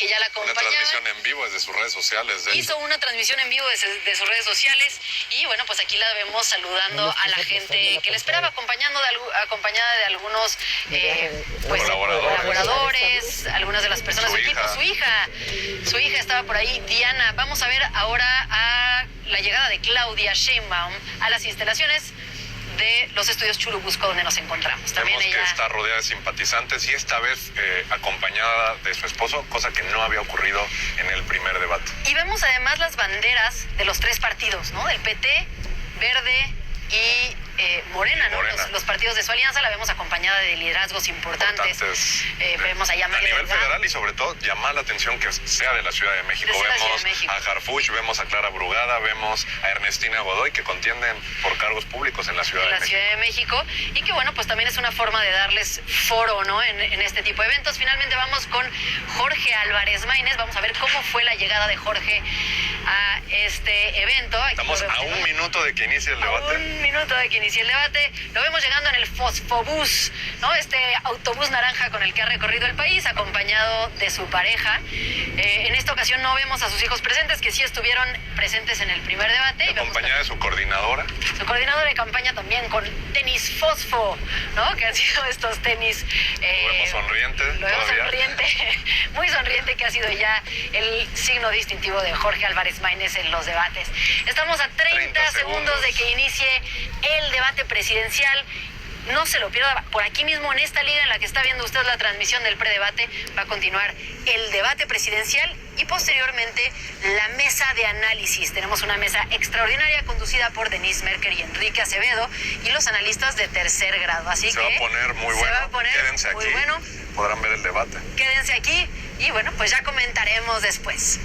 que ya la acompañaban. Una transmisión en vivo desde sus redes sociales. Hizo una transmisión en vivo desde sus redes sociales y bueno, pues aquí la vemos saludando a la gente que le esperaba, acompañada de algunos colaboradores, algunas de las personas del equipo. Su hija estaba por ahí, Diana. Vamos a ver ahora a la llegada de Claudia Sheinbaum a las instalaciones de los estudios Churubusco, donde nos encontramos. También vemos que está rodeada de simpatizantes y esta vez acompañada de su esposo, cosa que no había ocurrido en el primer debate. Y vemos además las banderas de los tres partidos, ¿no? Del PT, Verde y Morena, ¿no? Los partidos de su alianza. La vemos acompañada de liderazgos importantes. Vemos a nivel federal y sobre todo llama la atención que sea de la Ciudad de México. Vemos a Harfuch, vemos a Clara Brugada, vemos a Ernestina Godoy, que contienden por cargos públicos en la Ciudad de México. Y que bueno, pues también es una forma de darles foro, ¿no? En este tipo de eventos. Finalmente vamos con Jorge Álvarez Maínez. Vamos a ver cómo fue la llegada de Jorge a este evento. Aquí estamos a un minuto de que inicie el debate. Un minuto de que inicie el debate. Lo vemos llegando en el Fosfobús, ¿no? Este autobús naranja con el que ha recorrido el país, acompañado de su pareja. En esta ocasión no vemos a sus hijos presentes, que sí estuvieron presentes en el primer debate. Acompañada de su coordinadora. Su coordinadora de campaña también con tenis fosfo, ¿no? Que han sido estos tenis. Lo vemos sonriente. Lo vemos sonriente, muy sonriente, que ha sido ya el signo distintivo de Jorge Álvarez Maínez en los debates. Estamos a 30 segundos de que inicie el debate presidencial. No se lo pierda, por aquí mismo en esta liga en la que está viendo usted la transmisión del predebate, va a continuar el debate presidencial y posteriormente la mesa de análisis. Tenemos una mesa extraordinaria conducida por Denise Merker y Enrique Acevedo y los analistas de tercer grado. Así se va a poner muy bueno. Quédense aquí, podrán ver el debate. Quédense aquí y bueno, pues ya comentaremos después.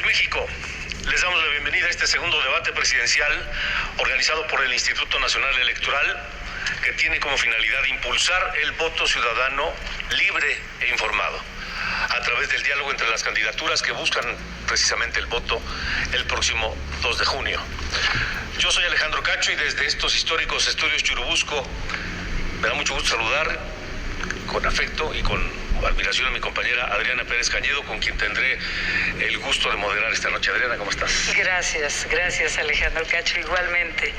México. Les damos la bienvenida a este segundo debate presidencial organizado por el Instituto Nacional Electoral, que tiene como finalidad impulsar el voto ciudadano libre e informado a través del diálogo entre las candidaturas que buscan precisamente el voto el próximo 2 de junio. Yo soy Alejandro Cacho y desde estos históricos estudios Churubusco me da mucho gusto saludar con afecto y con admiración a mi compañera Adriana Pérez Cañedo, con quien tendré el gusto de moderar esta noche. Adriana, ¿cómo estás? Gracias Alejandro Cacho, igualmente.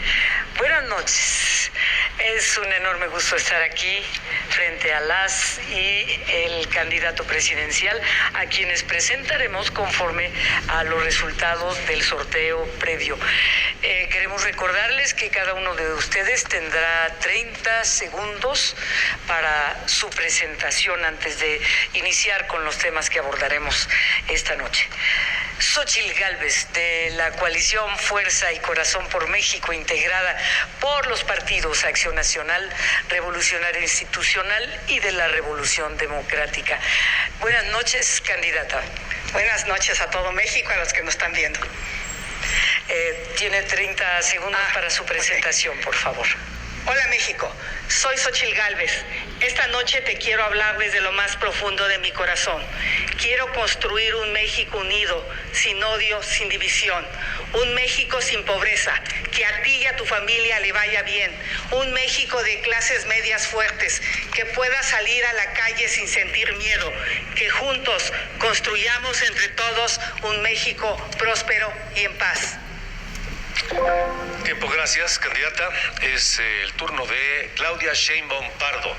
Buenas noches. Es un enorme gusto estar aquí frente a las y el candidato presidencial, a quienes presentaremos conforme a los resultados del sorteo previo. Queremos recordarles que cada uno de ustedes tendrá 30 segundos para su presentación antes de iniciar con los temas que abordaremos esta noche. Xóchitl Gálvez, de la coalición Fuerza y Corazón por México, integrada por los partidos Acción Nacional, Revolucionario Institucional y de la Revolución Democrática. Buenas noches, candidata. Buenas noches a todo México, a los que nos están viendo. Tiene 30 segundos para su presentación, por favor. Hola México, soy Xóchitl Gálvez. Esta noche te quiero hablar desde lo más profundo de mi corazón. Quiero construir un México unido, sin odio, sin división. Un México sin pobreza, que a ti y a tu familia le vaya bien. Un México de clases medias fuertes, que pueda salir a la calle sin sentir miedo. Que juntos construyamos entre todos un México próspero y en paz. Tiempo, gracias, candidata. Es el turno de Claudia Sheinbaum Pardo,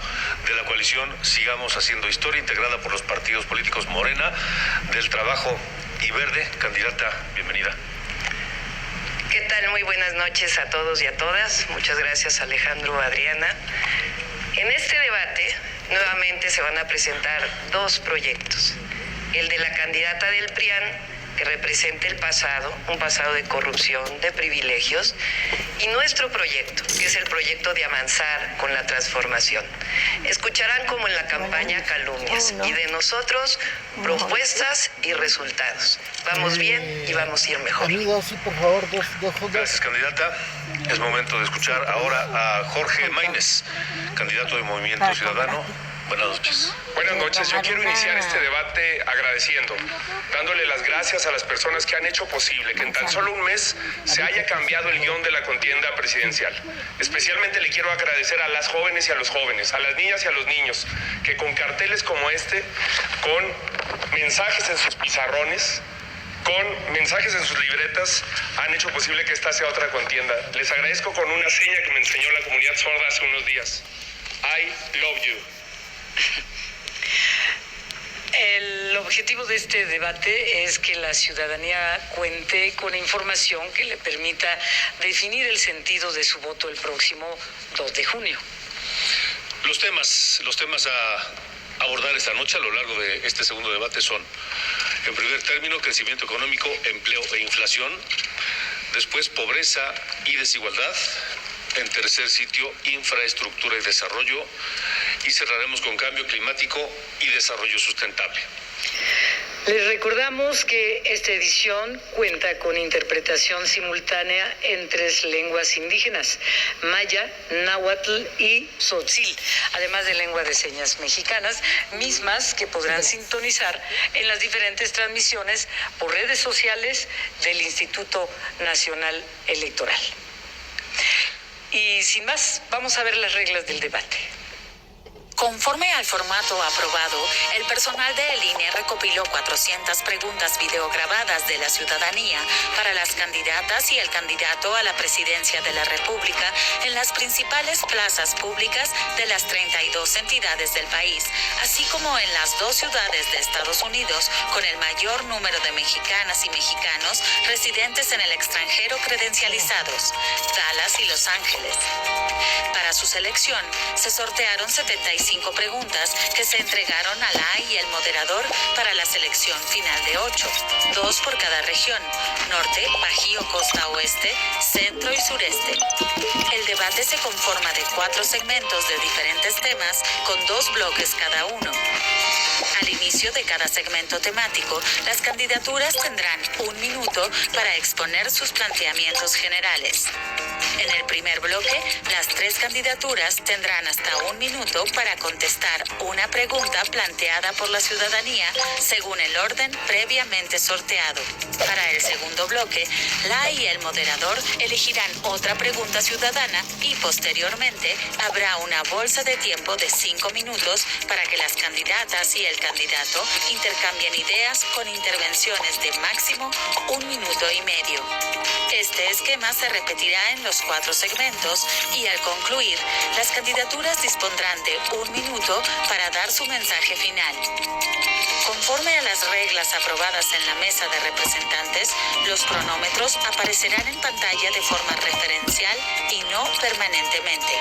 de la coalición Sigamos Haciendo Historia, integrada por los partidos políticos Morena, del Trabajo y Verde. Candidata, bienvenida. ¿Qué tal? Muy buenas noches a todos y a todas. Muchas gracias, Alejandro, Adriana. En este debate, nuevamente se van a presentar dos proyectos. El de la candidata del PRIAN, que representa el pasado, un pasado de corrupción, de privilegios, y nuestro proyecto, que es el proyecto de avanzar con la transformación. Escucharán como en la campaña calumnias, y de nosotros propuestas y resultados. Vamos bien y vamos a ir mejor. Amigos, sí, por favor, dos. Gracias, candidata. Es momento de escuchar ahora a Jorge Maínez, candidato de Movimiento Ciudadano. Buenas noches. Buenas noches. Yo quiero iniciar este debate agradeciendo, dándole las gracias a las personas que han hecho posible que en tan solo un mes se haya cambiado el guión de la contienda presidencial. Especialmente le quiero agradecer a las jóvenes y a los jóvenes, a las niñas y a los niños, que con carteles como este, con mensajes en sus pizarrones, con mensajes en sus libretas, han hecho posible que esta sea otra contienda. Les agradezco con una seña que me enseñó la comunidad sorda hace unos días. I love you. El objetivo de este debate es que la ciudadanía cuente con información que le permita definir el sentido de su voto el próximo 2 de junio. Los temas a abordar esta noche a lo largo de este segundo debate son, en primer término, crecimiento económico, empleo e inflación. Después, pobreza y desigualdad. En tercer sitio, infraestructura y desarrollo. Y cerraremos con cambio climático y desarrollo sustentable. Les recordamos que esta edición cuenta con interpretación simultánea en 3 lenguas indígenas: maya, náhuatl y tzotzil, además de lengua de señas mexicanas, mismas que podrán sintonizar en las diferentes transmisiones por redes sociales del Instituto Nacional Electoral. Y sin más, vamos a ver las reglas del debate. Conforme al formato aprobado, el personal de el INE recopiló 400 preguntas videograbadas de la ciudadanía para las candidatas y el candidato a la presidencia de la República en las principales plazas públicas de las 32 entidades del país, así como en las 2 ciudades de Estados Unidos con el mayor número de mexicanas y mexicanos residentes en el extranjero credencializados, Dallas y Los Ángeles. Para su selección, se sortearon 75 preguntas que se entregaron al AI y el moderador para la selección final de 8, 2 por cada región: norte, bajío, costa oeste, centro y sureste. El debate se conforma de 4 segmentos de diferentes temas con 2 bloques cada uno. Al inicio de cada segmento temático, las candidaturas tendrán 1 minuto para exponer sus planteamientos generales. En el primer bloque, las 3 candidaturas tendrán hasta 1 minuto para contestar una pregunta planteada por la ciudadanía según el orden previamente sorteado. Para el segundo bloque, la y el moderador elegirán otra pregunta ciudadana y posteriormente habrá una bolsa de tiempo de 5 minutos para que las candidatas y el candidato intercambien ideas con intervenciones de máximo 1 minuto y medio. Este esquema se repetirá en los 4 segmentos y al concluir, las candidaturas dispondrán de 1 minuto para dar su mensaje final. Conforme a las reglas aprobadas en la mesa de representantes, los cronómetros aparecerán en pantalla de forma referencial y no permanentemente.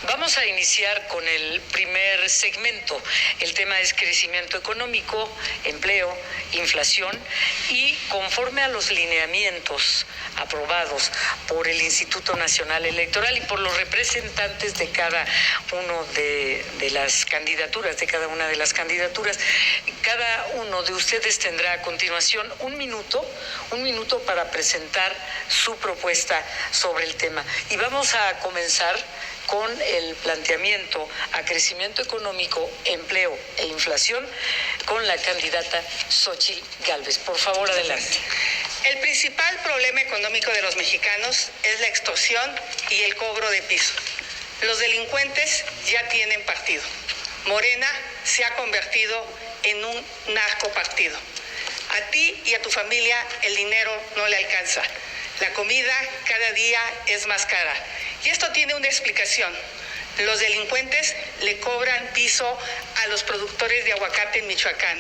Vamos a iniciar con el primer segmento. El tema es crecimiento económico, empleo, inflación y conforme a los lineamientos aprobados por el Instituto Nacional Electoral y por los representantes de cada uno de las candidaturas, cada uno de ustedes tendrá a continuación un minuto para presentar su propuesta sobre el tema. Y vamos a comenzar con el planteamiento a crecimiento económico, empleo e inflación con la candidata Xóchitl Gálvez. Por favor, adelante. El principal problema económico de los mexicanos es la extorsión y el cobro de piso. Los delincuentes ya tienen partido. Morena se ha convertido en un narcopartido. A ti y a tu familia el dinero no le alcanza. La comida cada día es más cara. Y esto tiene una explicación. Los delincuentes le cobran piso a los productores de aguacate en Michoacán,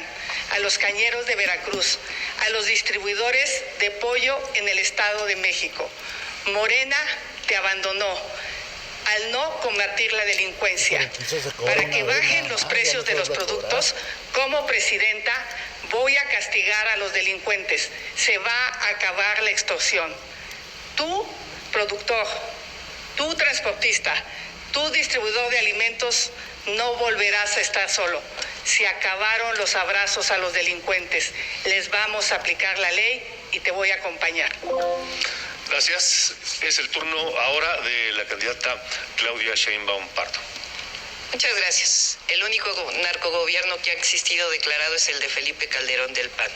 a los cañeros de Veracruz, a los distribuidores de pollo en el Estado de México. Morena te abandonó al no combatir la delincuencia. Para que bajen los precios de los productos, como presidenta voy a castigar a los delincuentes. Se va a acabar la extorsión. Tú, productor, tú, transportista, tú, distribuidor de alimentos, no volverás a estar solo. Se acabaron los abrazos a los delincuentes. Les vamos a aplicar la ley y te voy a acompañar. Gracias. Es el turno ahora de la candidata Claudia Sheinbaum Pardo. Muchas gracias. El único narcogobierno que ha existido declarado es el de Felipe Calderón del PAN.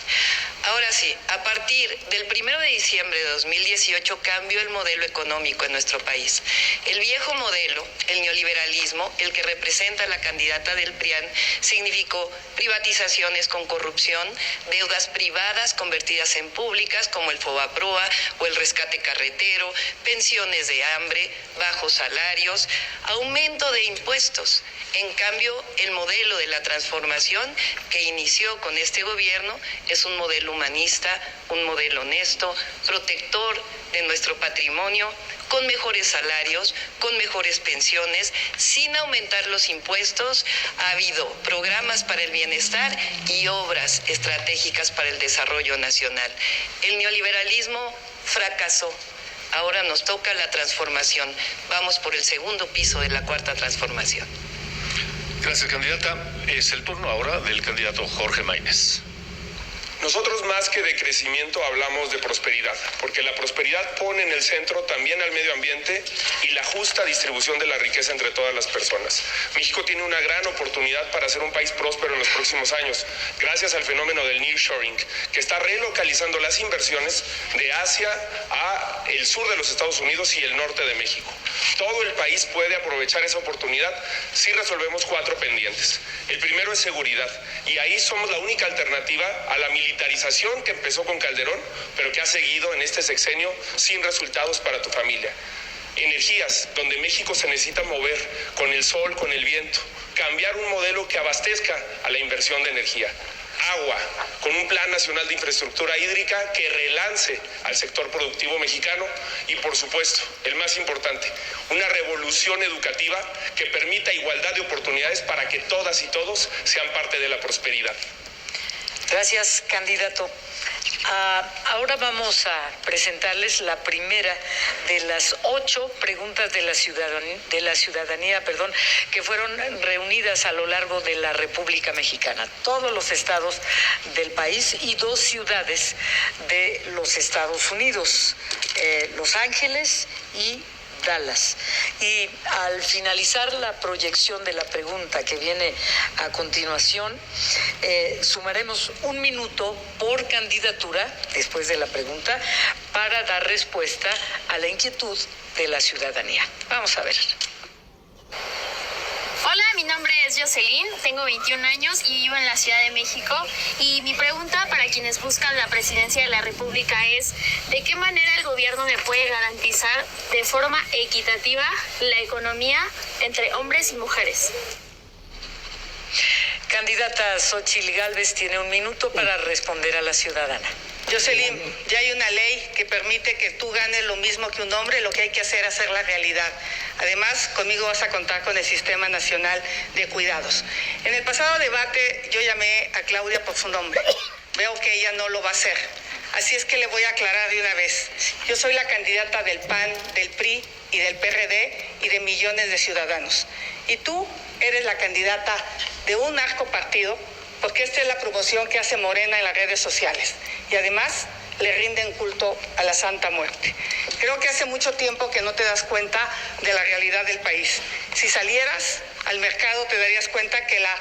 Ahora sí, a partir del 1 de diciembre de 2018 cambió el modelo económico en nuestro país. El viejo modelo, el neoliberalismo, el que representa a la candidata del PRIAN, significó privatizaciones con corrupción, deudas privadas convertidas en públicas como el Fobaproa o el rescate carretero, pensiones de hambre, bajos salarios, aumento de impuestos. En cambio, el modelo de la transformación que inició con este gobierno es un modelo humanista, un modelo honesto, protector de nuestro patrimonio, con mejores salarios, con mejores pensiones, sin aumentar los impuestos. Ha habido programas para el bienestar y obras estratégicas para el desarrollo nacional. El neoliberalismo fracasó. Ahora nos toca la transformación. Vamos por el segundo piso de la cuarta transformación. Gracias, candidata. Es el turno ahora del candidato Jorge Maínez. Nosotros más que de crecimiento hablamos de prosperidad, porque la prosperidad pone en el centro también al medio ambiente y la justa distribución de la riqueza entre todas las personas. México tiene una gran oportunidad para ser un país próspero en los próximos años, gracias al fenómeno del nearshoring, que está relocalizando las inversiones de Asia a el sur de los Estados Unidos y el norte de México. Todo el país puede aprovechar esa oportunidad si resolvemos 4 pendientes. El primero es seguridad, y ahí somos la única alternativa a la militarización que empezó con Calderón, pero que ha seguido en este sexenio sin resultados para tu familia. Energías, donde México se necesita mover con el sol, con el viento, cambiar un modelo que abastezca a la inversión de energía. Agua, con un plan nacional de infraestructura hídrica que relance al sector productivo mexicano y, por supuesto, el más importante, una revolución educativa que permita igualdad de oportunidades para que todas y todos sean parte de la prosperidad. Gracias, candidato. Ahora vamos a presentarles la primera de las 8 preguntas de la ciudadanía, que fueron reunidas a lo largo de la República Mexicana. Todos los estados del país y 2 ciudades de los Estados Unidos, Los Ángeles y Dallas. Y al finalizar la proyección de la pregunta que viene a continuación, sumaremos 1 minuto por candidatura, después de la pregunta, para dar respuesta a la inquietud de la ciudadanía. Vamos a ver. Hola, mi nombre es Jocelyn, tengo 21 años y vivo en la Ciudad de México. Y mi pregunta para quienes buscan la presidencia de la República es: ¿de qué manera el gobierno me puede garantizar de forma equitativa la economía entre hombres y mujeres? Candidata Xóchitl Gálvez tiene 1 minuto para responder a la ciudadana. Jocelyn, ya hay una ley que permite que tú ganes lo mismo que un hombre. Lo que hay que hacer es hacerla realidad. Además, conmigo vas a contar con el Sistema Nacional de Cuidados. En el pasado debate yo llamé a Claudia por su nombre. Veo que ella no lo va a hacer. Así es que le voy a aclarar de una vez. Yo soy la candidata del PAN, del PRI y del PRD y de millones de ciudadanos. Y tú eres la candidata de un narcopartido, porque esta es la promoción que hace Morena en las redes sociales. Y además le rinden culto a la Santa Muerte. Creo que hace mucho tiempo que no te das cuenta de la realidad del país. Si salieras al mercado te darías cuenta que la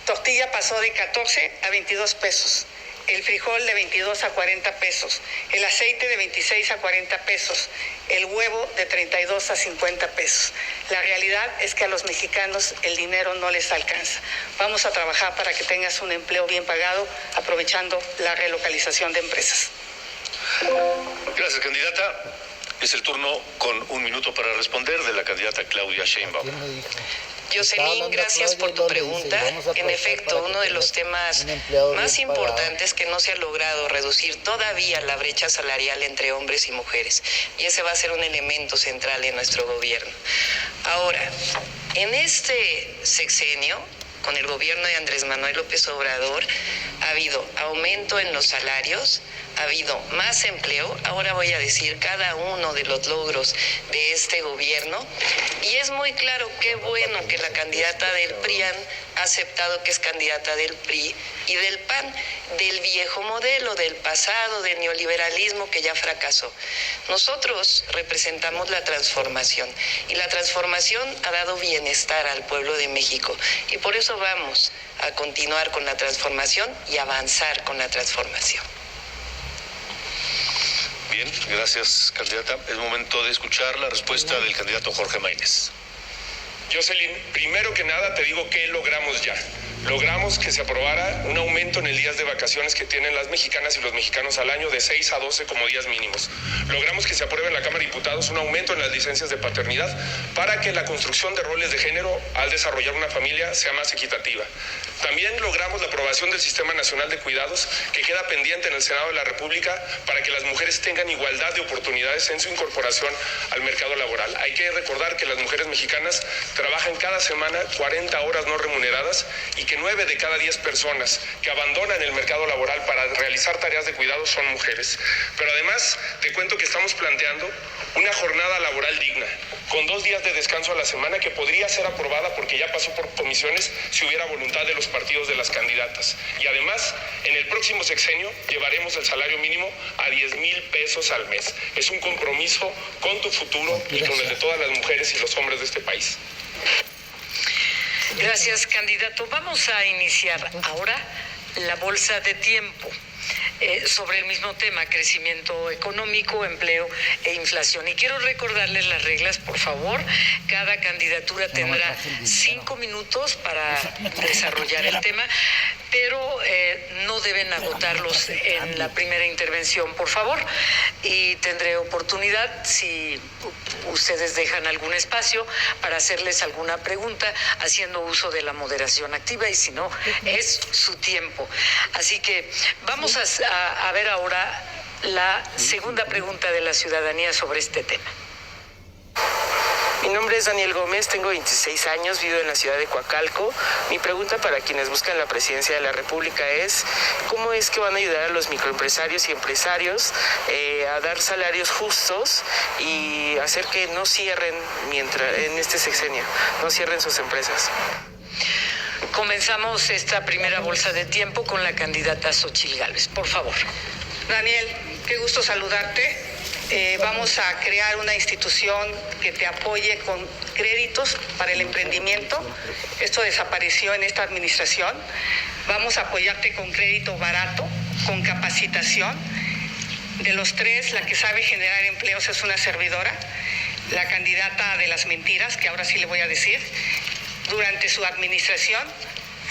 tortilla pasó de 14 a 22 pesos. El frijol de 22 a 40 pesos, el aceite de 26 a 40 pesos, el huevo de 32 a 50 pesos. La realidad es que a los mexicanos el dinero no les alcanza. Vamos a trabajar para que tengas un empleo bien pagado, aprovechando la relocalización de empresas. Gracias, candidata. Es el turno con 1 minuto para responder de la candidata Claudia Sheinbaum. Jocelyn, gracias por tu pregunta. En efecto, uno de los temas más importantes que no se ha logrado reducir todavía la brecha salarial entre hombres y mujeres. Y ese va a ser un elemento central en nuestro gobierno. Ahora, en este sexenio, con el gobierno de Andrés Manuel López Obrador, ha habido aumento en los salarios, ha habido más empleo. Ahora voy a decir cada uno de los logros de este gobierno. Y es muy claro, qué bueno que la candidata del PRIAN ha aceptado que es candidata del PRI y del PAN, del viejo modelo, del pasado, del neoliberalismo que ya fracasó. Nosotros representamos la transformación y la transformación ha dado bienestar al pueblo de México y por eso vamos a continuar con la transformación y avanzar con la transformación. Bien, gracias, candidata. Es momento de escuchar la respuesta del candidato Jorge Maínez. Jocelyn, primero que nada te digo que logramos ya. Logramos que se aprobara un aumento en el días de vacaciones que tienen las mexicanas y los mexicanos al año de 6 a 12 como días mínimos. Logramos que se apruebe en la Cámara de Diputados un aumento en las licencias de paternidad para que la construcción de roles de género al desarrollar una familia sea más equitativa. También logramos la aprobación del Sistema Nacional de Cuidados que queda pendiente en el Senado de la República para que las mujeres tengan igualdad de oportunidades en su incorporación al mercado laboral. Hay que recordar que las mujeres mexicanas trabajan cada semana 40 horas no remuneradas y que 9 de cada 10 personas que abandonan el mercado laboral para realizar tareas de cuidado son mujeres. Pero además te cuento que estamos planteando una jornada laboral digna, con 2 días de descanso a la semana que podría ser aprobada porque ya pasó por comisiones si hubiera voluntad de los partidos de las candidatas. Y además, en el próximo sexenio llevaremos el salario mínimo a 10,000 pesos al mes. Es un compromiso con tu futuro y con el de todas las mujeres y los hombres de este país. Gracias, candidato. Vamos a iniciar ahora la bolsa de tiempo sobre el mismo tema, crecimiento económico, empleo e inflación. Y quiero recordarles las reglas, por favor. Cada candidatura tendrá 5 minutos para desarrollar el tema, pero no deben agotarlos en la primera intervención, por favor. Y tendré oportunidad, si ustedes dejan algún espacio, para hacerles alguna pregunta, haciendo uso de la moderación activa, y si no, es su tiempo. Así que vamos a ver ahora la segunda pregunta de la ciudadanía sobre este tema. Mi nombre es Daniel Gómez, tengo 26 años, vivo en la ciudad de Coacalco. Mi pregunta para quienes buscan la presidencia de la República es ¿cómo es que van a ayudar a los microempresarios y empresarios a dar salarios justos y hacer que no cierren en este sexenio, no cierren sus empresas? Comenzamos esta primera bolsa de tiempo con la candidata Xóchitl Gálvez, por favor. Daniel, qué gusto saludarte. Vamos a crear una institución que te apoye con créditos para el emprendimiento. Esto desapareció en esta administración. Vamos a apoyarte con crédito barato, con capacitación. De los 3, la que sabe generar empleos es una servidora, la candidata de las mentiras, que ahora sí le voy a decir. Durante su administración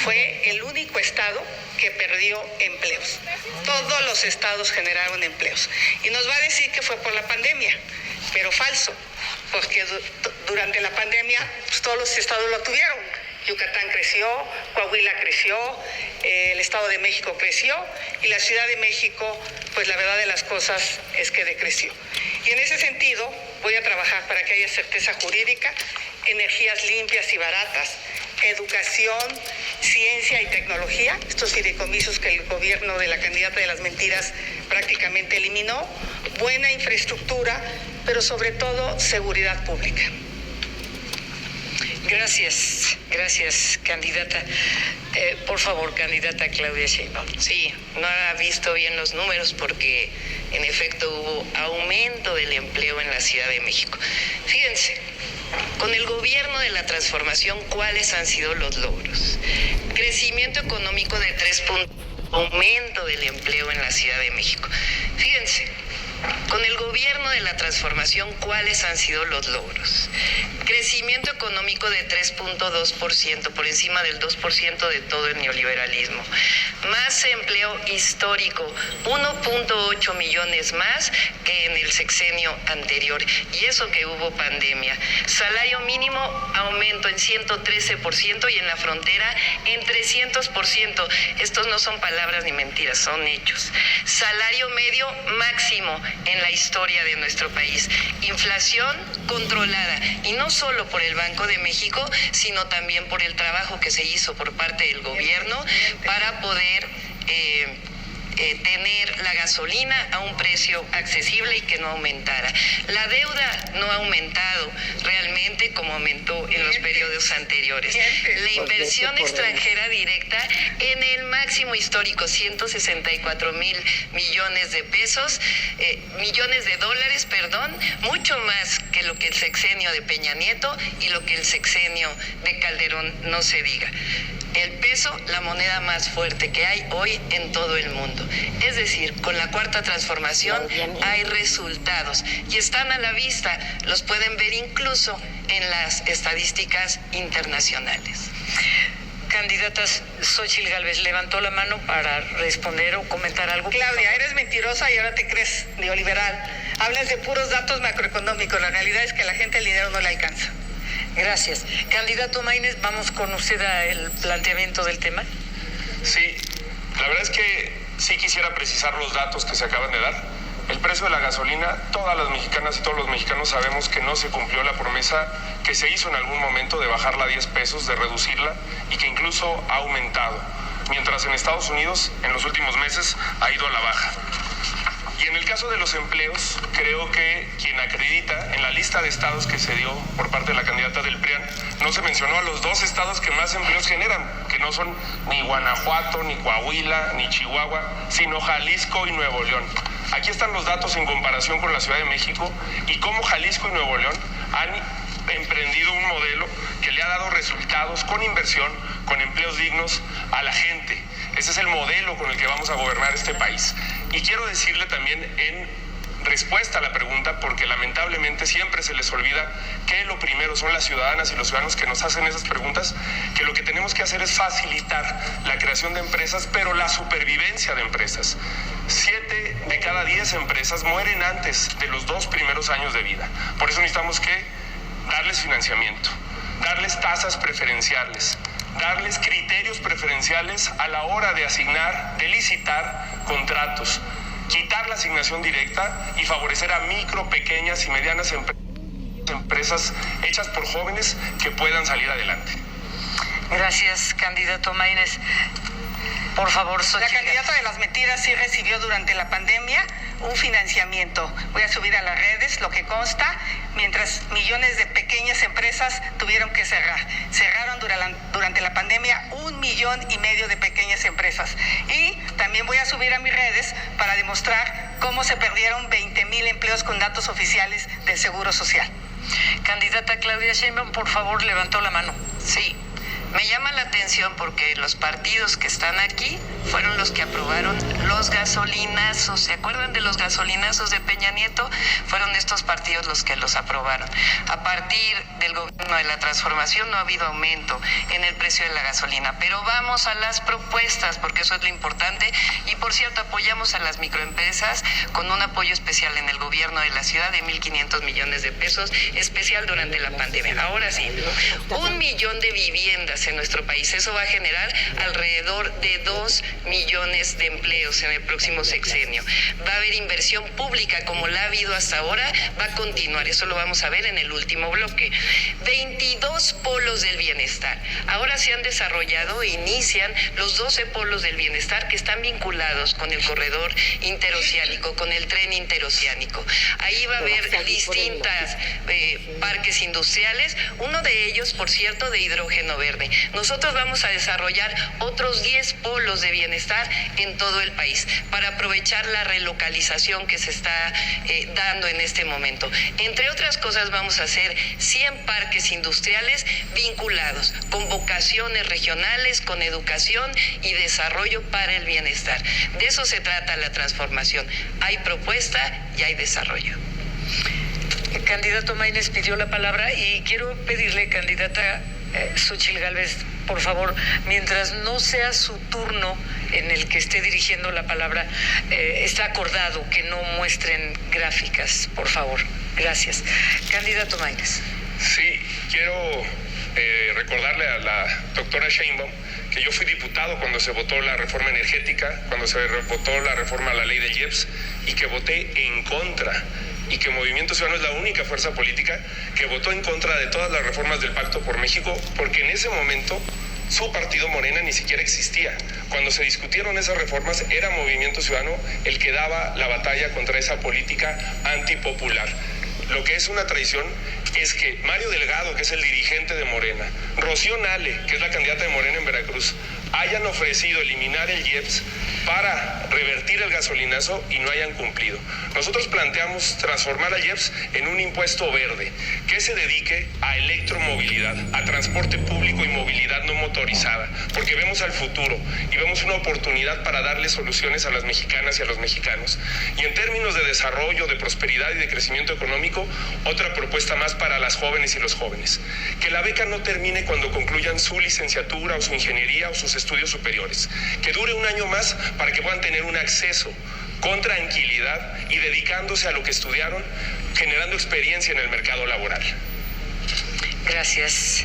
fue el único estado que perdió empleos. Todos los estados generaron empleos. Y nos va a decir que fue por la pandemia, pero falso, porque durante la pandemia pues, todos los estados lo tuvieron. Yucatán creció, Coahuila creció, el Estado de México creció y la Ciudad de México, pues la verdad de las cosas es que decreció. Y en ese sentido, Voy a trabajar para que haya certeza jurídica, energías limpias y baratas, educación, ciencia y tecnología, estos fideicomisos que el gobierno de la candidata de las mentiras prácticamente eliminó, buena infraestructura, pero sobre todo seguridad pública. Gracias, candidata. Por favor, candidata Claudia Sheinbaum. Sí, no ha visto bien los números porque en efecto hubo aumento del empleo en la Ciudad de México. Fíjense, con el gobierno de la transformación, ¿cuáles han sido los logros? Crecimiento económico de 3 puntos, aumento del empleo en la Ciudad de México. Fíjense, con el gobierno de la transformación, ¿cuáles han sido los logros? Crecimiento económico de 3.2%, por encima del 2% de todo el neoliberalismo. Más empleo histórico, 1.8 millones más que en el sexenio anterior. Y eso que hubo pandemia. Salario mínimo, aumento en 113% y en la frontera en 300%. Estos no son palabras ni mentiras, son hechos. Salario medio máximo en la historia de nuestro país. Inflación controlada, y no solo por el Banco de México, sino también por el trabajo que se hizo por parte del gobierno para poder tener la gasolina a un precio accesible y que no aumentara. La deuda no ha aumentado realmente como aumentó en los periodos anteriores. La inversión extranjera directa en el máximo histórico, 164,000 millones de pesos, millones de dólares, mucho más que lo que el sexenio de Peña Nieto y lo que el sexenio de Calderón, no se diga. El peso, la moneda más fuerte que hay hoy en todo el mundo. Es decir, con la cuarta transformación hay resultados y están a la vista, los pueden ver incluso en las estadísticas internacionales. Candidatas, Xóchitl Gálvez levantó la mano para responder o comentar algo. Claudia, eres mentirosa y ahora te crees neoliberal. Hablas de puros datos macroeconómicos, la realidad es que a la gente el dinero no le alcanza. Gracias. Candidato Maínez, vamos con usted al planteamiento del tema. Sí, la verdad es que sí quisiera precisar los datos que se acaban de dar. El precio de la gasolina, todas las mexicanas y todos los mexicanos sabemos que no se cumplió la promesa que se hizo en algún momento de bajarla a 10 pesos, de reducirla, y que incluso ha aumentado. Mientras en Estados Unidos, en los últimos meses, ha ido a la baja. Y en el caso de los empleos, creo que quien acredita en la lista de estados que se dio por parte de la candidata del PRIAN, no se mencionó a los 2 estados que más empleos generan, que no son ni Guanajuato, ni Coahuila, ni Chihuahua, sino Jalisco y Nuevo León. Aquí están los datos en comparación con la Ciudad de México y cómo Jalisco y Nuevo León han emprendido un modelo que le ha dado resultados con inversión, con empleos dignos a la gente. Ese es el modelo con el que vamos a gobernar este país. Y quiero decirle también en respuesta a la pregunta, porque lamentablemente siempre se les olvida que lo primero son las ciudadanas y los ciudadanos que nos hacen esas preguntas, que lo que tenemos que hacer es facilitar la creación de empresas, pero la supervivencia de empresas. 7 de cada 10 empresas mueren antes de los 2 primeros años de vida. Por eso necesitamos que darles financiamiento, darles tasas preferenciales, darles criterios preferenciales a la hora de asignar, de licitar contratos, quitar la asignación directa y favorecer a micro, pequeñas y medianas empresas hechas por jóvenes que puedan salir adelante. Gracias, candidato Maínez. Por favor, Xóchitl. La candidata de las mentiras sí recibió durante la pandemia un financiamiento. Voy a subir a las redes lo que consta, mientras millones de pequeñas empresas tuvieron que cerrar. Cerraron durante la pandemia 1,5 millones de pequeñas empresas. Y también voy a subir a mis redes para demostrar cómo se perdieron 20,000 empleos con datos oficiales del Seguro Social. Candidata Claudia Sheinbaum, por favor, levantó la mano. Sí. Me llama la atención porque los partidos que están aquí fueron los que aprobaron los gasolinazos. ¿Se acuerdan de los gasolinazos de Peña Nieto? Fueron estos partidos los que los aprobaron. A partir del gobierno de la transformación no ha habido aumento en el precio de la gasolina. Pero vamos a las propuestas, porque eso es lo importante. Y por cierto, apoyamos a las microempresas con un apoyo especial en el gobierno de la ciudad de 1,500 millones de pesos, especial durante la pandemia. Ahora sí, 1 millón de viviendas personas en nuestro país. Eso va a generar alrededor de 2 millones de empleos en el próximo sexenio. Va a haber inversión pública como la ha habido hasta ahora, va a continuar. Eso lo vamos a ver en el último bloque. 22 polos del bienestar. Ahora se han desarrollado e inician los 12 polos del bienestar que están vinculados con el corredor interoceánico, con el tren interoceánico. Ahí va a haber distintas parques industriales, uno de ellos, por cierto, de hidrógeno verde. Nosotros vamos a desarrollar otros 10 polos de bienestar en todo el país para aprovechar la relocalización que se está dando en este momento. Entre otras cosas, vamos a hacer 100 parques industriales vinculados con vocaciones regionales, con educación y desarrollo para el bienestar. De eso se trata la transformación. Hay propuesta y hay desarrollo. El candidato Maínez pidió la palabra y quiero pedirle, candidata Xóchitl Gálvez, por favor, mientras no sea su turno en el que esté dirigiendo la palabra, está acordado que no muestren gráficas, por favor. Gracias. Candidato Maínez. Sí, quiero recordarle a la doctora Sheinbaum que yo fui diputado cuando se votó la reforma energética, cuando se votó la reforma a la ley del IEPS, y que voté en contra, y que Movimiento Ciudadano es la única fuerza política que votó en contra de todas las reformas del Pacto por México, porque en ese momento su partido Morena ni siquiera existía. Cuando se discutieron esas reformas era Movimiento Ciudadano el que daba la batalla contra esa política antipopular. Lo que es una traición es que Mario Delgado, que es el dirigente de Morena, Rocío Nale, que es la candidata de Morena en Veracruz, hayan ofrecido eliminar el IEPS para revertir el gasolinazo y no hayan cumplido. Nosotros planteamos transformar al IEPS en un impuesto verde que se dedique a electromovilidad, a transporte público y movilidad no motorizada, porque vemos al futuro y vemos una oportunidad para darle soluciones a las mexicanas y a los mexicanos. Y en términos de desarrollo, de prosperidad y de crecimiento económico, otra propuesta más para las jóvenes y los jóvenes. Que la beca no termine cuando concluyan su licenciatura o su ingeniería o sus estudios superiores. Que dure un año más para que puedan tener un acceso con tranquilidad y dedicándose a lo que estudiaron, generando experiencia en el mercado laboral. Gracias.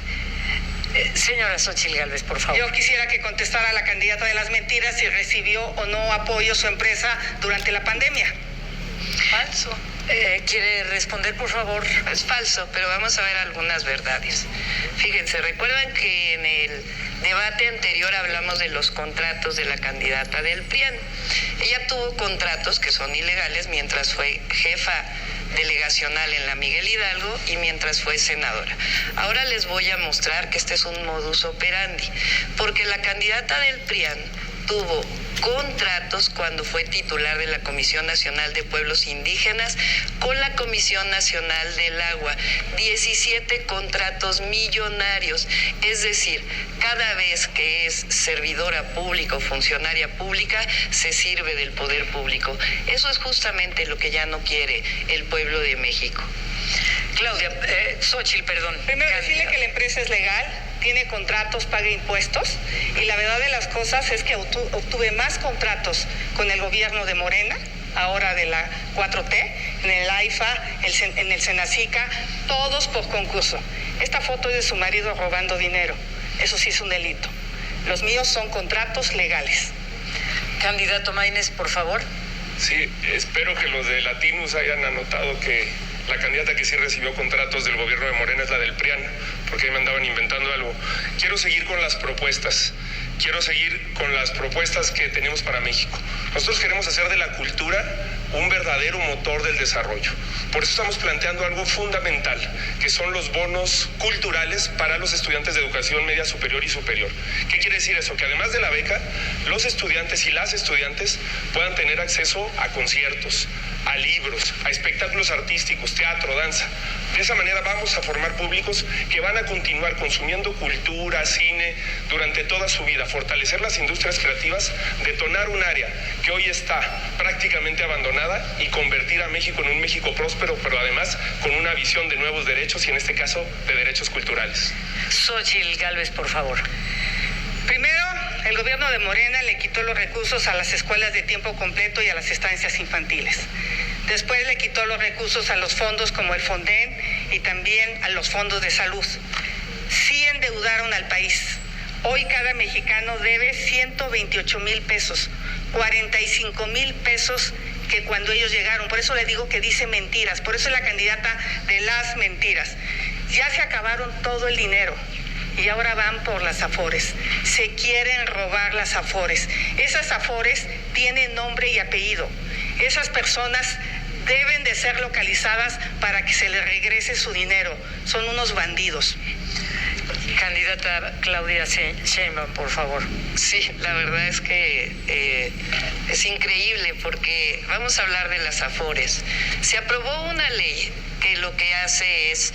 Señora Xóchitl Gálvez, por favor. Yo quisiera que contestara a la candidata de las mentiras si recibió o no apoyo su empresa durante la pandemia. Falso. ¿Quiere responder, por favor? Es falso, pero vamos a ver algunas verdades. Fíjense, ¿recuerdan que en el debate anterior hablamos de los contratos de la candidata del PRIAN? Ella tuvo contratos que son ilegales mientras fue jefa delegacional en la Miguel Hidalgo y mientras fue senadora. Ahora les voy a mostrar que este es un modus operandi, porque la candidata del PRIAN tuvo contratos cuando fue titular de la Comisión Nacional de Pueblos Indígenas con la Comisión Nacional del Agua. 17 contratos millonarios, es decir, cada vez que es servidora pública o funcionaria pública, se sirve del poder público. Eso es justamente lo que ya no quiere el pueblo de México. Claudia, Xóchitl, perdón. Primero decirle que la empresa es legal, tiene contratos, paga impuestos, y la verdad de las cosas es que obtuve más contratos con el gobierno de Morena, ahora de la 4T, en el AIFA, en el Senacica, todos por concurso. Esta foto es de su marido robando dinero, eso sí es un delito. Los míos son contratos legales. Candidato Maínez, por favor. Sí, espero que los de Latinus hayan anotado que la candidata que sí recibió contratos del gobierno de Morena es la del PRIAN, porque ahí me andaban inventando algo. Quiero seguir con las propuestas. Quiero seguir con las propuestas que tenemos para México. Nosotros queremos hacer de la cultura un verdadero motor del desarrollo. Por eso estamos planteando algo fundamental, que son los bonos culturales para los estudiantes de educación media superior y superior. ¿Qué quiere decir eso? Que además de la beca, los estudiantes y las estudiantes puedan tener acceso a conciertos, a libros, a espectáculos artísticos, teatro, danza. De esa manera vamos a formar públicos que van a continuar consumiendo cultura, cine, durante toda su vida, fortalecer las industrias creativas, detonar un área que hoy está prácticamente abandonada y convertir a México en un México próspero, pero además con una visión de nuevos derechos y en este caso de derechos culturales. Xóchitl Gálvez, por favor. Primero, el gobierno de Morena le quitó los recursos a las escuelas de tiempo completo y a las estancias infantiles. Después le quitó los recursos a los fondos como el Fonden y también a los fondos de salud. Sí endeudaron al país. Hoy cada mexicano debe 128,000 pesos, 45,000 pesos que cuando ellos llegaron. Por eso le digo que dice mentiras, por eso es la candidata de las mentiras. Ya se acabaron todo el dinero y ahora van por las Afores. Se quieren robar las Afores. Esas Afores tienen nombre y apellido. Esas personas deben de ser localizadas para que se les regrese su dinero. Son unos bandidos. Candidata Claudia Sheinbaum, por favor. Sí, la verdad es que es increíble porque vamos a hablar de las Afores. Se aprobó una ley que lo que hace es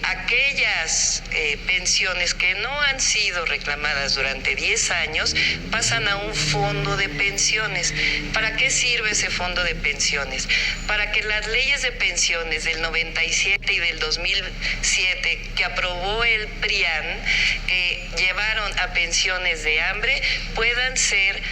aquellas pensiones que no han sido reclamadas durante 10 años pasan a un fondo de pensiones. ¿Para qué sirve ese fondo de pensiones? Para que las leyes de pensiones del 97 y del 2007 que aprobó el PRIAN, que llevaron a pensiones de hambre, puedan ser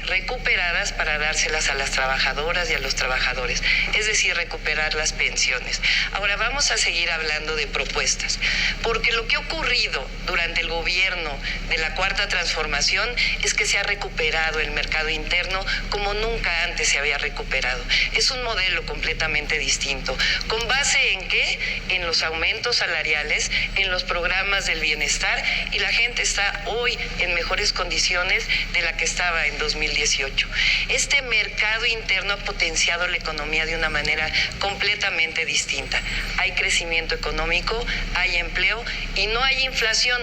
recuperadas para dárselas a las trabajadoras y a los trabajadores, es decir, recuperar las pensiones. Ahora vamos a seguir hablando de propuestas, porque lo que ha ocurrido durante el gobierno de la Cuarta Transformación es que se ha recuperado el mercado interno como nunca antes se había recuperado. Es un modelo completamente distinto. ¿Con base en qué? En los aumentos salariales, en los programas del bienestar, y la gente está hoy en mejores condiciones de la que estaba en 2018. Este mercado interno ha potenciado la economía de una manera completamente distinta. Hay crecimiento económico, hay empleo y no hay inflación.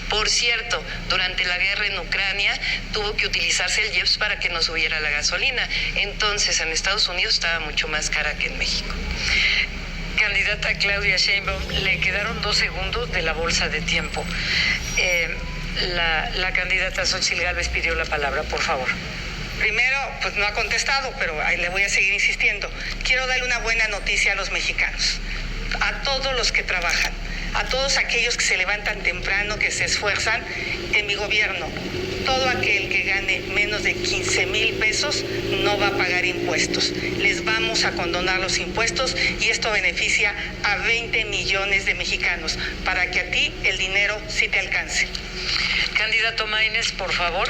Por cierto, durante la guerra en Ucrania tuvo que utilizarse el IEPS para que no subiera la gasolina. Entonces, en Estados Unidos estaba mucho más cara que en México. Candidata Claudia Sheinbaum, le quedaron 2 segundos de la bolsa de tiempo. La candidata Xóchitl Gálvez pidió la palabra, por favor. Primero, pues no ha contestado, pero ahí le voy a seguir insistiendo. Quiero darle una buena noticia a los mexicanos, a todos los que trabajan, a todos aquellos que se levantan temprano, que se esfuerzan. En mi gobierno, todo aquel que gane menos de 15,000 pesos no va a pagar impuestos. Les vamos a condonar los impuestos y esto beneficia a 20 millones de mexicanos para que a ti el dinero sí te alcance. Candidato Maínez, por favor.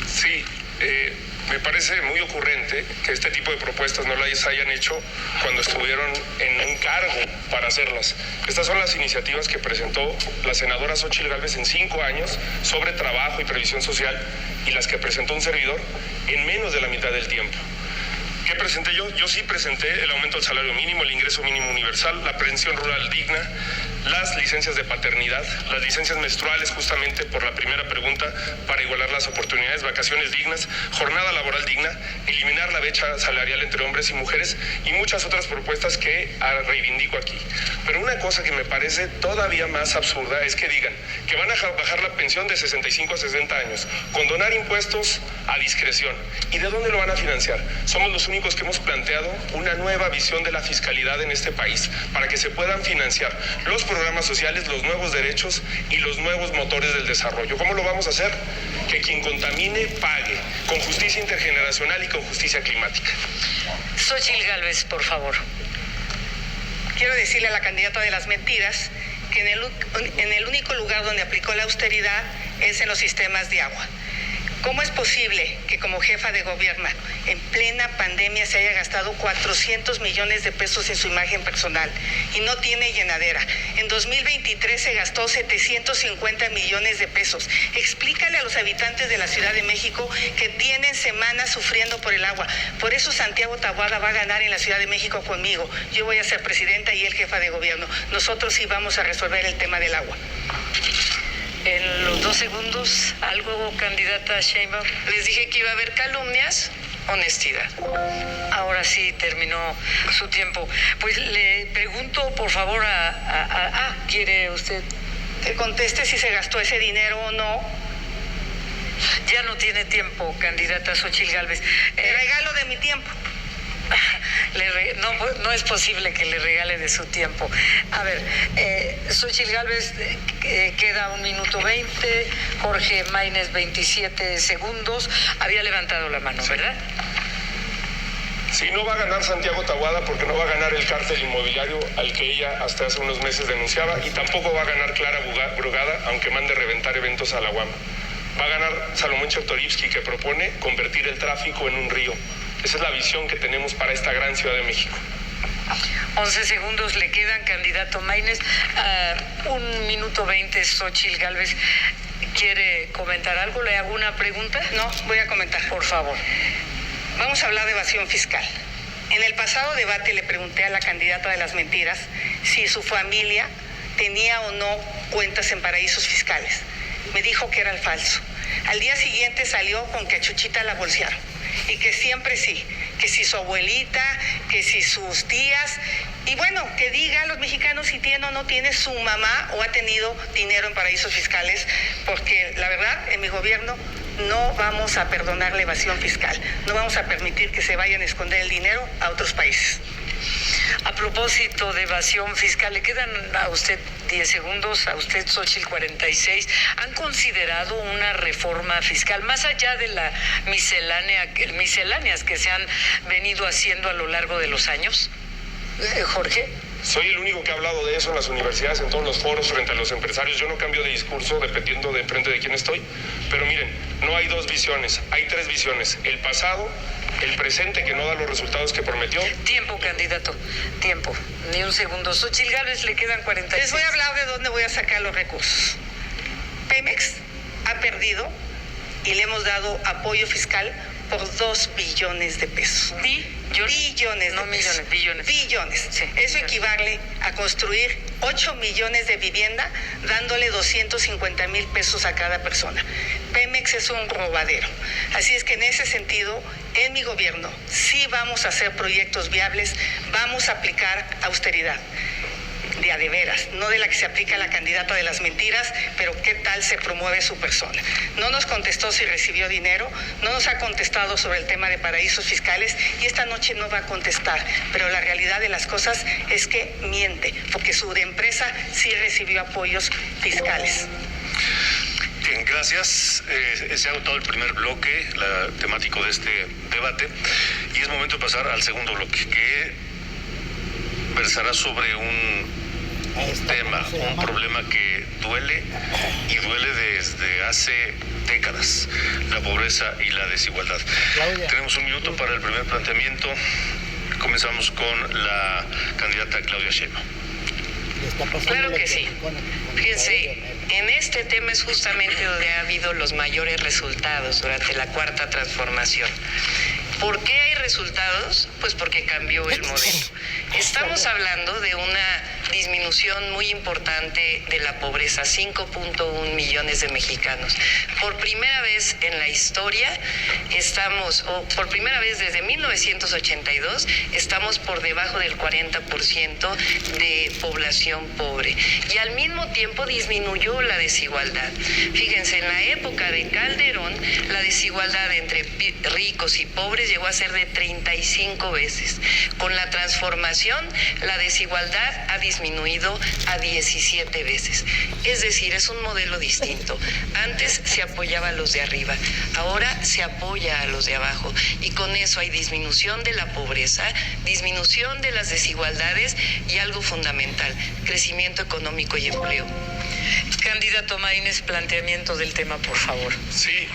Sí, me parece muy ocurrente que este tipo de propuestas no las hayan hecho cuando estuvieron en un cargo para hacerlas. Estas son las iniciativas que presentó la senadora Xóchitl Gálvez en 5 años sobre trabajo y previsión social, y las que presentó un servidor en menos de la mitad del tiempo. ¿Qué presenté yo? Yo sí presenté el aumento del salario mínimo, el ingreso mínimo universal, la pensión rural digna, las licencias de paternidad, las licencias menstruales, justamente por la primera pregunta, para igualar las oportunidades, vacaciones dignas, jornada laboral digna, eliminar la brecha salarial entre hombres y mujeres y muchas otras propuestas que reivindico aquí. Pero una cosa que me parece todavía más absurda es que digan que van a bajar la pensión de 65 a 60 años, condonar impuestos a discreción. ¿Y de dónde lo van a financiar? Somos los únicos que hemos planteado una nueva visión de la fiscalidad en este país para que se puedan financiar los programas sociales, los nuevos derechos y los nuevos motores del desarrollo. ¿Cómo lo vamos a hacer? Que quien contamine pague, con justicia intergeneracional y con justicia climática. Xóchitl Gálvez, por favor. Quiero decirle a la candidata de las mentiras que en el único lugar donde aplicó la austeridad es en los sistemas de agua. ¿Cómo es posible que como jefa de gobierno en plena pandemia se haya gastado 400 millones de pesos en su imagen personal y no tiene llenadera? En 2023 se gastó 750 millones de pesos. Explícale a los habitantes de la Ciudad de México que tienen semanas sufriendo por el agua. Por eso Santiago Taboada va a ganar en la Ciudad de México conmigo. Yo voy a ser presidenta y él jefa de gobierno. Nosotros sí vamos a resolver el tema del agua. En los 2 segundos, ¿algo, candidata Sheinbaum? Les dije que iba a haber calumnias, honestidad. Ahora sí terminó su tiempo. Pues le pregunto, por favor, ¿quiere usted? Que conteste si se gastó ese dinero o no. Ya no tiene tiempo, candidata Xóchitl Gálvez. El regalo de mi tiempo. No es posible que le regale de su tiempo. A ver, Xóchitl Gálvez, queda 1 minuto 20, Jorge Maínez 27 segundos. Había levantado la mano, ¿verdad? Sí, no va a ganar Santiago Taboada porque no va a ganar el cártel inmobiliario al que ella hasta hace unos meses denunciaba, y tampoco va a ganar Clara Brugada, aunque mande reventar eventos a la UAM. Va a ganar Salomón Chertorivsky, que propone convertir el tráfico en un río. Esa es la visión que tenemos para esta gran Ciudad de México. 11 segundos le quedan, candidato Maínez. 1 minuto 20, Xóchitl Gálvez. ¿Quiere comentar algo? ¿Le hago una pregunta? No, voy a comentar. Por favor. Vamos a hablar de evasión fiscal. En el pasado debate le pregunté a la candidata de las mentiras si su familia tenía o no cuentas en paraísos fiscales. Me dijo que era el falso. Al día siguiente salió con que a Chuchita la bolsearon y que siempre sí, que si su abuelita, que si sus tías, y bueno, que diga a los mexicanos si tiene o no tiene su mamá o ha tenido dinero en paraísos fiscales, porque la verdad, en mi gobierno no vamos a perdonar la evasión fiscal, no vamos a permitir que se vayan a esconder el dinero a otros países. A propósito de evasión fiscal, le quedan a usted 10 segundos, a usted, Xóchitl, 46. ¿Han considerado una reforma fiscal, más allá de la misceláneas que se han venido haciendo a lo largo de los años? Jorge. Soy el único que ha hablado de eso en las universidades, en todos los foros, frente a los empresarios. Yo no cambio de discurso dependiendo de frente de quién estoy. Pero miren, no hay 2 visiones, hay 3 visiones. El pasado, el presente, que no da los resultados que prometió. Tiempo, candidato, tiempo. Ni un segundo. Xóchitl Gálvez, le quedan 46. Les voy a hablar de dónde voy a sacar los recursos. Pemex ha perdido y le hemos dado apoyo fiscal por 2 billones de pesos. Billones, no millones, billones. Billones. Sí. Eso equivale a construir 8 millones de vivienda, dándole 250,000 pesos a cada persona. Pemex es un robadero. Así es que en ese sentido, en mi gobierno, sí vamos a hacer proyectos viables, vamos a aplicar austeridad. De a de veras, no de la que se aplica a la candidata de las mentiras, pero qué tal se promueve su persona. No nos contestó si recibió dinero, no nos ha contestado sobre el tema de paraísos fiscales y esta noche no va a contestar, pero la realidad de las cosas es que miente, porque su empresa sí recibió apoyos fiscales. Bien, gracias. Se ha agotado el primer bloque temático de este debate y es momento de pasar al segundo bloque, que versará sobre un tema, un problema que duele y duele desde hace décadas, la pobreza y la desigualdad. Claudia. Tenemos 1 minuto para el primer planteamiento. Comenzamos con la candidata Claudia Sheinbaum. Claro que sí. Fíjense, en este tema es justamente donde ha habido los mayores resultados durante la Cuarta Transformación. ¿Por qué hay resultados? Pues porque cambió el modelo. Estamos hablando de una disminución muy importante de la pobreza, 5.1 millones de mexicanos. Por primera vez en la historia por primera vez desde 1982, estamos por debajo del 40% de población pobre. Y al mismo tiempo disminuyó la desigualdad. Fíjense, en la época de Calderón, la desigualdad entre ricos y pobres llegó a ser de 35 veces. Con la transformación, la desigualdad ha disminuido a 17 veces. Es decir, es un modelo distinto. Antes se apoyaba a los de arriba, ahora se apoya a los de abajo. Y con eso hay disminución de la pobreza, disminución de las desigualdades y algo fundamental, crecimiento económico y empleo. Candidato Maínez, planteamiento del tema, por favor. Sí.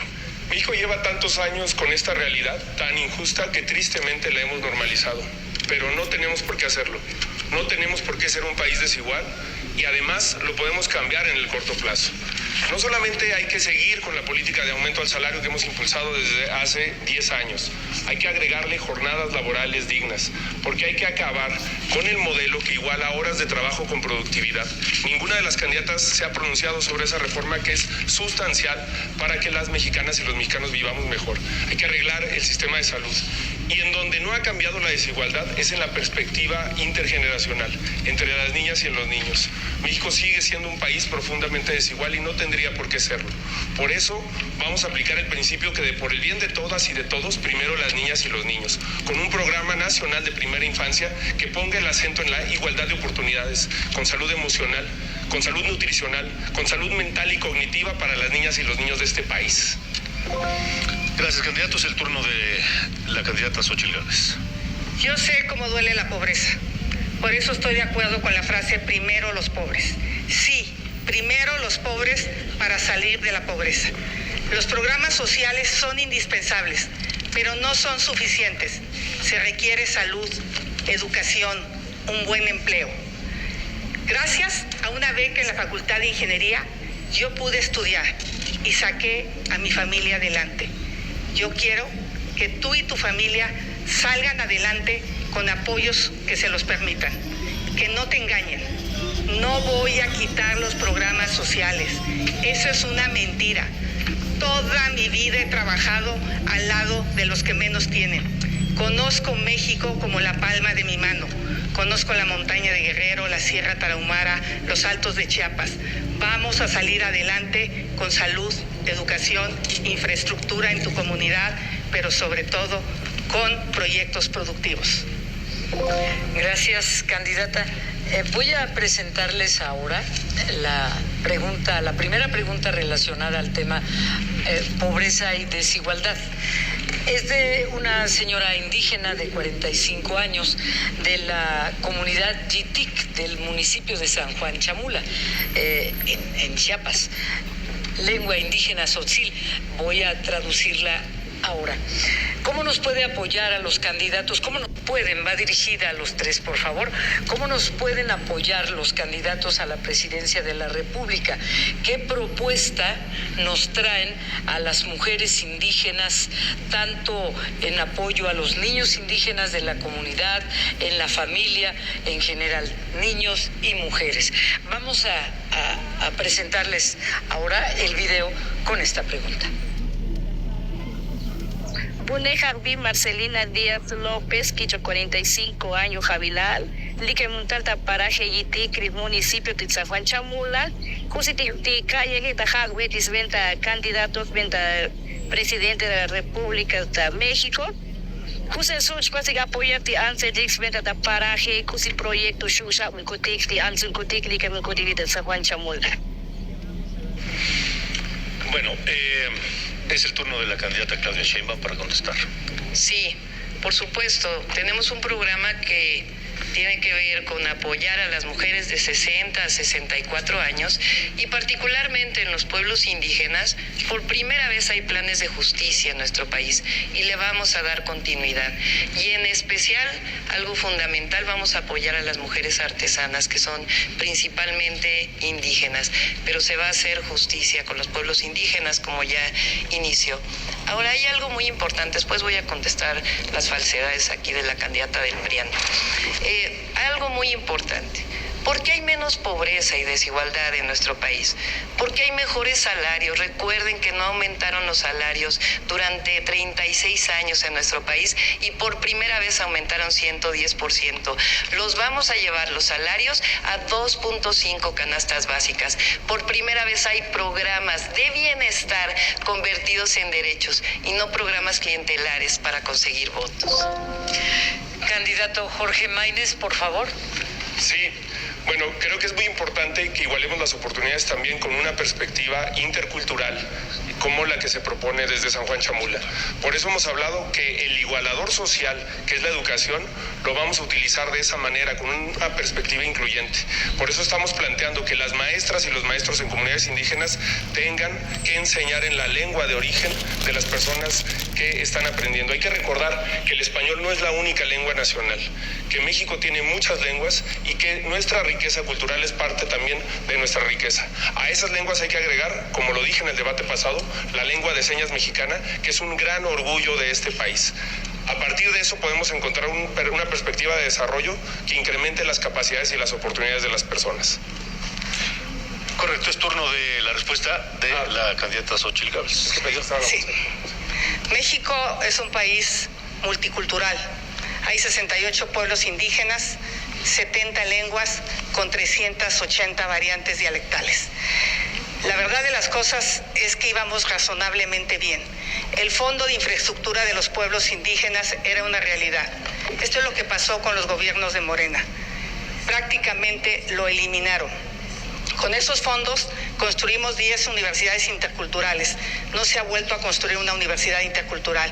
México lleva tantos años con esta realidad tan injusta que tristemente la hemos normalizado, pero no tenemos por qué hacerlo. No tenemos por qué ser un país desigual y además lo podemos cambiar en el corto plazo. No solamente hay que seguir con la política de aumento al salario que hemos impulsado desde hace 10 años, hay que agregarle jornadas laborales dignas, porque hay que acabar con el modelo que iguala horas de trabajo con productividad. Ninguna de las candidatas se ha pronunciado sobre esa reforma que es sustancial para que las mexicanas y los mexicanos vivamos mejor. Hay que arreglar el sistema de salud. Y en donde no ha cambiado la desigualdad es en la perspectiva intergeneracional, entre las niñas y los niños. México sigue siendo un país profundamente desigual y no tendría por qué serlo. Por eso vamos a aplicar el principio que por el bien de todas y de todos, primero las niñas y los niños, con un programa nacional de primera infancia que ponga el acento en la igualdad de oportunidades, con salud emocional, con salud nutricional, con salud mental y cognitiva para las niñas y los niños de este país. Gracias, candidatos. El turno de la candidata Xóchitl Gálvez. Yo sé cómo duele la pobreza. Por eso estoy de acuerdo con la frase primero los pobres. Sí, primero los pobres para salir de la pobreza. Los programas sociales son indispensables, pero no son suficientes. Se requiere salud, educación, un buen empleo. Gracias a una beca en la Facultad de Ingeniería, yo pude estudiar y saqué a mi familia adelante. Yo quiero que tú y tu familia salgan adelante con apoyos que se los permitan. Que no te engañen. No voy a quitar los programas sociales. Eso es una mentira. Toda mi vida he trabajado al lado de los que menos tienen. Conozco México como la palma de mi mano. Conozco la montaña de Guerrero, la Sierra Tarahumara, los Altos de Chiapas. Vamos a salir adelante con salud, educación, infraestructura en tu comunidad, pero sobre todo con proyectos productivos. Gracias, candidata. Voy a presentarles ahora la primera pregunta relacionada al tema pobreza y desigualdad. Es de una señora indígena de 45 años de la comunidad Yitic del municipio de San Juan Chamula, en Chiapas. Lengua indígena tzotzil. Voy a traducirla ahora. ¿Cómo nos puede apoyar a los candidatos? ¿Cómo nos pueden? Va dirigida a los tres, por favor. ¿Cómo nos pueden apoyar los candidatos a la presidencia de la República? ¿Qué propuesta nos traen a las mujeres indígenas, tanto en apoyo a los niños indígenas de la comunidad, en la familia en general, niños y mujeres? Vamos a presentarles ahora el video con esta pregunta. Bune Jarbi Marcelina Díaz López, Quicho 45 años, Javilal, Lique Montalta Paraje Yitic, municipio de San Juan Chamula, Cusiti calle que Tajagüetis, venta candidatos, venta presidente de la República de México. Cusi such cuasi apoyarte antes de venta de paraje, cusi proyecto Shusha, un cotic, de antes un cotic, Lique un cotic de San Juan Chamula. Bueno, es el turno de la candidata Claudia Sheinbaum para contestar. Sí, por supuesto. Tenemos un programa que tiene que ver con apoyar a las mujeres de 60 a 64 años y particularmente en los pueblos indígenas. Por primera vez hay planes de justicia en nuestro país y le vamos a dar continuidad. Y en especial, algo fundamental, vamos a apoyar a las mujeres artesanas que son principalmente indígenas, pero se va a hacer justicia con los pueblos indígenas como ya inició. Ahora hay algo muy importante, después voy a contestar las falsedades aquí de la candidata del PRIAN. Hay algo muy importante. ¿Por qué hay menos pobreza y desigualdad en nuestro país? Porque hay mejores salarios. Recuerden que no aumentaron los salarios durante 36 años en nuestro país y por primera vez aumentaron 110%. Los vamos a llevar los salarios a 2.5 canastas básicas. Por primera vez hay programas de bienestar convertidos en derechos y no programas clientelares para conseguir votos. Candidato Jorge Maynes, por favor. Sí. Bueno, creo que es muy importante que igualemos las oportunidades también con una perspectiva intercultural, como la que se propone desde San Juan Chamula. Por eso hemos hablado que el igualador social, que es la educación, lo vamos a utilizar de esa manera, con una perspectiva incluyente. Por eso estamos planteando que las maestras y los maestros en comunidades indígenas tengan que enseñar en la lengua de origen de las personas que están aprendiendo. Hay que recordar que el español no es la única lengua nacional, que México tiene muchas lenguas y que nuestra riqueza cultural es parte también de nuestra riqueza. A esas lenguas hay que agregar, como lo dije en el debate pasado, la lengua de señas mexicana, que es un gran orgullo de este país. A partir de eso podemos encontrar una perspectiva de desarrollo que incremente las capacidades y las oportunidades de las personas. Correcto, es turno de la respuesta de la candidata Xóchitl Gálvez. Sí. México es un país multicultural. Hay 68 pueblos indígenas, 70 lenguas con 380 variantes dialectales. La verdad de las cosas es que íbamos razonablemente bien. El Fondo de Infraestructura de los Pueblos Indígenas era una realidad. Esto es lo que pasó con los gobiernos de Morena. Prácticamente lo eliminaron. Con esos fondos construimos 10 universidades interculturales. No se ha vuelto a construir una universidad intercultural.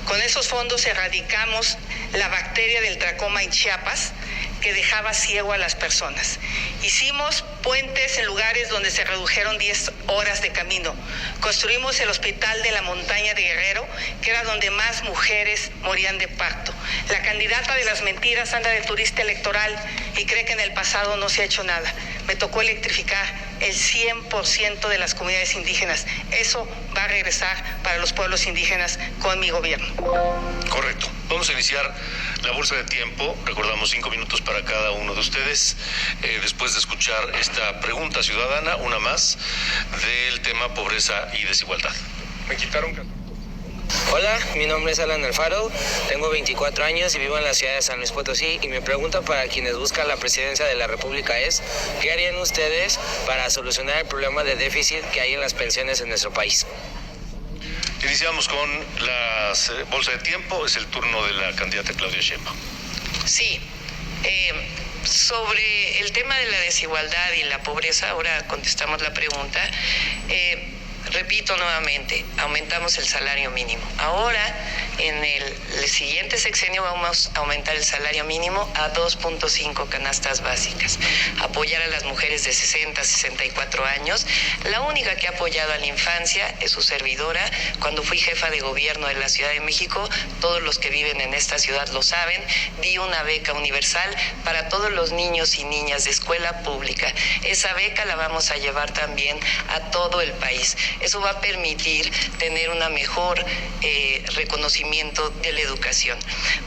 Con esos fondos erradicamos la bacteria del tracoma en Chiapas, que dejaba ciego a las personas. Hicimos puentes en lugares donde se redujeron 10 horas de camino. Construimos el Hospital de la Montaña de Guerrero, que era donde más mujeres morían de parto. La candidata de las mentiras anda de turista electoral y cree que en el pasado no se ha hecho nada. Me tocó electrificar el 100% de las comunidades indígenas. Eso va a regresar para los pueblos indígenas con mi gobierno. Correcto. Vamos a iniciar la bolsa de tiempo. Recordamos 5 minutos para cada uno de ustedes. Después de escuchar esta pregunta ciudadana, una más, del tema pobreza y desigualdad. Me quitaron... Hola, mi nombre es Alan Alfaro, tengo 24 años y vivo en la ciudad de San Luis Potosí, y mi pregunta para quienes buscan la presidencia de la República es: ¿qué harían ustedes para solucionar el problema de déficit que hay en las pensiones en nuestro país? Iniciamos con la bolsa de tiempo. Es el turno de la candidata Claudia Sheinbaum. Sí, sobre el tema de la desigualdad y la pobreza, ahora contestamos la pregunta. Repito nuevamente, aumentamos el salario mínimo. Ahora, en el siguiente sexenio vamos a aumentar el salario mínimo a 2.5 canastas básicas. Apoyar a las mujeres de 60 a 64 años. La única que ha apoyado a la infancia es su servidora. Cuando fui jefa de gobierno de la Ciudad de México, todos los que viven en esta ciudad lo saben, di una beca universal para todos los niños y niñas de escuela pública. Esa beca la vamos a llevar también a todo el país. Eso va a permitir tener una mejor reconocimiento de la educación.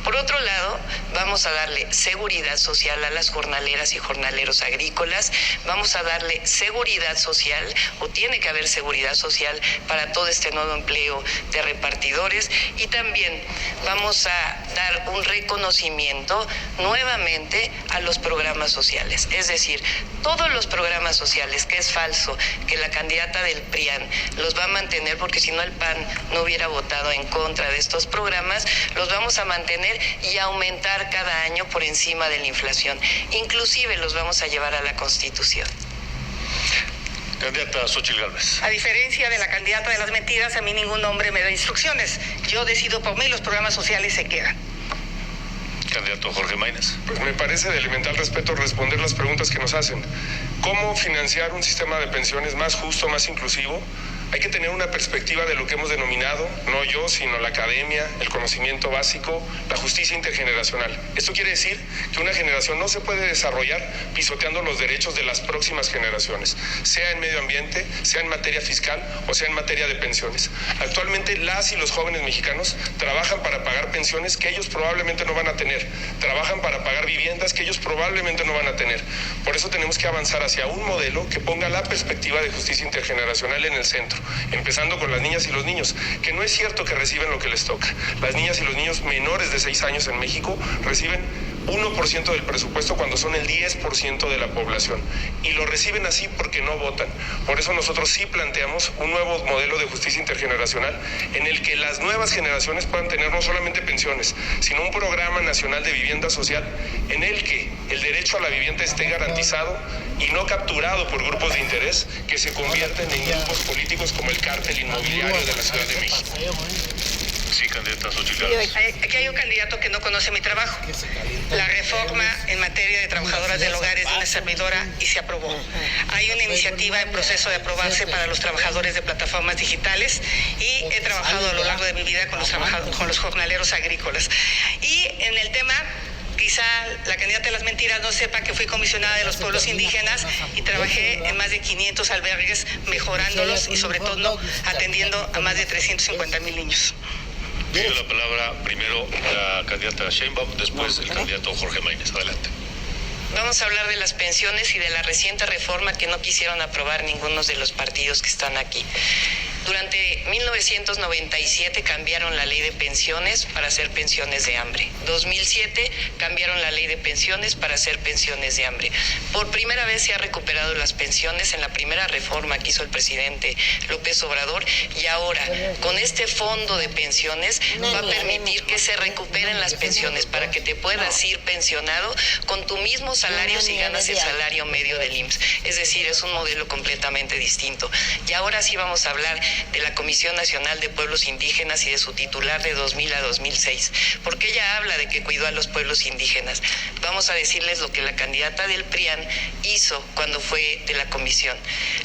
Por otro lado, vamos a darle seguridad social a las jornaleras y jornaleros agrícolas. Vamos a darle seguridad social, o tiene que haber seguridad social para todo este nuevo empleo de repartidores. Y también vamos a dar un reconocimiento nuevamente a los programas sociales. Es decir, todos los programas sociales, que es falso que la candidata del PRIAN los va a mantener, porque si no el PAN no hubiera votado en contra de estos programas, los vamos a mantener y aumentar cada año por encima de la inflación. Inclusive los vamos a llevar a la Constitución. Candidata Xóchitl Gálvez. A diferencia de la candidata de las mentiras, a mí ningún hombre me da instrucciones. Yo decido por mí, los programas sociales se quedan. Candidato Jorge Maínez. Pues me parece de elemental respeto responder las preguntas que nos hacen. ¿Cómo financiar un sistema de pensiones más justo, más inclusivo? Hay que tener una perspectiva de lo que hemos denominado, no yo, sino la academia, el conocimiento básico, la justicia intergeneracional. Esto quiere decir que una generación no se puede desarrollar pisoteando los derechos de las próximas generaciones, sea en medio ambiente, sea en materia fiscal o sea en materia de pensiones. Actualmente las y los jóvenes mexicanos trabajan para pagar pensiones que ellos probablemente no van a tener, trabajan para pagar viviendas que ellos probablemente no van a tener. Por eso tenemos que avanzar hacia un modelo que ponga la perspectiva de justicia intergeneracional en el centro, empezando con las niñas y los niños, que no es cierto que reciben lo que les toca. Las niñas y los niños menores de 6 años en México reciben 1% del presupuesto cuando son el 10% de la población, y lo reciben así porque no votan. Por eso nosotros sí planteamos un nuevo modelo de justicia intergeneracional en el que las nuevas generaciones puedan tener no solamente pensiones, sino un programa nacional de vivienda social en el que el derecho a la vivienda esté garantizado y no capturado por grupos de interés que se convierten en grupos políticos como el cártel inmobiliario de la Ciudad de México. Sí, candidata Xóchitl Gálvez. Aquí hay un candidato que no conoce mi trabajo. La reforma en materia de trabajadoras del hogar es de una servidora y se aprobó. Hay una iniciativa en proceso de aprobarse para los trabajadores de plataformas digitales, y he trabajado a lo largo de mi vida con los jornaleros agrícolas. Y en el tema, quizá la candidata de las mentiras no sepa que fui comisionada de los pueblos indígenas y trabajé en más de 500 albergues, mejorándolos y sobre todo atendiendo a más de 350,000 niños. Tiene la palabra primero la candidata Sheinbaum, después el candidato Jorge Maínez. Adelante. Vamos a hablar de las pensiones y de la reciente reforma que no quisieron aprobar ninguno de los partidos que están aquí. Durante 1997 cambiaron la ley de pensiones para hacer pensiones de hambre. 2007 cambiaron la ley de pensiones para hacer pensiones de hambre. Por primera vez se ha recuperado las pensiones en la primera reforma que hizo el presidente López Obrador, y ahora con este fondo de pensiones va a permitir que se recuperen las pensiones para que te puedas ir pensionado con tu mismo salarios y ganas el salario medio del IMSS. Es decir, es un modelo completamente distinto. Y ahora sí vamos a hablar de la Comisión Nacional de Pueblos Indígenas y de su titular de 2000 a 2006, porque ella habla de que cuidó a los pueblos indígenas. Vamos a decirles lo que la candidata del PRIAN hizo cuando fue de la comisión.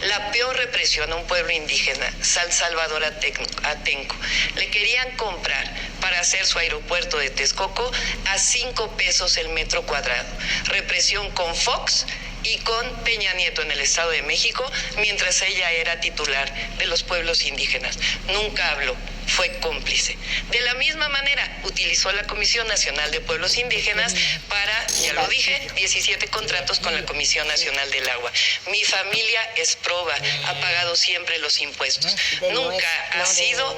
La peor represión a un pueblo indígena, San Salvador Atenco. Le querían comprar para hacer su aeropuerto de Texcoco a 5 pesos el metro cuadrado. Represión con Fox y con Peña Nieto en el Estado de México, mientras ella era titular de los pueblos indígenas. Nunca habló, fue cómplice. De la misma manera, utilizó la Comisión Nacional de Pueblos Indígenas para, ya lo dije, 17 contratos con la Comisión Nacional del Agua. Mi familia es proba, ha pagado siempre los impuestos. Nunca ha sido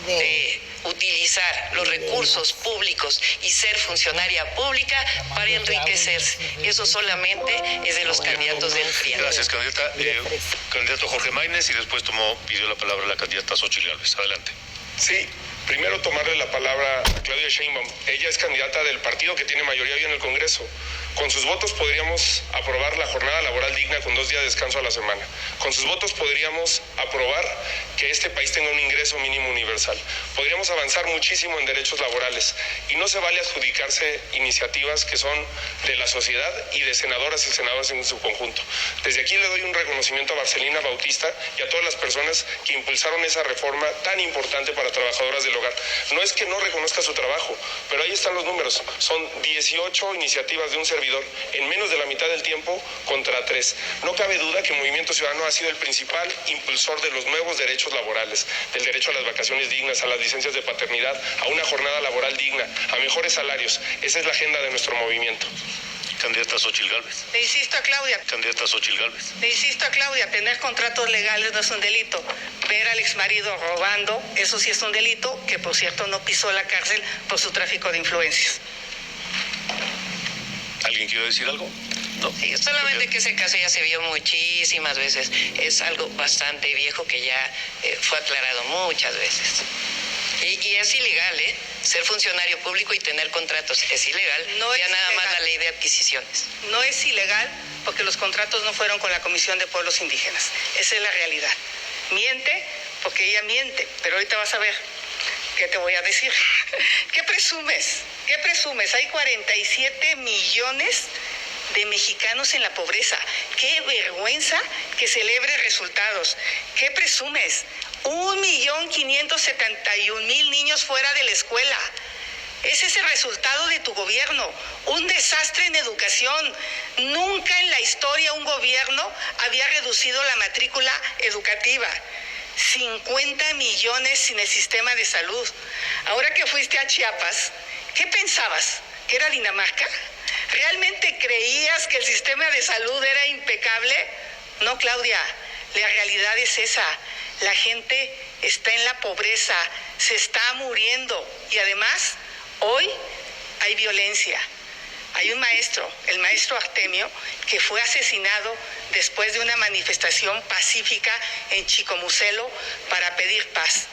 de utilizar los recursos públicos y ser funcionaria pública para enriquecerse. Eso solamente es de los candidatos del PRI. Gracias, candidata. Candidato Jorge Maínez, y después pidió la palabra la candidata Xóchitl Gálvez. Adelante. Sí, primero tomarle la palabra a Claudia Sheinbaum. Ella es candidata del partido que tiene mayoría hoy en el Congreso. Con sus votos podríamos aprobar la jornada laboral digna con 2 días de descanso a la semana. Con sus votos podríamos aprobar que este país tenga un ingreso mínimo universal. Podríamos avanzar muchísimo en derechos laborales. Y no se vale adjudicarse iniciativas que son de la sociedad y de senadoras y senadores en su conjunto. Desde aquí le doy un reconocimiento a Marcelina Bautista y a todas las personas que impulsaron esa reforma tan importante para trabajadoras del hogar. No es que no reconozca su trabajo, pero ahí están los números. Son 18 iniciativas de un servidor en menos de la mitad del tiempo contra 3. No cabe duda que Movimiento Ciudadano ha sido el principal impulsor de los nuevos derechos laborales, del derecho a las vacaciones dignas, a las licencias de paternidad, a una jornada laboral digna, a mejores salarios. Esa es la agenda de nuestro movimiento. Candidata Xóchitl Gálvez. Le insisto a Claudia. Candidata Xóchitl Gálvez. Le insisto a Claudia, tener contratos legales no es un delito. Ver al exmarido robando, eso sí es un delito, que por cierto no pisó la cárcel por su tráfico de influencias. ¿Alguien quiere decir algo? No. Sí, solamente que ese caso ya se vio muchísimas veces. Es algo bastante viejo que ya fue aclarado muchas veces. Y es ilegal, ser funcionario público y tener contratos. Es ilegal. No es nada más la ley de adquisiciones. No es ilegal porque los contratos no fueron con la Comisión de Pueblos Indígenas. Esa es la realidad. Miente porque ella miente, pero ahorita vas a ver. ¿Qué te voy a decir? ¿Qué presumes? ¿Qué presumes? Hay 47 millones de mexicanos en la pobreza. ¡Qué vergüenza que celebre resultados! ¿Qué presumes? 1.571.000 niños fuera de la escuela. Ese es el resultado de tu gobierno. Un desastre en educación. Nunca en la historia un gobierno había reducido la matrícula educativa. 50 millones sin el sistema de salud. Ahora que fuiste a Chiapas, ¿qué pensabas? ¿Que era Dinamarca? ¿Realmente creías que el sistema de salud era impecable? No, Claudia, la realidad es esa. La gente está en la pobreza, se está muriendo y además hoy hay violencia. Hay un maestro, el maestro Artemio, que fue asesinado después de una manifestación pacífica en Chicomucelo para pedir paz.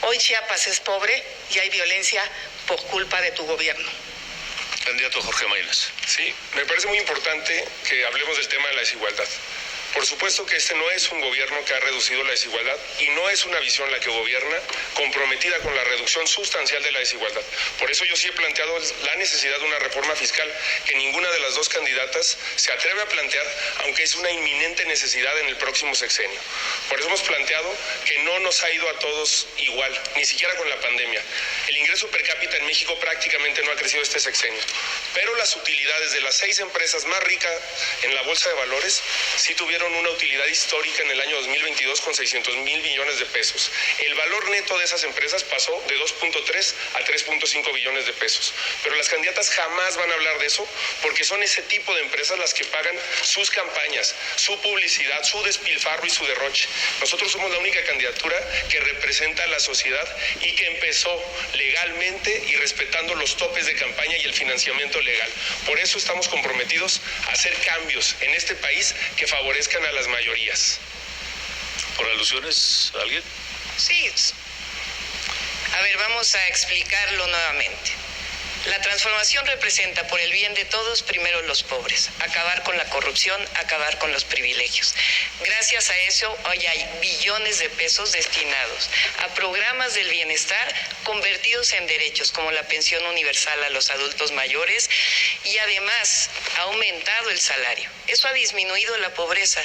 Hoy Chiapas es pobre y hay violencia por culpa de tu gobierno. Candidato Jorge Maínez. Sí, me parece muy importante que hablemos del tema de la desigualdad. Por supuesto que este no es un gobierno que ha reducido la desigualdad y no es una visión la que gobierna comprometida con la reducción sustancial de la desigualdad. Por eso yo sí he planteado la necesidad de una reforma fiscal que ninguna de las dos candidatas se atreve a plantear, aunque es una inminente necesidad en el próximo sexenio. Por eso hemos planteado que no nos ha ido a todos igual, ni siquiera con la pandemia. El ingreso per cápita en México prácticamente no ha crecido este sexenio, pero las utilidades de las 6 empresas más ricas en la bolsa de valores sí tuvieron una utilidad histórica en el año 2022 con 600,000 millones de pesos. El valor neto de esas empresas pasó de 2.3 a 3.5 billones de pesos. Pero las candidatas jamás van a hablar de eso porque son ese tipo de empresas las que pagan sus campañas, su publicidad, su despilfarro y su derroche. Nosotros somos la única candidatura que representa a la sociedad y que empezó legalmente y respetando los topes de campaña y el financiamiento legal. Por eso estamos comprometidos a hacer cambios en este país que favorezcan a las mayorías. ¿Por alusiones a alguien? Sí. A ver, vamos a explicarlo nuevamente. La transformación representa, por el bien de todos, primero los pobres, acabar con la corrupción, acabar con los privilegios. Gracias a eso, hoy hay billones de pesos destinados a programas del bienestar convertidos en derechos, como la pensión universal a los adultos mayores, y además ha aumentado el salario. Eso ha disminuido la pobreza.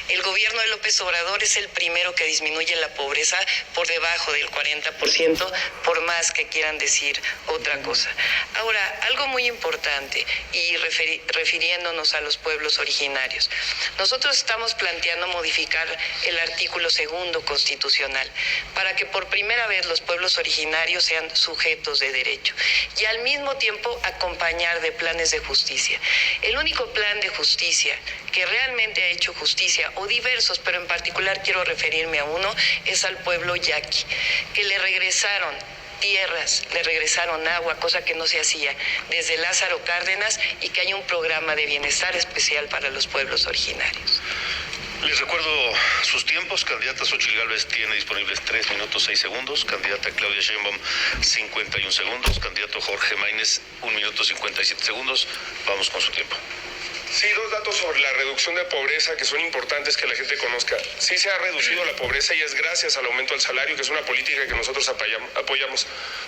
El gobierno de López Obrador es el primero que disminuye la pobreza por debajo del 40%, por más que quieran decir otra cosa. Ahora, algo muy importante, y refiriéndonos a los pueblos originarios, nosotros estamos planteando modificar el artículo 2 constitucional para que por primera vez los pueblos originarios sean sujetos de derecho y al mismo tiempo acompañar de planes de justicia. El único plan de justicia que realmente ha hecho justicia, o diversos, pero en particular quiero referirme a uno, es al pueblo yaqui, que le regresaron tierras, le regresaron agua, cosa que no se hacía desde Lázaro Cárdenas, y que hay un programa de bienestar especial para los pueblos originarios. Les recuerdo sus tiempos. Candidata Xóchitl Gálvez tiene disponibles 3 minutos 6 segundos. Candidata Claudia Sheinbaum, 51 segundos. Candidato Jorge Maínez, 1 minuto 57 segundos. Vamos con su tiempo. Sí, 2 datos sobre la reducción de pobreza que son importantes que la gente conozca. Sí se ha reducido la pobreza y es gracias al aumento del salario, que es una política que nosotros apoyamos.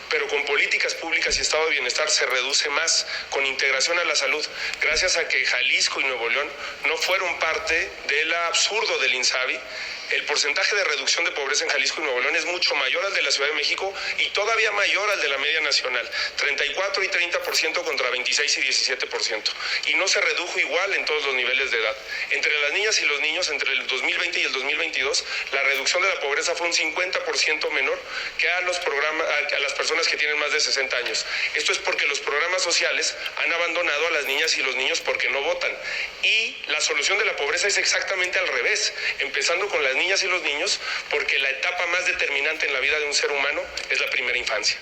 Pero con políticas públicas y estado de bienestar se reduce más, con integración a la salud, gracias a que Jalisco y Nuevo León no fueron parte del absurdo del INSABI. El porcentaje de reducción de pobreza en Jalisco y Nuevo León es mucho mayor al de la Ciudad de México y todavía mayor al de la media nacional, 34 y 30% contra 26 y 17%. Y no se redujo igual en todos los niveles de edad. Entre las niñas y los niños, entre el 2020 y el 2022, la reducción de la pobreza fue un 50% menor que a las personas que tienen más de 60 años. Esto es porque los programas sociales han abandonado a las niñas y los niños porque no votan. Y la solución de la pobreza es exactamente al revés, empezando con las niñas y los niños, porque la etapa más determinante en la vida de un ser humano es la primera infancia.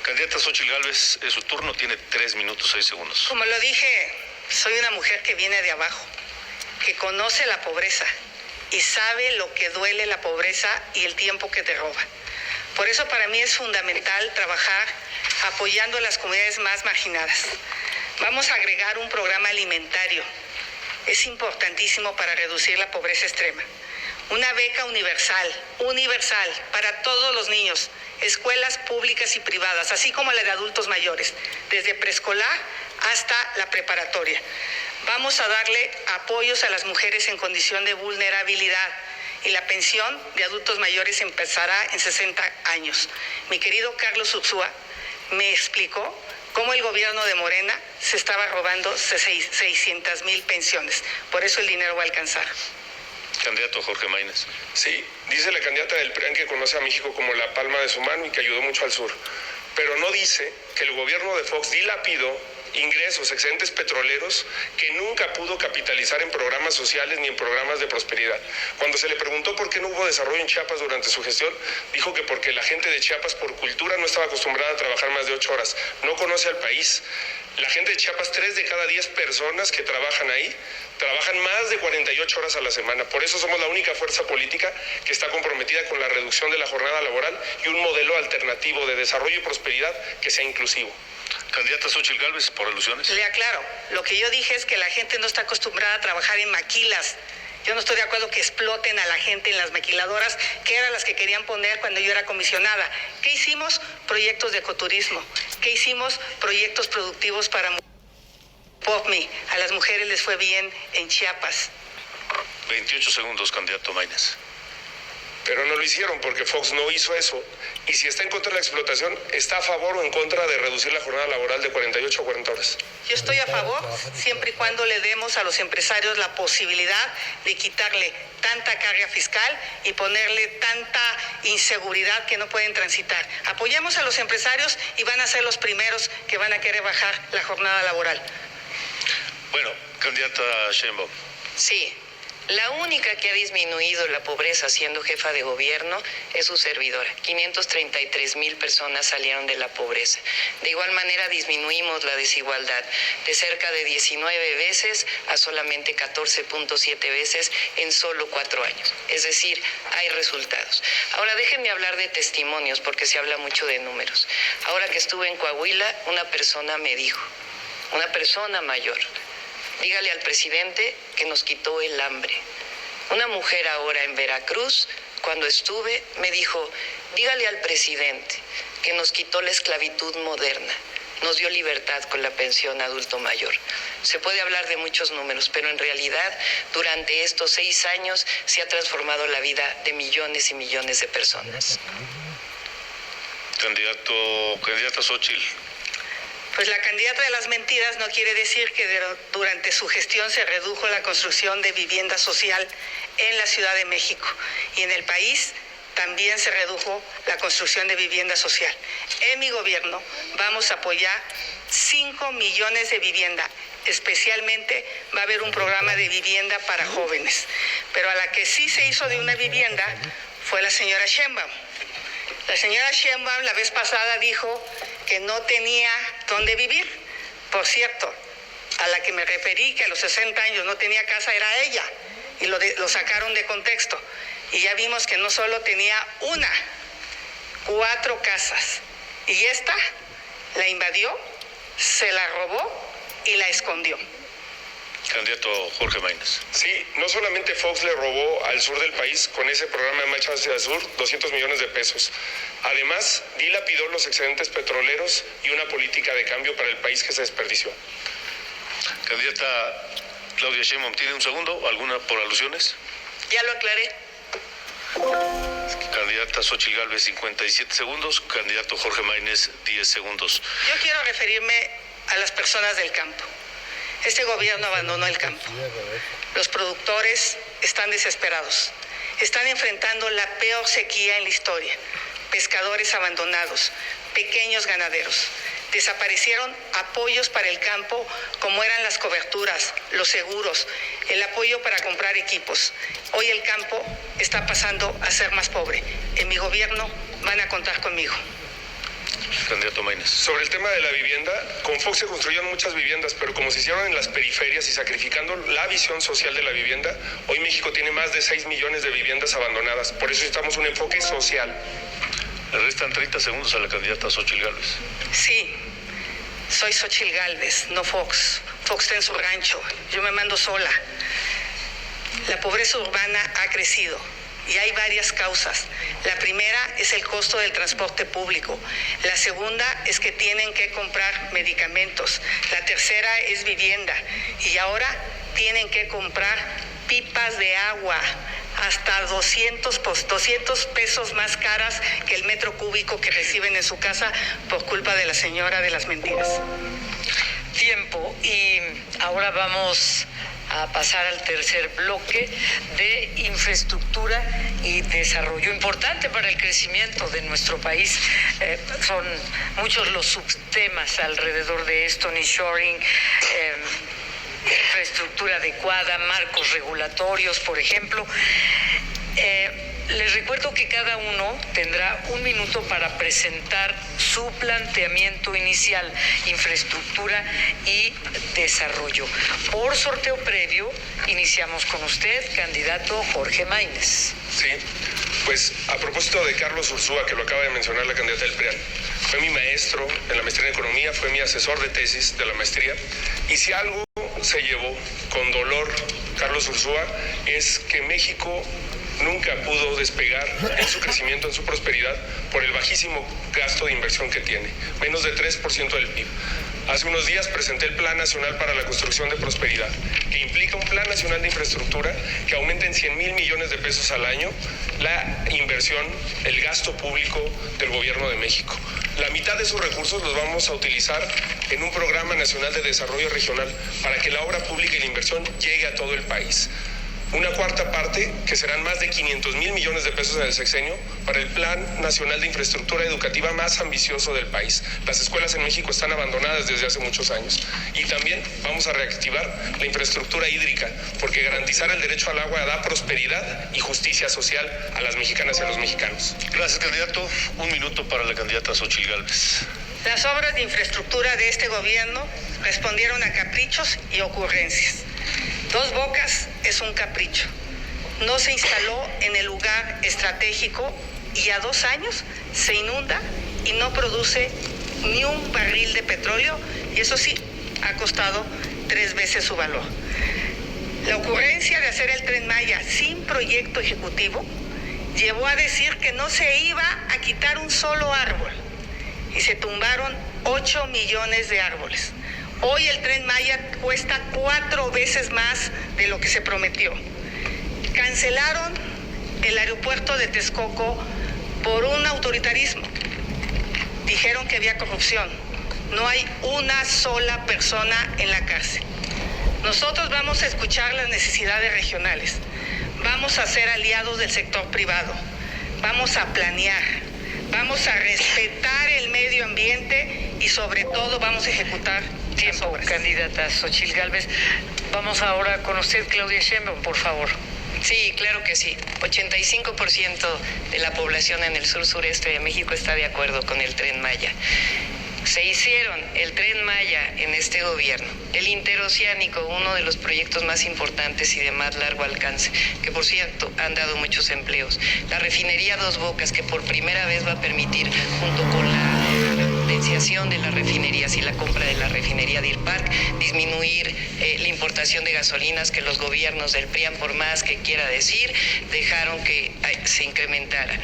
Candidata Xóchitl Gálvez, es su turno, tiene 3 minutos 6 segundos. Como lo dije, soy una mujer que viene de abajo, que conoce la pobreza y sabe lo que duele la pobreza y el tiempo que te roba. Por eso para mí es fundamental trabajar apoyando a las comunidades más marginadas. Vamos a agregar un programa alimentario. Es importantísimo para reducir la pobreza extrema. Una beca universal para todos los niños, escuelas públicas y privadas, así como la de adultos mayores, desde preescolar hasta la preparatoria. Vamos a darle apoyos a las mujeres en condición de vulnerabilidad y la pensión de adultos mayores empezará en 60 años. Mi querido Carlos Ursúa me explicó cómo el gobierno de Morena se estaba robando 600,000 pensiones. Por eso el dinero va a alcanzar. Candidato Jorge Maínez. Sí, dice la candidata del PRIAN que conoce a México como la palma de su mano y que ayudó mucho al sur. Pero no dice que el gobierno de Fox dilapidó ingresos, excedentes petroleros que nunca pudo capitalizar en programas sociales ni en programas de prosperidad. Cuando se le preguntó por qué no hubo desarrollo en Chiapas durante su gestión, dijo que porque la gente de Chiapas por cultura no estaba acostumbrada a trabajar más de 8 horas, no conoce al país. La gente de Chiapas, 3 de cada 10 personas que trabajan ahí, trabajan más de 48 horas a la semana. Por eso somos la única fuerza política que está comprometida con la reducción de la jornada laboral y un modelo alternativo de desarrollo y prosperidad que sea inclusivo. Candidata Xóchitl Gálvez, por alusiones. Le aclaro, lo que yo dije es que la gente no está acostumbrada a trabajar en maquilas. Yo no estoy de acuerdo que exploten a la gente en las maquiladoras, que eran las que querían poner cuando yo era comisionada. ¿Qué hicimos? Proyectos de ecoturismo. ¿Qué hicimos? Proyectos productivos para POPMI. A las mujeres les fue bien en Chiapas. 28 segundos, candidato Maínez. Pero no lo hicieron porque Fox no hizo eso. Y si está en contra de la explotación, ¿está a favor o en contra de reducir la jornada laboral de 48 a 40 horas? Yo estoy a favor siempre y cuando le demos a los empresarios la posibilidad de quitarle tanta carga fiscal y ponerle tanta inseguridad que no pueden transitar. Apoyamos a los empresarios y van a ser los primeros que van a querer bajar la jornada laboral. Bueno, candidata Sheinbaum. Sí. La única que ha disminuido la pobreza siendo jefa de gobierno es su servidora. 533,000 personas salieron de la pobreza. De igual manera disminuimos la desigualdad de cerca de 19 veces a solamente 14.7 veces en solo 4 años. Es decir, hay resultados. Ahora déjenme hablar de testimonios porque se habla mucho de números. Ahora que estuve en Coahuila, una persona me dijo, una persona mayor, dígale al presidente que nos quitó el hambre. Una mujer ahora en Veracruz, cuando estuve, me dijo, dígale al presidente que nos quitó la esclavitud moderna, nos dio libertad con la pensión adulto mayor. Se puede hablar de muchos números, pero en realidad durante estos 6 años se ha transformado la vida de millones y millones de personas. Candidata Xóchitl. Pues la candidata de las mentiras no quiere decir que durante su gestión se redujo la construcción de vivienda social en la Ciudad de México y en el país también se redujo la construcción de vivienda social. En mi gobierno vamos a apoyar 5 millones de vivienda. Especialmente va a haber un programa de vivienda para jóvenes. Pero a la que sí se hizo de una vivienda fue la señora Sheinbaum. La señora Sheinbaum la vez pasada dijo que no tenía dónde vivir. Por cierto, a la que me referí que a los 60 años no tenía casa era ella y lo sacaron de contexto. Y ya vimos que no solo tenía 4 casas. Y esta la invadió, se la robó y la escondió. Candidato Jorge Maínez. Sí, no solamente Fox le robó al sur del país con ese programa de Marcha hacia el Sur 200 millones de pesos. Además, dilapidó los excedentes petroleros y una política de cambio para el país que se desperdició. Candidata Claudia Sheinbaum, ¿tiene un segundo? ¿Alguna por alusiones? Ya lo aclaré. Candidata Xóchitl Gálvez, 57 segundos. Candidato Jorge Maínez, 10 segundos. Yo quiero referirme a las personas del campo. Este gobierno abandonó el campo. Los productores están desesperados. Están enfrentando la peor sequía en la historia. Pescadores abandonados, pequeños ganaderos. Desaparecieron apoyos para el campo como eran las coberturas, los seguros, el apoyo para comprar equipos. Hoy el campo está pasando a ser más pobre. En mi gobierno van a contar conmigo. Candidato Maínez. Sobre el tema de la vivienda, con Fox se construyeron muchas viviendas, pero como se hicieron en las periferias y sacrificando la visión social de la vivienda, hoy México tiene más de 6 millones de viviendas abandonadas. Por eso necesitamos un enfoque social. Le restan 30 segundos a la candidata Xóchitl Gálvez. Sí, soy Xóchitl Gálvez, no Fox. Fox está en su rancho, yo me mando sola. La pobreza urbana ha crecido. Y hay varias causas. La primera es el costo del transporte público. La segunda es que tienen que comprar medicamentos. La tercera es vivienda. Y ahora tienen que comprar pipas de agua hasta 200 pesos más caras que el metro cúbico que reciben en su casa por culpa de la señora de las mentiras. Tiempo. Y ahora vamos a pasar al tercer bloque de infraestructura y desarrollo. Importante para el crecimiento de nuestro país. Son muchos los subtemas alrededor de esto, nearshoring, infraestructura adecuada, marcos regulatorios, por ejemplo. Les recuerdo que cada uno tendrá 1 minuto para presentar su planteamiento inicial, infraestructura y desarrollo. Por sorteo previo, iniciamos con usted, candidato Jorge Maínez. Sí, pues a propósito de Carlos Ursúa, que lo acaba de mencionar la candidata del PRIAN, fue mi maestro en la maestría en economía, fue mi asesor de tesis de la maestría, y si algo se llevó con dolor Carlos Ursúa es que México nunca pudo despegar en su crecimiento, en su prosperidad, por el bajísimo gasto de inversión que tiene, menos de 3% del PIB. Hace unos días presenté el Plan Nacional para la Construcción de Prosperidad, que implica un Plan Nacional de Infraestructura que aumenta en 100,000 millones de pesos al año la inversión, el gasto público del Gobierno de México. La mitad de esos recursos los vamos a utilizar en un Programa Nacional de Desarrollo Regional para que la obra pública y la inversión llegue a todo el país. Una cuarta parte, que serán más de 500,000 millones de pesos en el sexenio, para el Plan Nacional de Infraestructura Educativa más ambicioso del país. Las escuelas en México están abandonadas desde hace muchos años. Y también vamos a reactivar la infraestructura hídrica, porque garantizar el derecho al agua da prosperidad y justicia social a las mexicanas y a los mexicanos. Gracias, candidato. Un minuto para la candidata Xochitl Gálvez. Las obras de infraestructura de este gobierno respondieron a caprichos y ocurrencias. Dos Bocas es un capricho. No se instaló en el lugar estratégico y a 2 años se inunda y no produce ni un barril de petróleo, y eso sí, ha costado 3 veces su valor. La ocurrencia de hacer el Tren Maya sin proyecto ejecutivo llevó a decir que no se iba a quitar un solo árbol y se tumbaron 8 millones de árboles. Hoy el Tren Maya cuesta 4 veces más de lo que se prometió. Cancelaron el aeropuerto de Texcoco por un autoritarismo. Dijeron que había corrupción. No hay una sola persona en la cárcel. Nosotros vamos a escuchar las necesidades regionales. Vamos a ser aliados del sector privado. Vamos a planear. Vamos a respetar el medio ambiente y sobre todo vamos a ejecutar tiempo, candidata Xochitl Gálvez. Vamos ahora con usted, Claudia Sheinbaum, por favor. Sí, claro que sí. 85% de la población en el sur-sureste de México está de acuerdo con el Tren Maya. Se hicieron el Tren Maya en este gobierno, el interoceánico, uno de los proyectos más importantes y de más largo alcance, que por cierto han dado muchos empleos. La refinería Dos Bocas, que por primera vez va a permitir, junto con la potenciación de las refinerías y la compra de la refinería Deer Park, disminuir la importación de gasolinas que los gobiernos del PRIAN, por más que quiera decir, dejaron que se incrementara.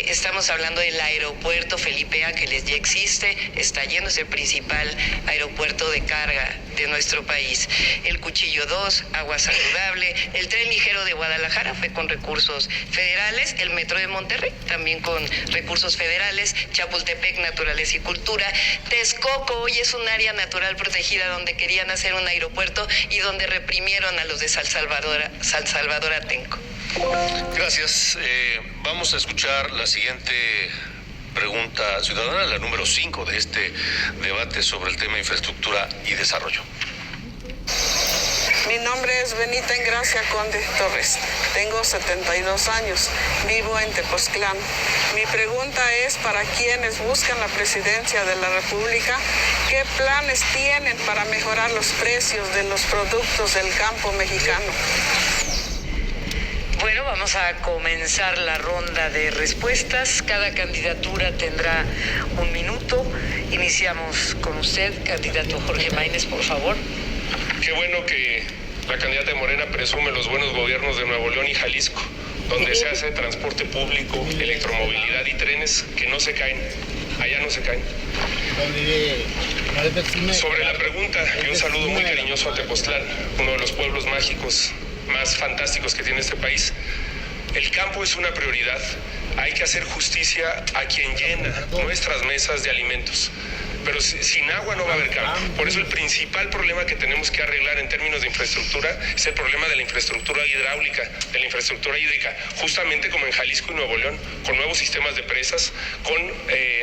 Estamos hablando del aeropuerto Felipe Ángeles, ya existe, está yendo, es el principal aeropuerto de carga de nuestro país. El Cuchillo 2, agua saludable, el tren ligero de Guadalajara fue con recursos federales, el metro de Monterrey también con recursos federales, Chapultepec, naturaleza y cultura, Texcoco hoy es un área natural protegida donde querían hacer un aeropuerto y donde reprimieron a los de San Salvador Atenco. Gracias. Vamos a escuchar la siguiente pregunta ciudadana, la número 5 de este debate sobre el tema infraestructura y desarrollo. Mi nombre es Benita Engracia Conde Torres. Tengo 72 años. Vivo en Tepoztlán. Mi pregunta es para quienes buscan la presidencia de la República, ¿qué planes tienen para mejorar los precios de los productos del campo mexicano? Bueno, vamos a comenzar la ronda de respuestas. Cada candidatura tendrá 1 minuto. Iniciamos con usted, candidato Jorge Maínez, por favor. Qué bueno que la candidata de Morena presume los buenos gobiernos de Nuevo León y Jalisco, donde se hace transporte público, electromovilidad y trenes que no se caen. Allá no se caen. Sobre la pregunta, y un saludo muy cariñoso a Tepoztlán, uno de los pueblos mágicos más fantásticos que tiene este país. El campo es una prioridad. Hay que hacer justicia a quien llena nuestras mesas de alimentos. Pero sin agua no va a haber campo. Por eso el principal problema que tenemos que arreglar en términos de infraestructura es el problema de la infraestructura hidráulica, de la infraestructura hídrica, justamente como en Jalisco y Nuevo León, con nuevos sistemas de presas, con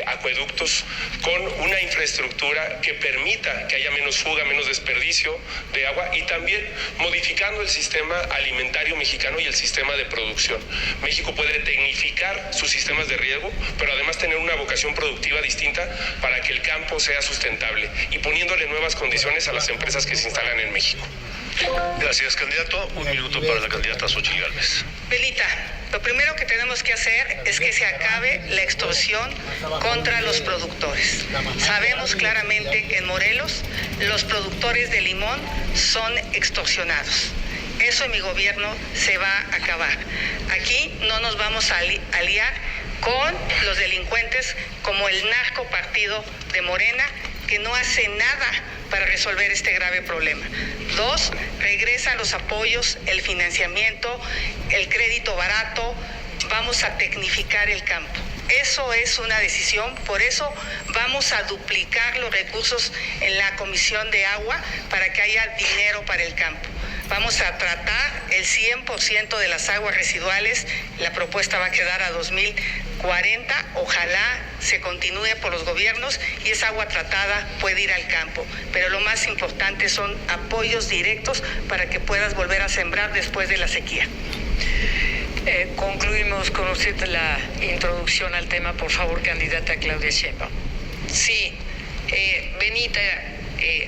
acueductos, con una infraestructura que permita que haya menos fuga, menos desperdicio de agua y también modificando el sistema alimentario mexicano y el sistema de producción. México puede tecnificar sus sistemas de riego, pero además tener una vocación productiva distinta para que el campo sea sustentable y poniéndole nuevas condiciones a las empresas que se instalan en México. Gracias, candidato. 1 minuto para la candidata Xochitl Gálvez. Belita, lo primero que tenemos que hacer es que se acabe la extorsión contra los productores. Sabemos claramente que en Morelos los productores de limón son extorsionados. Eso en mi gobierno se va a acabar. Aquí no nos vamos a aliar con los delincuentes como el narco partido de Morena, que no hace nada para resolver este grave problema. 2, regresa los apoyos, el financiamiento, el crédito barato, vamos a tecnificar el campo. Eso es una decisión, por eso vamos a duplicar los recursos en la Comisión de Agua para que haya dinero para el campo. Vamos a tratar el 100% de las aguas residuales. La propuesta va a quedar a 2040. Ojalá se continúe por los gobiernos y esa agua tratada puede ir al campo. Pero lo más importante son apoyos directos para que puedas volver a sembrar después de la sequía. Concluimos con usted la introducción al tema, por favor, candidata Claudia Sheinbaum. Sí, Benita,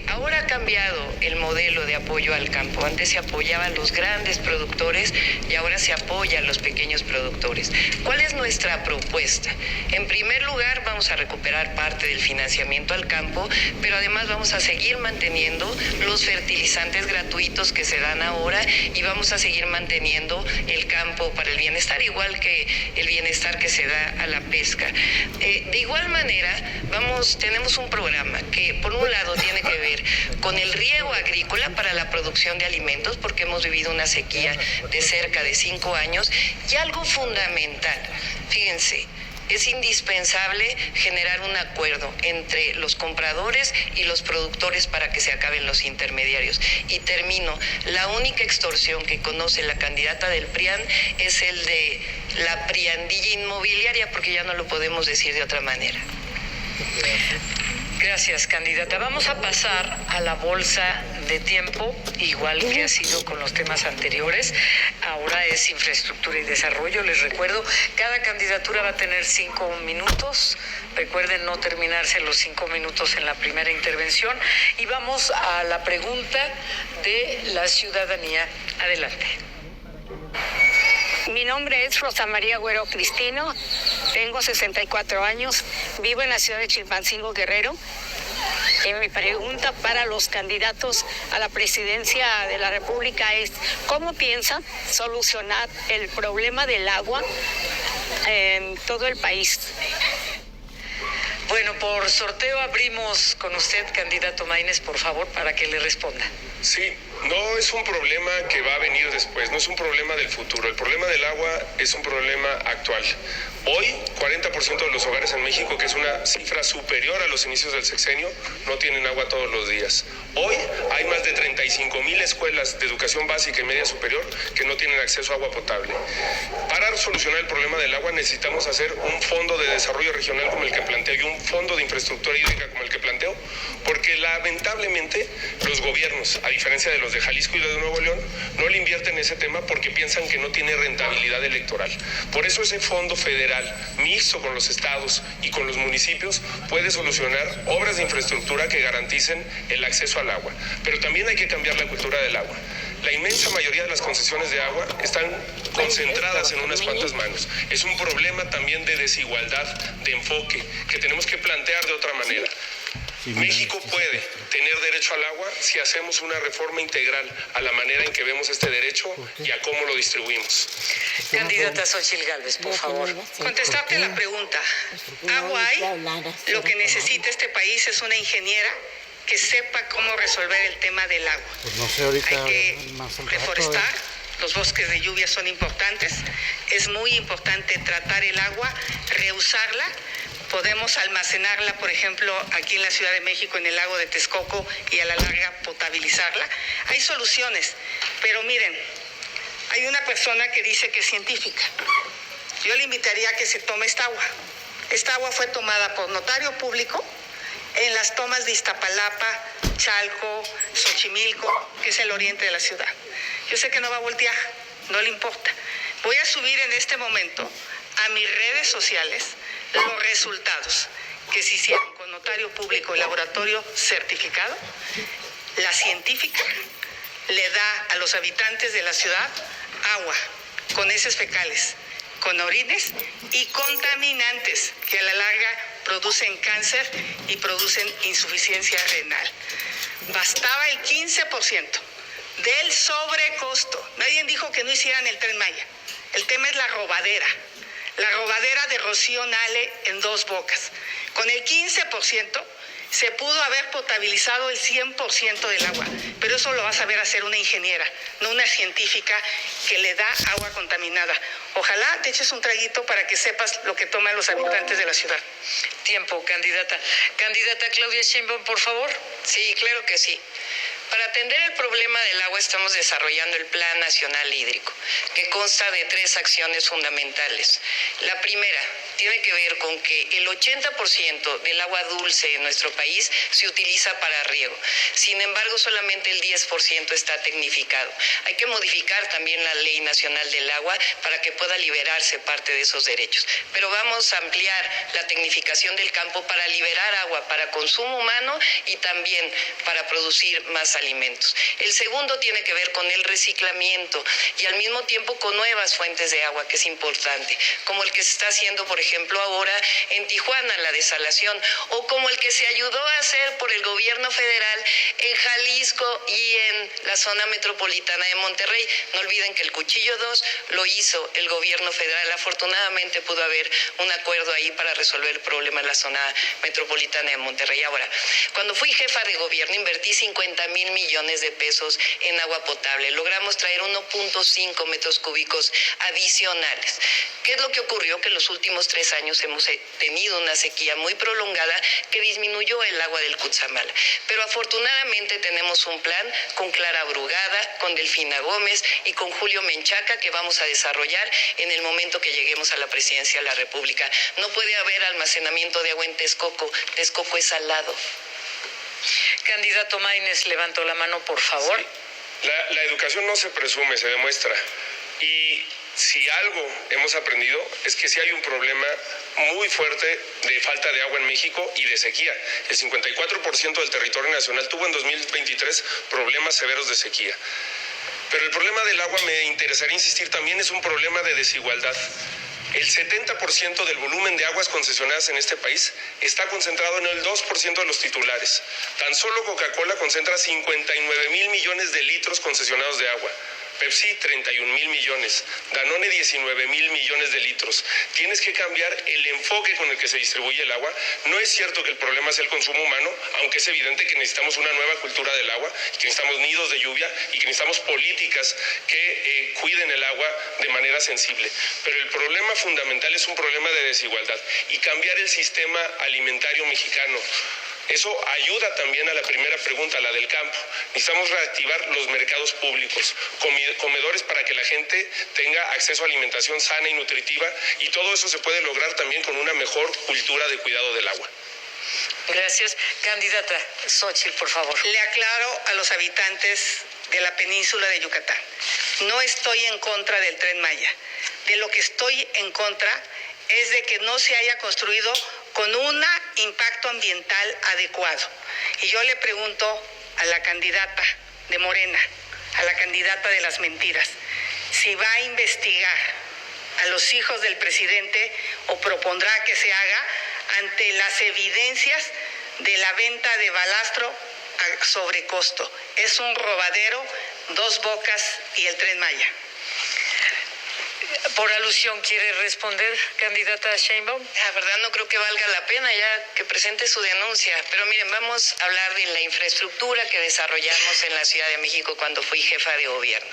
ahora ha cambiado el modelo de apoyo al campo. Antes se apoyaban los grandes productores y ahora se apoya a los pequeños productores. ¿Cuál es nuestra propuesta? En primer lugar, vamos a recuperar parte del financiamiento al campo, pero además vamos a seguir manteniendo los fertilizantes gratuitos que se dan ahora y vamos a seguir manteniendo el campo para el bienestar, igual que el bienestar que se da a la pesca. De igual manera, tenemos un programa que, por un lado, tiene que ver con el riego agrícola para la producción de alimentos, porque hemos vivido una sequía de cerca de 5 años, y algo fundamental, fíjense, es indispensable generar un acuerdo entre los compradores y los productores para que se acaben los intermediarios. Y termino, la única extorsión que conoce la candidata del PRIAN es el de la priandilla inmobiliaria, porque ya no lo podemos decir de otra manera. Gracias, candidata. Vamos a pasar a la bolsa de tiempo, igual que ha sido con los temas anteriores. Ahora es infraestructura y desarrollo. Les recuerdo, cada candidatura va a tener 5 minutos. Recuerden no terminarse los 5 minutos en la primera intervención. Y vamos a la pregunta de la ciudadanía. Adelante. Mi nombre es Rosa María Güero Cristino, tengo 64 años, vivo en la ciudad de Chilpancingo, Guerrero. Y mi pregunta para los candidatos a la presidencia de la República es: ¿cómo piensan solucionar el problema del agua en todo el país? Bueno, por sorteo abrimos con usted, candidato Maínez, por favor, para que le responda. Sí, no es un problema que va a venir después, no es un problema del futuro. El problema del agua es un problema actual. Hoy, 40% de los hogares en México, que es una cifra superior a los inicios del sexenio, no tienen agua todos los días. Hoy hay más de 35,000 escuelas de educación básica y media superior que no tienen acceso a agua potable. Para solucionar el problema del agua necesitamos hacer un fondo de desarrollo regional como el que planteo y un fondo de infraestructura hídrica como el que planteo, porque lamentablemente los gobiernos, a diferencia de los de Jalisco y de Nuevo León, no le invierten ese tema porque piensan que no tiene rentabilidad electoral. Por eso ese fondo federal mixto con los estados y con los municipios puede solucionar obras de infraestructura que garanticen el acceso al agua. Pero también hay que cambiar la cultura del agua. La inmensa mayoría de las concesiones de agua están concentradas en unas cuantas manos. Es un problema también de desigualdad, de enfoque, que tenemos que plantear de otra manera. México puede tener derecho al agua si hacemos una reforma integral a la manera en que vemos este derecho y a cómo lo distribuimos. Candidata Xóchitl Gálvez, por favor. Contestarte la pregunta. Agua hay. Lo que necesita este país es una ingeniera que sepa cómo resolver el tema del agua. Pues no sé, ahorita hay que reforestar. Los bosques de lluvia son importantes. Es muy importante tratar el agua, reusarla. Podemos almacenarla, por ejemplo, aquí en la Ciudad de México, en el lago de Texcoco, y a la larga potabilizarla. Hay soluciones, pero miren, hay una persona que dice que es científica. Yo le invitaría a que se tome esta agua. Esta agua fue tomada por notario público en las tomas de Iztapalapa, Chalco, Xochimilco, que es el oriente de la ciudad. Yo sé que no va a voltear, no le importa. Voy a subir en este momento a mis redes sociales los resultados que se hicieron con notario público y laboratorio certificado. La científica le da a los habitantes de la ciudad agua con heces fecales, con orines y contaminantes que a la larga producen cáncer y producen insuficiencia renal. Bastaba el 15% del sobrecosto. Nadie dijo que no hicieran el Tren Maya. El tema es la robadera de Rocío Nale en Dos Bocas. Con el 15% se pudo haber potabilizado el 100% del agua, pero eso lo va a saber hacer una ingeniera, no una científica que le da agua contaminada. Ojalá te eches un traguito para que sepas lo que toman los habitantes de la ciudad. Tiempo, candidata. Candidata Claudia Sheinbaum, por favor. Sí, claro que sí. Para atender el problema del agua estamos desarrollando el Plan Nacional Hídrico, que consta de 3 acciones fundamentales. La primera tiene que ver con que el 80% del agua dulce en nuestro país se utiliza para riego. Sin embargo, solamente el 10% está tecnificado. Hay que modificar también la Ley Nacional del Agua para que pueda liberarse parte de esos derechos. Pero vamos a ampliar la tecnificación del campo para liberar agua para consumo humano y también para producir más alimentos. El segundo tiene que ver con el reciclamiento y al mismo tiempo con nuevas fuentes de agua, que es importante, como el que se está haciendo, por ejemplo, ahora en Tijuana, la desalación, o como el que se ayudó a hacer por el gobierno federal en Jalisco y en la zona metropolitana de Monterrey. No olviden que el Cuchillo 2 lo hizo el gobierno federal. Afortunadamente pudo haber un acuerdo ahí para resolver el problema en la zona metropolitana de Monterrey. Ahora, cuando fui jefa de gobierno, invertí 50,000 millones de pesos en agua potable. Logramos traer 1.5 metros cúbicos adicionales. ¿Qué es lo que ocurrió? Que en los últimos 3 años hemos tenido una sequía muy prolongada que disminuyó el agua del Cutzamala. Pero afortunadamente tenemos un plan con Clara Brugada, con Delfina Gómez y con Julio Menchaca que vamos a desarrollar en el momento que lleguemos a la presidencia de la República. No puede haber almacenamiento de agua en Texcoco. Texcoco es salado. Candidato Maínez, levantó la mano, por favor. Sí. La educación no se presume, se demuestra. Y si algo hemos aprendido es que sí hay un problema muy fuerte de falta de agua en México y de sequía. El 54% del territorio nacional tuvo en 2023 problemas severos de sequía. Pero el problema del agua, me interesaría insistir, también es un problema de desigualdad. El 70% del volumen de aguas concesionadas en este país está concentrado en el 2% de los titulares. Tan solo Coca-Cola concentra 59,000 millones de litros concesionados de agua. Pepsi, 31,000 millones. Danone, 19,000 millones de litros. Tienes que cambiar el enfoque con el que se distribuye el agua. No es cierto que el problema sea el consumo humano, aunque es evidente que necesitamos una nueva cultura del agua, que necesitamos nidos de lluvia y que necesitamos políticas que cuiden el agua de manera sensible. Pero el problema fundamental es un problema de desigualdad y cambiar el sistema alimentario mexicano. Eso ayuda también a la primera pregunta, la del campo. Necesitamos reactivar los mercados públicos, comedores para que la gente tenga acceso a alimentación sana y nutritiva, y todo eso se puede lograr también con una mejor cultura de cuidado del agua. Gracias. Candidata Xóchitl, por favor. Le aclaro a los habitantes de la península de Yucatán. No estoy en contra del Tren Maya. De lo que estoy en contra es de que no se haya construido con un impacto ambiental adecuado. Y yo le pregunto a la candidata de Morena, a la candidata de las mentiras, si va a investigar a los hijos del presidente o propondrá que se haga ante las evidencias de la venta de balastro a sobrecosto. Es un robadero, Dos Bocas y el Tren Maya. Por alusión, ¿quiere responder, candidata Sheinbaum? La verdad no creo que valga la pena ya que presente su denuncia, pero miren, vamos a hablar de la infraestructura que desarrollamos en la Ciudad de México cuando fui jefa de gobierno.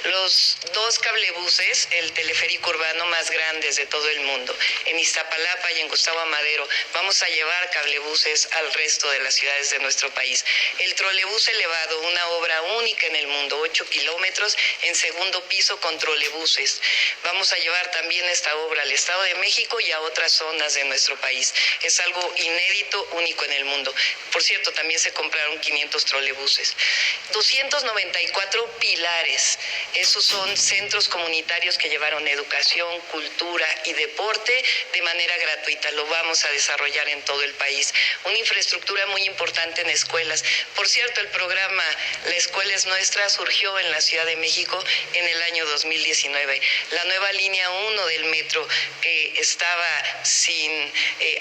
Los 2 cablebuses, el teleférico urbano más grandes de todo el mundo, en Iztapalapa y en Gustavo Amadero, vamos a llevar cablebuses al resto de las ciudades de nuestro país. El trolebús elevado, una obra única en el mundo, 8 kilómetros en segundo piso con trolebuses. Vamos a llevar también esta obra al Estado de México y a otras zonas de nuestro país. Es algo inédito, único en el mundo. Por cierto, también se compraron 500 trolebuses. 294 pilares. Esos son centros comunitarios que llevaron educación, cultura y deporte de manera gratuita. Lo vamos a desarrollar en todo el país. Una infraestructura muy importante en escuelas. Por cierto, el programa La Escuela es Nuestra surgió en la Ciudad de México en el año 2019. La nueva línea 1 del metro que estaba sin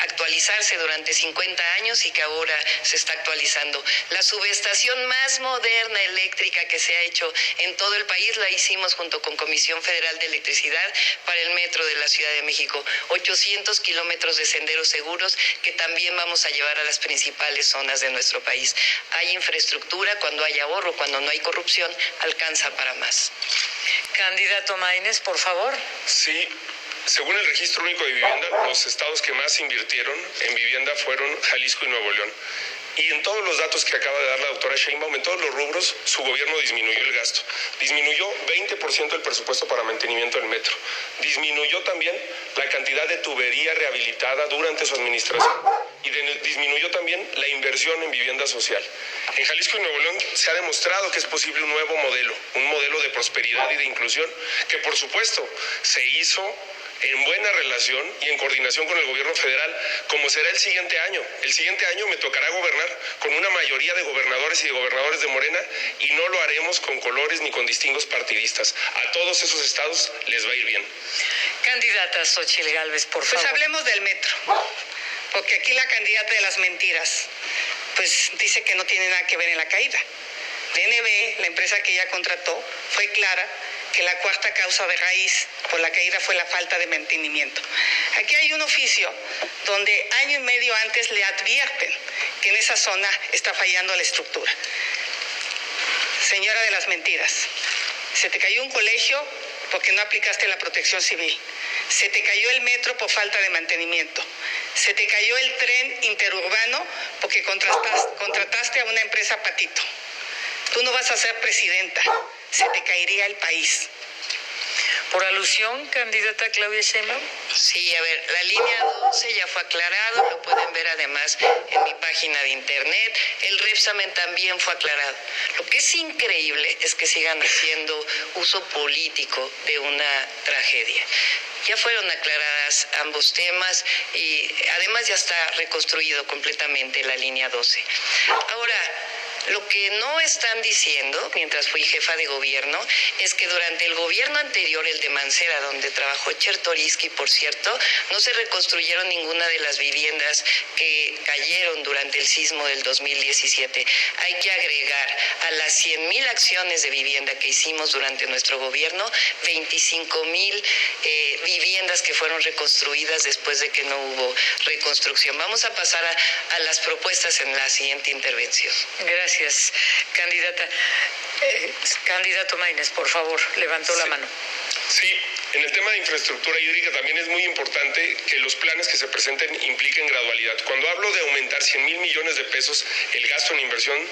actualizarse durante 50 años y que ahora se está actualizando. La subestación más moderna eléctrica que se ha hecho en todo el país la hicimos junto con Comisión Federal de Electricidad para el metro de la Ciudad de México. 800 kilómetros de senderos seguros que también vamos a llevar a las principales zonas de nuestro país. Hay infraestructura, cuando hay ahorro, cuando no hay corrupción, alcanza para más. Candidato Maínez, por favor. Sí, Según el Registro Único de Vivienda, los estados que más invirtieron en vivienda fueron Jalisco y Nuevo León. Y en todos los datos que acaba de dar la doctora Sheinbaum, en todos los rubros, su gobierno disminuyó el gasto. Disminuyó 20% el presupuesto para mantenimiento del metro. Disminuyó también la cantidad de tubería rehabilitada durante su administración. Y disminuyó también la inversión en vivienda social. En Jalisco y Nuevo León se ha demostrado que es posible un nuevo modelo, un modelo de prosperidad y de inclusión, que por supuesto se hizo en buena relación y en coordinación con el gobierno federal, como será el siguiente año. El siguiente año me tocará gobernar con una mayoría de gobernadores y de gobernadores de Morena, y no lo haremos con colores ni con distingos partidistas. A todos esos estados les va a ir bien. Candidata Xóchitl Gálvez, por favor. Pues hablemos del metro, porque aquí la candidata de las mentiras, pues dice que no tiene nada que ver en la caída. DNB, la empresa que ella contrató, fue clara que la cuarta causa de raíz por la caída fue la falta de mantenimiento. Aquí hay un oficio donde año y medio antes le advierten que en esa zona está fallando la estructura. Señora de las mentiras, se te cayó un colegio porque no aplicaste la protección civil. Se te cayó el metro por falta de mantenimiento. Se te cayó el tren interurbano porque contrataste a una empresa patito. Tú no vas a ser presidenta, se te caería el país. Por alusión, candidata Claudia Sheinbaum. Sí, a ver, la línea 12 ya fue aclarado, lo pueden ver además en mi página de internet. El Repsamen también fue aclarado. Lo que es increíble es que sigan haciendo uso político de una tragedia. Ya fueron aclaradas ambos temas y además ya está reconstruido completamente la línea 12. Ahora, lo que no están diciendo, mientras fui jefa de gobierno, es que durante el gobierno anterior, el de Mancera, donde trabajó Chertoriski, por cierto, no se reconstruyeron ninguna de las viviendas que cayeron durante el sismo del 2017. Hay que agregar a las 100,000 acciones de vivienda que hicimos durante nuestro gobierno, 25,000 viviendas que fueron reconstruidas después de que no hubo reconstrucción. Vamos a pasar a las propuestas en la siguiente intervención. Gracias, candidata. Candidato Maínez, por favor, levantó la mano. Sí, en el tema de infraestructura hídrica también es muy importante que los planes que se presenten impliquen gradualidad. Cuando hablo de aumentar 100,000 millones de pesos el gasto en inversión,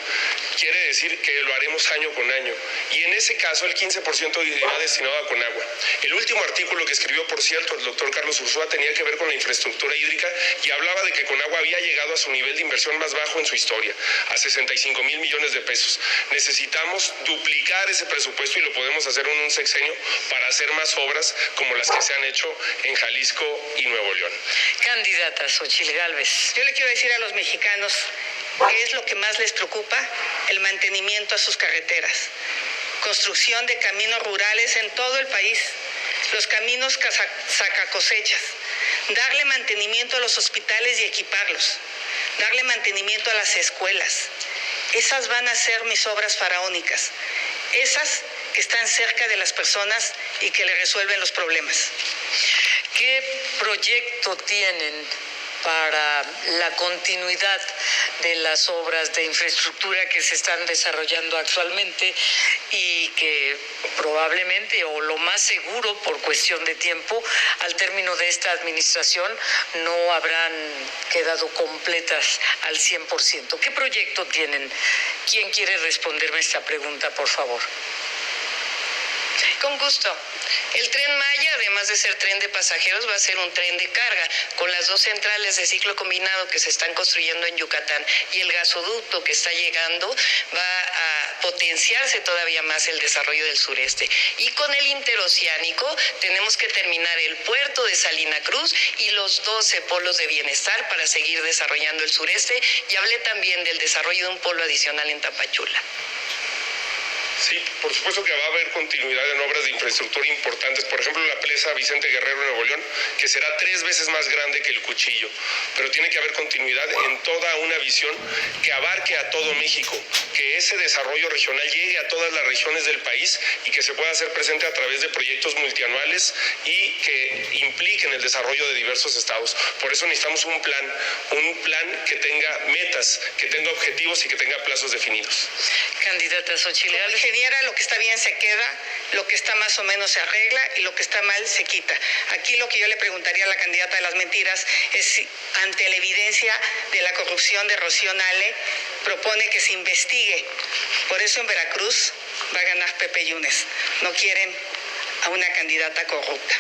quiere decir que lo haremos año con año. Y en ese caso el 15% irá destinado a Conagua. El último artículo que escribió, por cierto, el doctor Carlos Ursúa tenía que ver con la infraestructura hídrica y hablaba de que Conagua había llegado a su nivel de inversión más bajo en su historia, a 65,000 millones de pesos. Necesitamos duplicar ese presupuesto y lo podemos hacer en un sexenio para hacer más obras como las que se han hecho en Jalisco y Nuevo León. Candidata Xóchitl Gálvez. Yo le quiero decir a los mexicanos qué es lo que más les preocupa: el mantenimiento a sus carreteras, construcción de caminos rurales en todo el país, los caminos sacacosechas, darle mantenimiento a los hospitales y equiparlos, darle mantenimiento a las escuelas. Esas van a ser mis obras faraónicas, esas que están cerca de las personas y que le resuelven los problemas. ¿Qué proyecto tienen para la continuidad de las obras de infraestructura que se están desarrollando actualmente y que probablemente, o lo más seguro por cuestión de tiempo, al término de esta administración no habrán quedado completas al 100%? ¿Qué proyecto tienen? ¿Quién quiere responderme esta pregunta, por favor? Con gusto. El Tren Maya, además de ser tren de pasajeros, va a ser un tren de carga, con las dos centrales de ciclo combinado que se están construyendo en Yucatán y el gasoducto que está llegando, va a potenciarse todavía más el desarrollo del sureste. Y con el interoceánico tenemos que terminar el puerto de Salina Cruz y los 12 polos de bienestar para seguir desarrollando el sureste, y hablé también del desarrollo de un polo adicional en Tapachula. Sí, por supuesto que va a haber continuidad en obras de infraestructura importantes, por ejemplo la presa Vicente Guerrero en Nuevo León, que será 3 veces más grande que el Cuchillo, pero tiene que haber continuidad en toda una visión que abarque a todo México, que ese desarrollo regional llegue a todas las regiones del país y que se pueda hacer presente a través de proyectos multianuales y que impliquen el desarrollo de diversos estados. Por eso necesitamos un plan que tenga metas, que tenga objetivos y que tenga plazos definidos. Candidata Xóchitl Gálvez. ingeniera, lo que está bien se queda, lo que está más o menos se arregla y lo que está mal se quita. Aquí lo que yo le preguntaría a la candidata de las mentiras es si, ante la evidencia de la corrupción de Rocío Nale, propone que se investigue. Por eso en Veracruz va a ganar Pepe Yunes. No quieren a una candidata corrupta.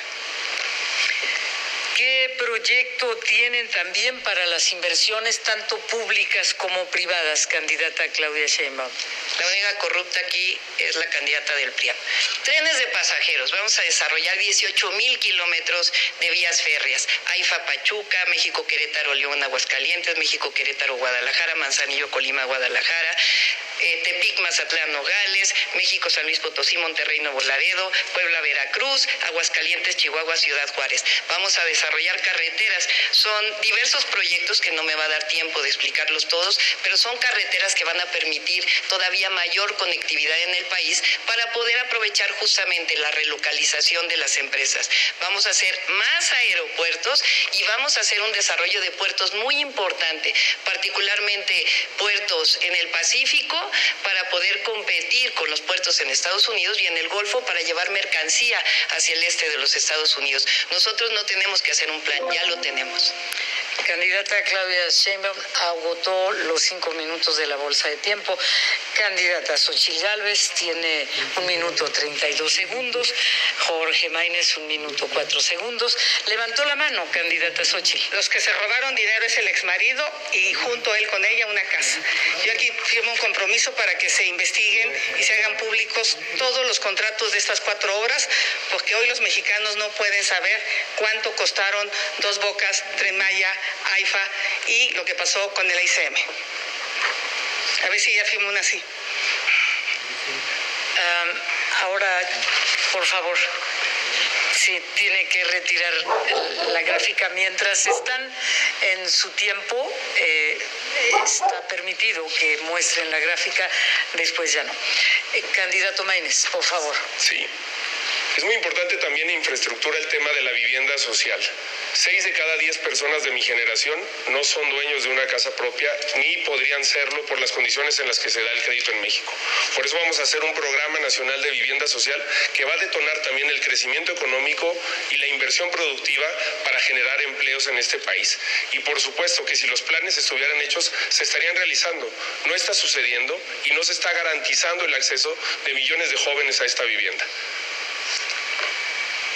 ¿Qué proyecto tienen también para las inversiones tanto públicas como privadas, candidata Claudia Sheinbaum? La única corrupta aquí es la candidata del PRIAN. Trenes de pasajeros. Vamos a desarrollar 18,000 kilómetros de vías férreas. AIFA Pachuca, México Querétaro León Aguascalientes, México Querétaro Guadalajara, Manzanillo Colima Guadalajara, Tepic Mazatlán Nogales, México San Luis Potosí, Monterrey Nuevo Laredo, Puebla Veracruz, Aguascalientes Chihuahua, Ciudad Juárez. Vamos a desarrollar carreteras. Son diversos proyectos que no me va a dar tiempo de explicarlos todos, pero son carreteras que van a permitir todavía mayor conectividad en el país para poder aprovechar justamente la relocalización de las empresas. Vamos a hacer más aeropuertos y vamos a hacer un desarrollo de puertos muy importante, particularmente puertos en el Pacífico para poder competir con los puertos en Estados Unidos y en el Golfo para llevar mercancía hacia el este de los Estados Unidos. Nosotros no tenemos que hacer un plan, ya lo tenemos. Candidata Claudia Sheinbaum agotó los 5 minutos de la bolsa de tiempo. Candidata Xochitl Gálvez tiene 1 minuto 32 segundos. Jorge Maínez 1 minuto 4 segundos. Levantó la mano, candidata Xochitl. Los que se robaron dinero es el exmarido y junto él con ella una casa. Yo aquí firmo un compromiso para que se investiguen y se hagan públicos todos los contratos de estas 4 obras, porque hoy los mexicanos no pueden saber cuánto costaron Dos Bocas, Tren Maya, AIFA y lo que pasó con el ICM. A ver si ya firmo una así. Ahora, por favor, sí, tiene que retirar la gráfica. Mientras están en su tiempo, está permitido que muestren la gráfica, después ya no. Candidato Maínez, por favor. Sí. Es muy importante también en infraestructura el tema de la vivienda social. 6 de cada 10 personas de mi generación no son dueños de una casa propia ni podrían serlo por las condiciones en las que se da el crédito en México. Por eso vamos a hacer un programa nacional de vivienda social que va a detonar también el crecimiento económico y la inversión productiva para generar empleos en este país. Y por supuesto que si los planes estuvieran hechos, se estarían realizando. No está sucediendo y no se está garantizando el acceso de millones de jóvenes a esta vivienda.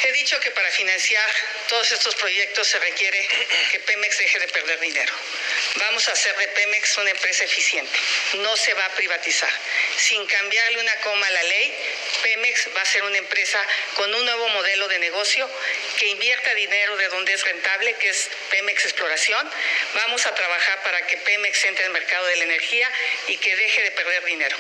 He dicho que para financiar todos estos proyectos se requiere que Pemex deje de perder dinero. Vamos a hacer de Pemex una empresa eficiente. No se va a privatizar. Sin cambiarle una coma a la ley, Pemex va a ser una empresa con un nuevo modelo de negocio que invierta dinero de donde es rentable, que es Pemex Exploración. Vamos a trabajar para que Pemex entre al mercado de la energía y que deje de perder dinero.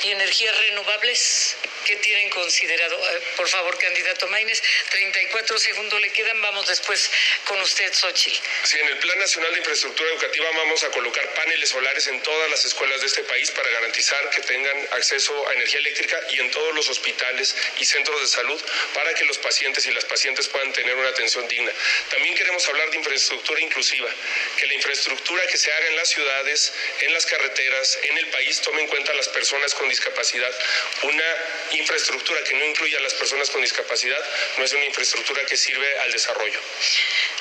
¿Y energías renovables? ¿Qué tienen considerado? Por favor, candidato Maínez, 34 segundos le quedan. Vamos después con usted, Xochitl. Sí, en el Plan Nacional de Infraestructura Educativa vamos a colocar paneles solares en todas las escuelas de este país para garantizar que tengan acceso a energía eléctrica y en todos los hospitales y centros de salud para que los pacientes y las pacientes puedan tener una atención digna. También queremos hablar de infraestructura inclusiva, que la infraestructura que se haga en las ciudades, en las carreteras, en el país, tome en cuenta a las personas con discapacidad. Una infraestructura que no incluya a las personas con discapacidad no es una infraestructura que sirve al desarrollo.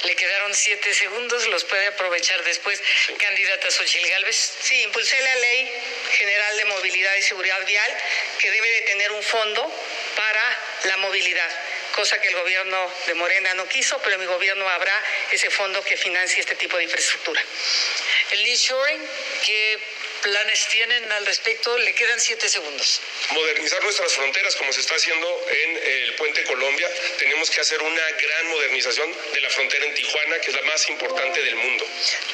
Le quedaron 7 segundos, los puede aprovechar después. Sí. Candidata Xochitl Gálvez. Sí, impulsé la Ley General de Movilidad y Seguridad Vial, que debe de tener un fondo para la movilidad, cosa que el gobierno de Morena no quiso, pero en mi gobierno habrá ese fondo que financie este tipo de infraestructura. El nearshoring, ¿qué planes tienen al respecto? Le quedan 7 segundos. Modernizar nuestras fronteras, como se está haciendo en el Puente Colombia. Tenemos que hacer una gran modernización de la frontera en Tijuana, que es la más importante del mundo.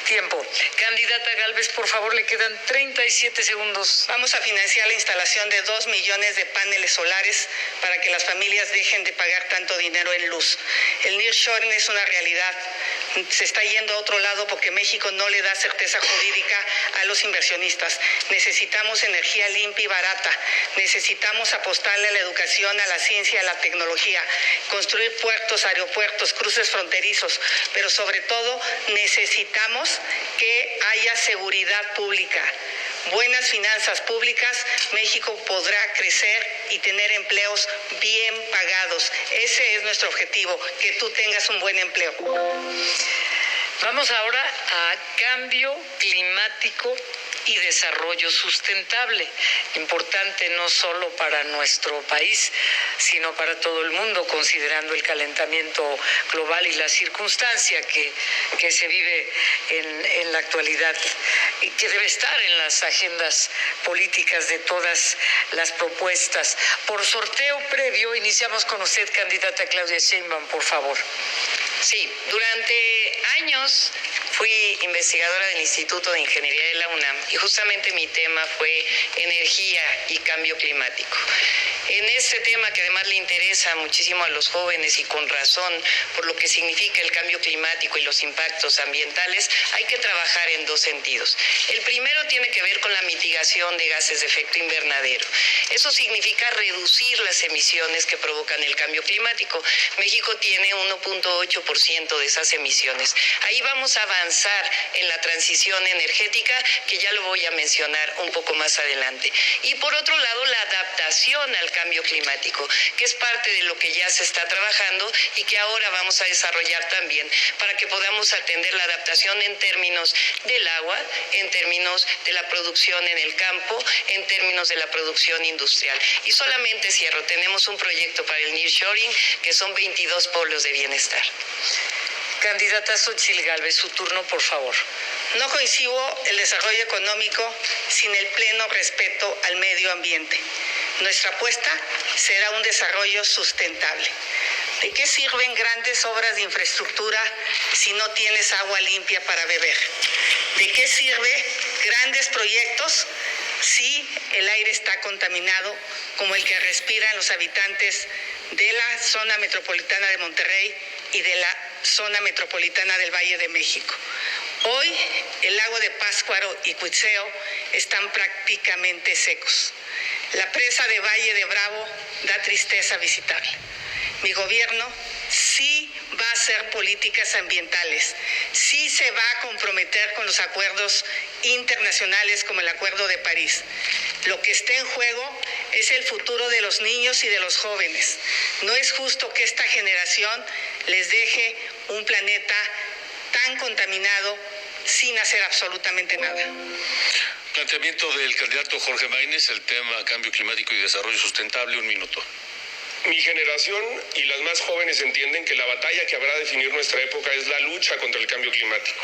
Tiempo. Candidata Gálvez, por favor, le quedan 37 segundos. Vamos a financiar la instalación de 2 millones de paneles solares para que las familias dejen de pagar tanto dinero en luz. El nearshoring es una realidad. Se está yendo a otro lado porque México no le da certeza jurídica a los inversionistas. Necesitamos energía limpia y barata. Necesitamos apostarle a la educación, a la ciencia, a la tecnología, construir puertos, aeropuertos, cruces fronterizos, pero sobre todo necesitamos que haya seguridad pública. buenas finanzas públicas, México podrá crecer y tener empleos bien pagados. Ese es nuestro objetivo, que tú tengas un buen empleo. Vamos ahora a cambio climático y desarrollo sustentable, importante no solo para nuestro país, sino para todo el mundo, considerando el calentamiento global y la circunstancia que se vive en la actualidad, y que debe estar en las agendas políticas de todas las propuestas. Por sorteo previo, iniciamos con usted, candidata Claudia Sheinbaum, por favor. Sí, durante años fui investigadora del Instituto de Ingeniería de la UNAM y justamente mi tema fue energía y cambio climático. En este tema, que además le interesa muchísimo a los jóvenes y con razón por lo que significa el cambio climático y los impactos ambientales, hay que trabajar en dos sentidos. El primero tiene que ver con la mitigación de gases de efecto invernadero. Eso significa reducir las emisiones que provocan el cambio climático. México tiene 1.8% de esas emisiones. Ahí vamos a avanzar en la transición energética, que ya lo voy a mencionar un poco más adelante. Y por otro lado, la adaptación al cambio climático, que es parte de lo que ya se está trabajando y que ahora vamos a desarrollar también para que podamos atender la adaptación en términos del agua, en términos de la producción en el campo, en términos de la producción industrial. Y solamente cierro, tenemos un proyecto para el nearshoring, que son 22 polos de bienestar. Candidata Xóchitl Gálvez, su turno, por favor. No concibo el desarrollo económico sin el pleno respeto al medio ambiente. Nuestra apuesta será un desarrollo sustentable. ¿De qué sirven grandes obras de infraestructura si no tienes agua limpia para beber? ¿De qué sirve grandes proyectos si el aire está contaminado, como el que respiran los habitantes de la zona metropolitana de Monterrey y de la zona metropolitana del Valle de México? Hoy el lago de Pátzcuaro y Cuitzeo están prácticamente secos. La presa de Valle de Bravo da tristeza visitarla. Mi gobierno sí va a hacer políticas ambientales, sí se va a comprometer con los acuerdos internacionales como el Acuerdo de París. Lo que está en juego es el futuro de los niños y de los jóvenes. No es justo que esta generación les deje un planeta tan contaminado sin hacer absolutamente nada. Planteamiento del candidato Jorge Maínez, el tema cambio climático y desarrollo sustentable, 1 minuto. Mi generación y las más jóvenes entienden que la batalla que habrá de definir nuestra época es la lucha contra el cambio climático.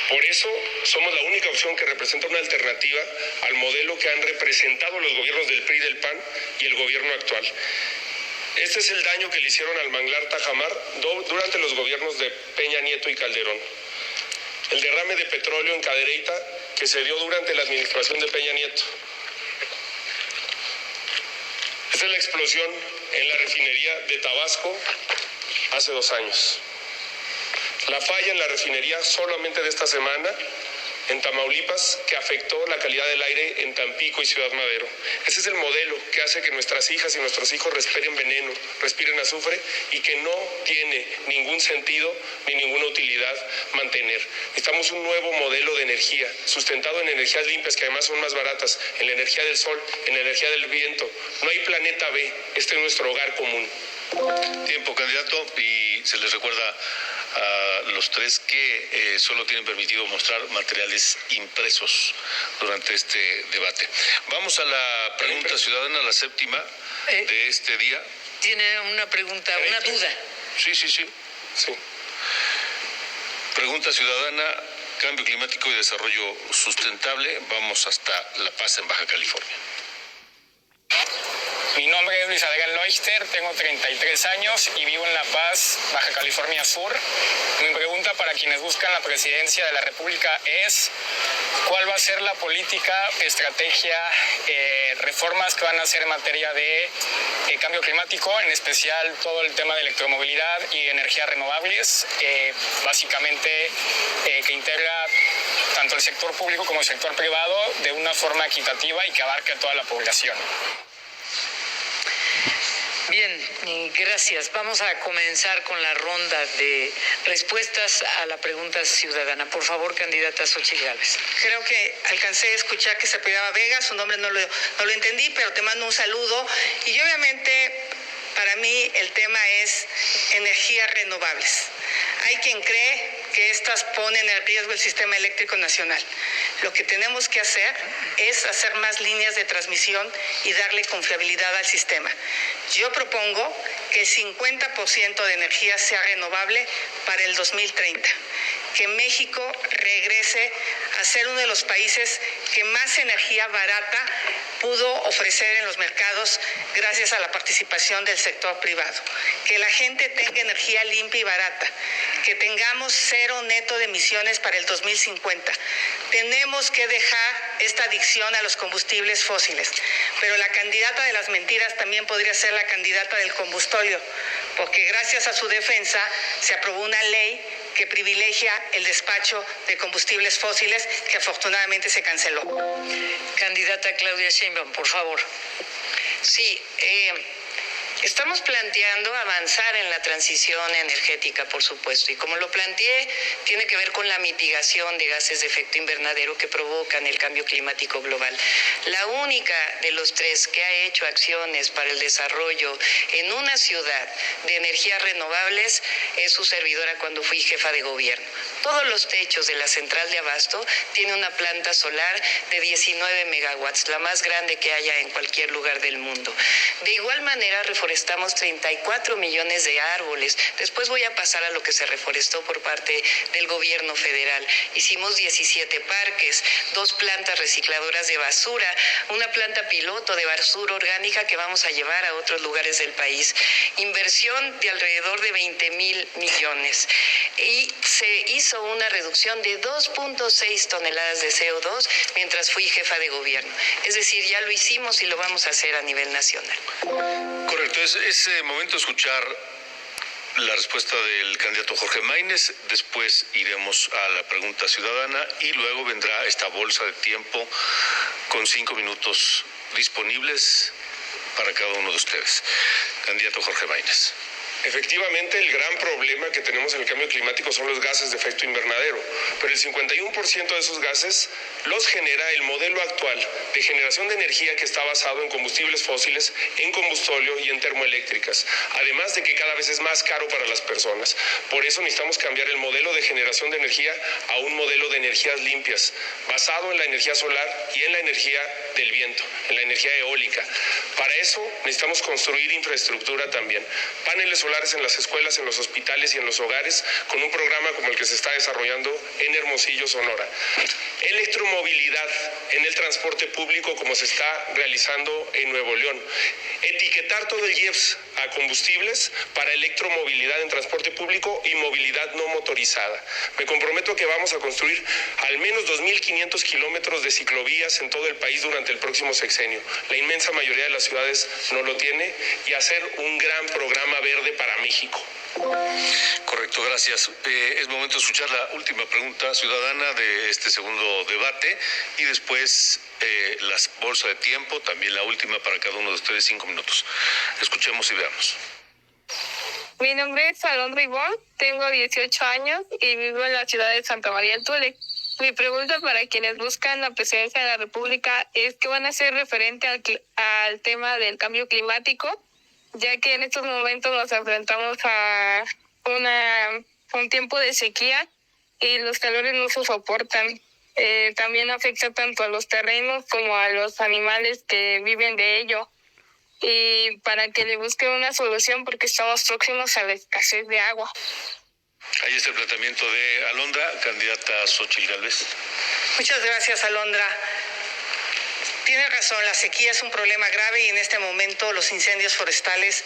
Por eso somos la única opción que representa una alternativa al modelo que han representado los gobiernos del PRI y del PAN y el gobierno actual. Este es el daño que le hicieron al manglar Tajamar durante los gobiernos de Peña Nieto y Calderón. El derrame de petróleo en Cadereyta, que se dio durante la administración de Peña Nieto. Esta es la explosión en la refinería de Tabasco hace 2 años. La falla en la refinería solamente de esta semana en Tamaulipas, que afectó la calidad del aire en Tampico y Ciudad Madero. Ese es el modelo que hace que nuestras hijas y nuestros hijos respiren veneno, respiren azufre, y que no tiene ningún sentido ni ninguna utilidad mantener. Necesitamos un nuevo modelo de energía, sustentado en energías limpias, que además son más baratas, en la energía del sol, en la energía del viento. No hay planeta B, este es nuestro hogar común. Tiempo, candidato, y se les recuerda a los tres que solo tienen permitido mostrar materiales impresos durante este debate. Vamos a la pregunta ciudadana, la séptima de este día. Tiene una pregunta, una duda. Sí. Pregunta ciudadana, cambio climático y desarrollo sustentable. Vamos hasta La Paz, en Baja California. Mi nombre es Luis Adrián Leuchter, tengo 33 años y vivo en La Paz, Baja California Sur. Mi pregunta para quienes buscan la presidencia de la República es: ¿cuál va a ser la política, estrategia, reformas que van a hacer en materia de cambio climático, en especial todo el tema de electromovilidad y energías renovables, básicamente que integra tanto el sector público como el sector privado de una forma equitativa y que abarque a toda la población? Bien, gracias. Vamos a comenzar con la ronda de respuestas a la pregunta ciudadana. Por favor, candidata Xóchitl Gálvez. Creo que alcancé a escuchar que se apellidaba Vega, su nombre no lo entendí, pero te mando un saludo. Y obviamente, para mí el tema es energías renovables. Hay quien cree que estas ponen en riesgo el sistema eléctrico nacional. Lo que tenemos que hacer es hacer más líneas de transmisión y darle confiabilidad al sistema. Yo propongo que el 50% de energía sea renovable para el 2030. Que México regrese a ser uno de los países que más energía barata pudo ofrecer en los mercados gracias a la participación del sector privado. Que la gente tenga energía limpia y barata. Que tengamos cero neto de emisiones para el 2050. Tenemos que dejar esta adicción a los combustibles fósiles. Pero la candidata de las mentiras también podría ser la candidata del combustóleo, porque gracias a su defensa se aprobó una ley que privilegia el despacho de combustibles fósiles, que afortunadamente se canceló. Candidata Claudia Sheinbaum, por favor. Sí, estamos planteando avanzar en la transición energética, por supuesto, y como lo planteé, tiene que ver con la mitigación de gases de efecto invernadero que provocan el cambio climático global. La única de los tres que ha hecho acciones para el desarrollo en una ciudad de energías renovables es su servidora cuando fui jefa de gobierno. Todos los techos de la central de abasto tienen una planta solar de 19 megawatts, la más grande que haya en cualquier lugar del mundo. De igual manera, reforestamos 34 millones de árboles. Después voy a pasar a lo que se reforestó por parte del gobierno federal. Hicimos 17 parques, 2 plantas recicladoras de basura, una planta piloto de basura orgánica que vamos a llevar a otros lugares del país. Inversión de alrededor de 20,000 millones. Y se hizo una reducción de 2.6 toneladas de CO2 mientras fui jefa de gobierno. Es decir, ya lo hicimos y lo vamos a hacer a nivel nacional. Correcto, es momento de escuchar la respuesta del candidato Jorge Maínez, después iremos a la pregunta ciudadana y luego vendrá esta bolsa de tiempo con 5 minutos disponibles para cada uno de ustedes. Candidato Jorge Maínez. Efectivamente, el gran problema que tenemos en el cambio climático son los gases de efecto invernadero, pero el 51% de esos gases los genera el modelo actual de generación de energía que está basado en combustibles fósiles, en combustóleo y en termoeléctricas, además de que cada vez es más caro para las personas. Por eso necesitamos cambiar el modelo de generación de energía a un modelo de energías limpias, basado en la energía solar y en la energía del viento, en la energía eólica. Para eso necesitamos construir infraestructura también, paneles solares en las escuelas, en los hospitales y en los hogares, con un programa como el que se está desarrollando en Hermosillo, Sonora. Electromovilidad en el transporte público, como se está realizando en Nuevo León. Etiquetar todo el IEPS a combustibles para electromovilidad en transporte público y movilidad no motorizada. Me comprometo a que vamos a construir al menos 2.500 kilómetros de ciclovías en todo el país durante el próximo sexenio. La inmensa mayoría de las ciudades no lo tiene, y hacer un gran programa verde para México. Correcto, gracias. Es momento de escuchar la última pregunta ciudadana de este segundo debate y después la bolsa de tiempo, también la última para cada uno de ustedes, 5 minutos. Escuchemos y veamos. Mi nombre es Alondra Ivonne, tengo 18 años y vivo en la ciudad de Santa María Tule. Mi pregunta para quienes buscan la presidencia de la República es qué van a hacer referente al tema del cambio climático, ya que en estos momentos nos enfrentamos a un tiempo de sequía y los calores no se soportan. También afecta tanto a los terrenos como a los animales que viven de ello. Y para que le busquen una solución porque estamos próximos a la escasez de agua. Ahí está el planteamiento de Alondra, candidata Xóchitl Gálvez. Muchas gracias, Alondra. Tiene razón, la sequía es un problema grave y en este momento los incendios forestales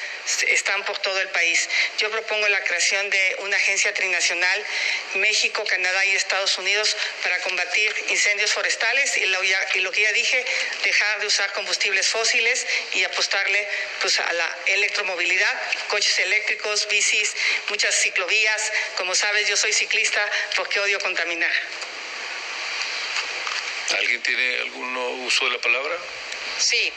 están por todo el país. Yo propongo la creación de una agencia trinacional, México, Canadá y Estados Unidos, para combatir incendios forestales y lo que ya dije, dejar de usar combustibles fósiles y apostarle pues, a la electromovilidad, coches eléctricos, bicis, muchas ciclovías. Como sabes, yo soy ciclista porque odio contaminar. ¿Alguien tiene algún uso de la palabra? Sí.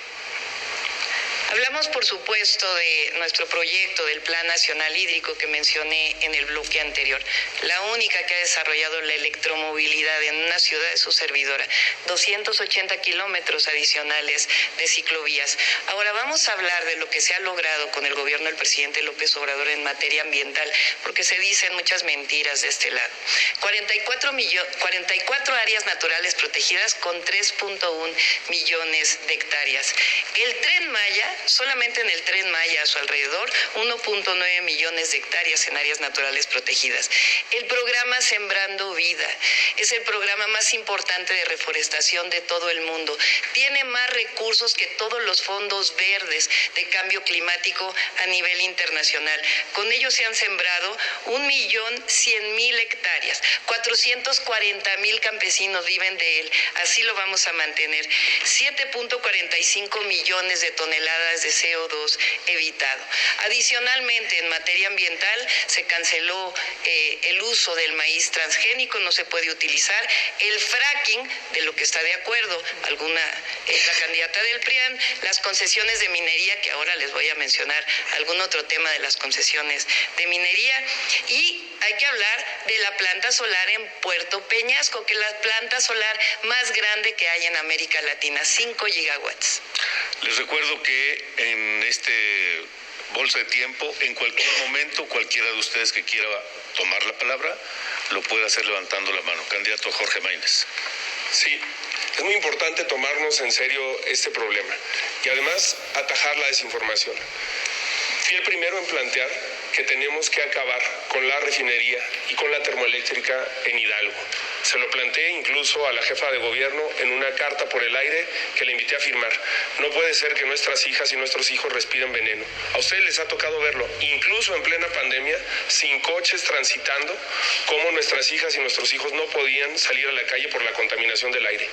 Hablamos, por supuesto, de nuestro proyecto del Plan Nacional Hídrico que mencioné en el bloque anterior. La única que ha desarrollado la electromovilidad en una ciudad es su servidora. 280 kilómetros adicionales de ciclovías. Ahora vamos a hablar de lo que se ha logrado con el gobierno del presidente López Obrador en materia ambiental, porque se dicen muchas mentiras de este lado. 44 áreas naturales protegidas con 3.1 millones de hectáreas. El Tren Maya, solamente en el Tren Maya a su alrededor, 1.9 millones de hectáreas en áreas naturales protegidas. El programa Sembrando Vida es el programa más importante de reforestación de todo el mundo. Tiene más recursos que todos los fondos verdes de cambio climático a nivel internacional. Con ellos se han sembrado 1.100.000 hectáreas. 440.000 campesinos viven de él. Así lo vamos a mantener. 7.45 millones de toneladas de CO2 evitado. Adicionalmente, en materia ambiental, se canceló el uso del maíz transgénico, no se puede utilizar. El fracking, de lo que está de acuerdo la candidata del PRIAN, las concesiones de minería, que ahora les voy a mencionar algún otro tema de las concesiones de minería, y hay que hablar de la planta solar en Puerto Peñasco, que es la planta solar más grande que hay en América Latina, 5 gigawatts. Les recuerdo que en este bolsa de tiempo, en cualquier momento, cualquiera de ustedes que quiera tomar la palabra, lo puede hacer levantando la mano. Candidato Jorge Maínez. Sí, es muy importante tomarnos en serio este problema y además atajar la desinformación. Fui el primero en plantear que tenemos que acabar con la refinería y con la termoeléctrica en Hidalgo. Se lo planteé incluso a la jefa de gobierno en una carta por el aire que le invité a firmar. No puede ser que nuestras hijas y nuestros hijos respiren veneno. A ustedes les ha tocado verlo, incluso en plena pandemia, sin coches transitando, cómo nuestras hijas y nuestros hijos no podían salir a la calle por la contaminación del aire.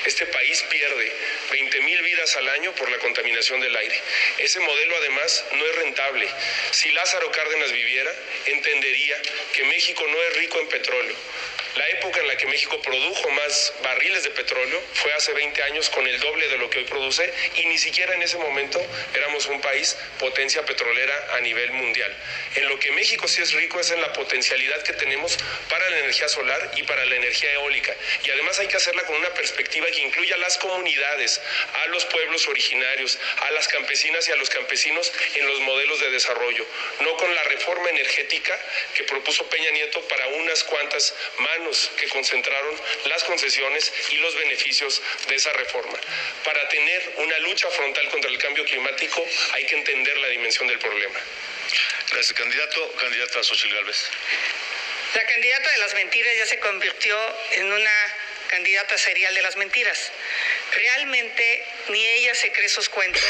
Este país pierde 20,000 vidas al año por la contaminación del aire. Ese modelo además no es rentable. Si Lázaro Cárdenas viviera, entendería que México no es rico en petróleo. La época en la que México produjo más barriles de petróleo fue hace 20 años con el doble de lo que hoy produce y ni siquiera en ese momento éramos un país potencia petrolera a nivel mundial. En lo que México sí es rico es en la potencialidad que tenemos para la energía solar y para la energía eólica. Y además hay que hacerla con una perspectiva que incluya a las comunidades, a los pueblos originarios, a las campesinas y a los campesinos en los modelos de desarrollo, no con la reforma energética que propuso Peña Nieto para unas cuantas manos que concentraron las concesiones y los beneficios de esa reforma. Para tener una lucha frontal contra el cambio climático hay que entender la dimensión del problema. Gracias, candidato. Candidata Xochitl Gálvez. La candidata de las mentiras ya se convirtió en una candidata serial de las mentiras. Realmente ni ella se cree esos cuentos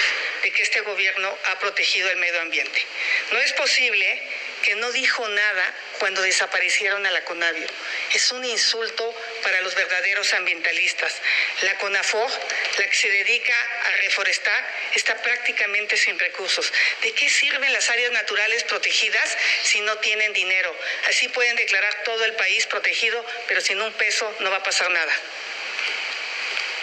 de que este gobierno ha protegido el medio ambiente. No es posible que no dijo nada cuando desaparecieron a la CONAVIO. Es un insulto para los verdaderos ambientalistas. La CONAFOR, la que se dedica a reforestar, está prácticamente sin recursos. ¿De qué sirven las áreas naturales protegidas si no tienen dinero? Así pueden declarar todo el país protegido, pero sin un peso no va a pasar nada.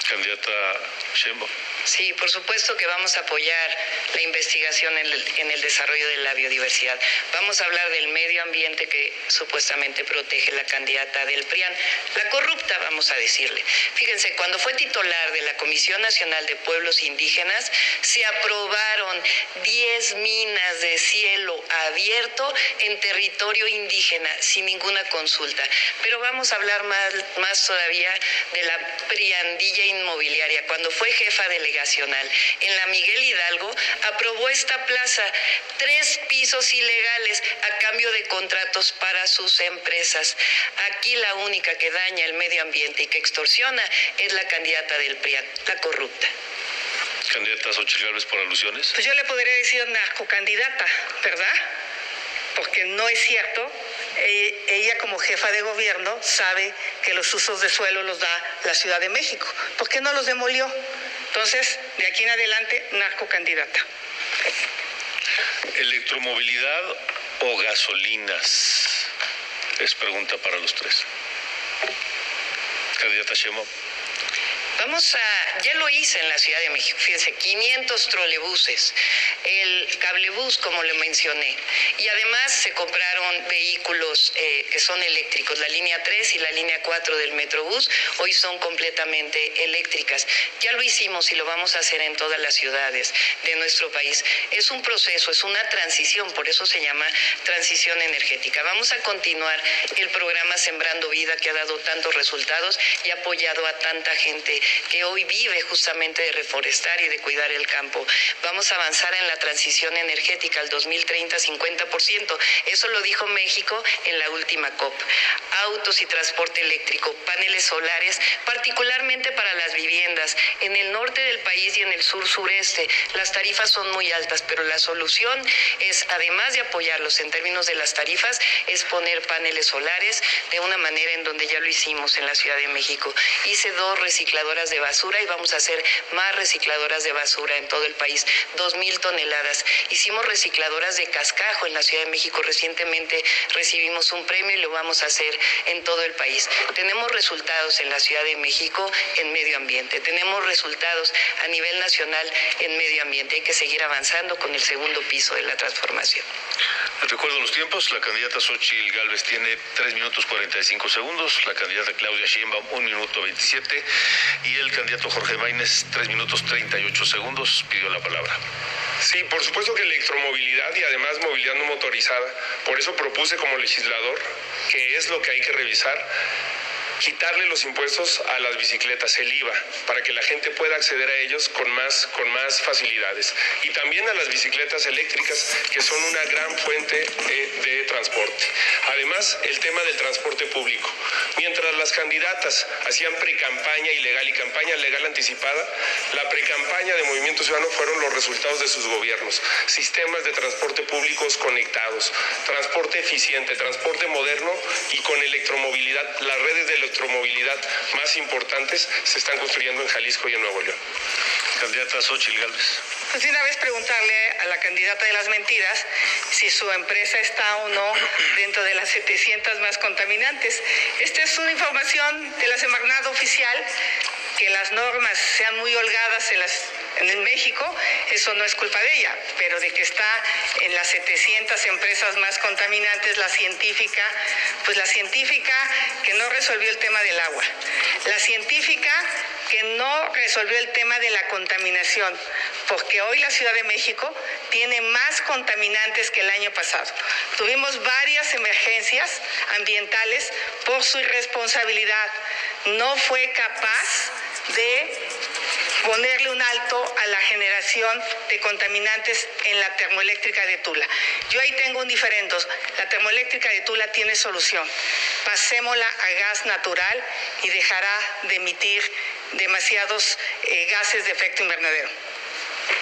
Candidata Sheinbaum. Sí, por supuesto que vamos a apoyar la investigación en el desarrollo de la biodiversidad. Vamos a hablar del medio ambiente que supuestamente protege la candidata del PRIAN, la corrupta, vamos a decirle. Fíjense, cuando fue titular de la Comisión Nacional de Pueblos Indígenas, se aprobaron 10 minas de cielo abierto en territorio indígena, sin ninguna consulta. Pero vamos a hablar más todavía de la priandilla inmobiliaria. Cuando fue jefa delegacional en la Miguel Hidalgo, aprobó esta plaza, 3 pisos ilegales a cambio de contratos para sus empresas. Aquí la única que daña el medio ambiente y que extorsiona es la candidata del PRIAN, la corrupta. Candidata Xochitl Gálvez, por alusiones. Pues yo le podría decir narcocandidata, ¿verdad? Porque no es cierto. Ella como jefa de gobierno sabe que los usos de suelo los da la Ciudad de México. ¿Por qué no los demolió? Entonces, de aquí en adelante, narcocandidata. ¿Electromovilidad o gasolinas? Es pregunta para los tres. Candidata Sheinbaum. Ya lo hice en la Ciudad de México, fíjense, 500 trolebuses, el cablebús, como le mencioné, y además se compraron vehículos que son eléctricos, la línea 3 y la línea 4 del Metrobús hoy son completamente eléctricas. Ya lo hicimos y lo vamos a hacer en todas las ciudades de nuestro país. Es un proceso, es una transición, por eso se llama transición energética. Vamos a continuar el programa Sembrando Vida, que ha dado tantos resultados y ha apoyado a tanta gente que hoy vive justamente de reforestar y de cuidar el campo. Vamos a avanzar en la transición energética al 2030, 50%. Eso lo dijo México en la última COP. Autos y transporte eléctrico, paneles solares, particularmente para las viviendas. En el norte del país y en el sur-sureste, las tarifas son muy altas, pero la solución es, además de apoyarlos en términos de las tarifas, es poner paneles solares de una manera en donde ya lo hicimos en la Ciudad de México. Hice 2 recicladoras de basura y vamos a hacer más recicladoras de basura en todo el país, 2,000 toneladas. Hicimos recicladoras de cascajo en la Ciudad de México, recientemente recibimos un premio y lo vamos a hacer en todo el país. Tenemos resultados en la Ciudad de México en medio ambiente, tenemos resultados a nivel nacional en medio ambiente. Hay que seguir avanzando con el segundo piso de la transformación. Recuerdo los tiempos, la candidata Xochitl Gálvez tiene 3 minutos 45 segundos, la candidata Claudia Sheinbaum 1 minuto 27 y el candidato Jorge Maínez 3 minutos 38 segundos pidió la palabra. Sí, por supuesto que electromovilidad y además movilidad no motorizada. Por eso propuse como legislador, que es lo que hay que revisar, quitarle los impuestos a las bicicletas, el IVA, para que la gente pueda acceder a ellos con más facilidades. Y también a las bicicletas eléctricas, que son una gran fuente de transporte. Además, el tema del transporte público. Mientras las candidatas hacían precampaña ilegal y campaña legal anticipada, la precampaña de Movimiento Ciudadano fueron los resultados de sus gobiernos. Sistemas de transporte públicos conectados, transporte eficiente, transporte moderno y con electromovilidad. Las redes de electromovilidad más importantes se están construyendo en Jalisco y en Nuevo León. Candidata Xochitl Gálvez. Pues de una vez preguntarle a la candidata de las mentiras si su empresa está o no dentro de las 700 más contaminantes. Esta es una información de la Semarnat oficial, que las normas sean muy holgadas en México, eso no es culpa de ella, pero de que está en las 700 empresas más contaminantes, la científica que no resolvió el tema del agua, la científica que no resolvió el tema de la contaminación, porque hoy la Ciudad de México tiene más contaminantes que el año pasado. Tuvimos varias emergencias ambientales por su irresponsabilidad. No fue capaz de ponerle un alto a la generación de contaminantes en la termoeléctrica de Tula. Yo ahí tengo un diferendo. La termoeléctrica de Tula tiene solución. Pasémosla a gas natural y dejará de emitir demasiados gases de efecto invernadero.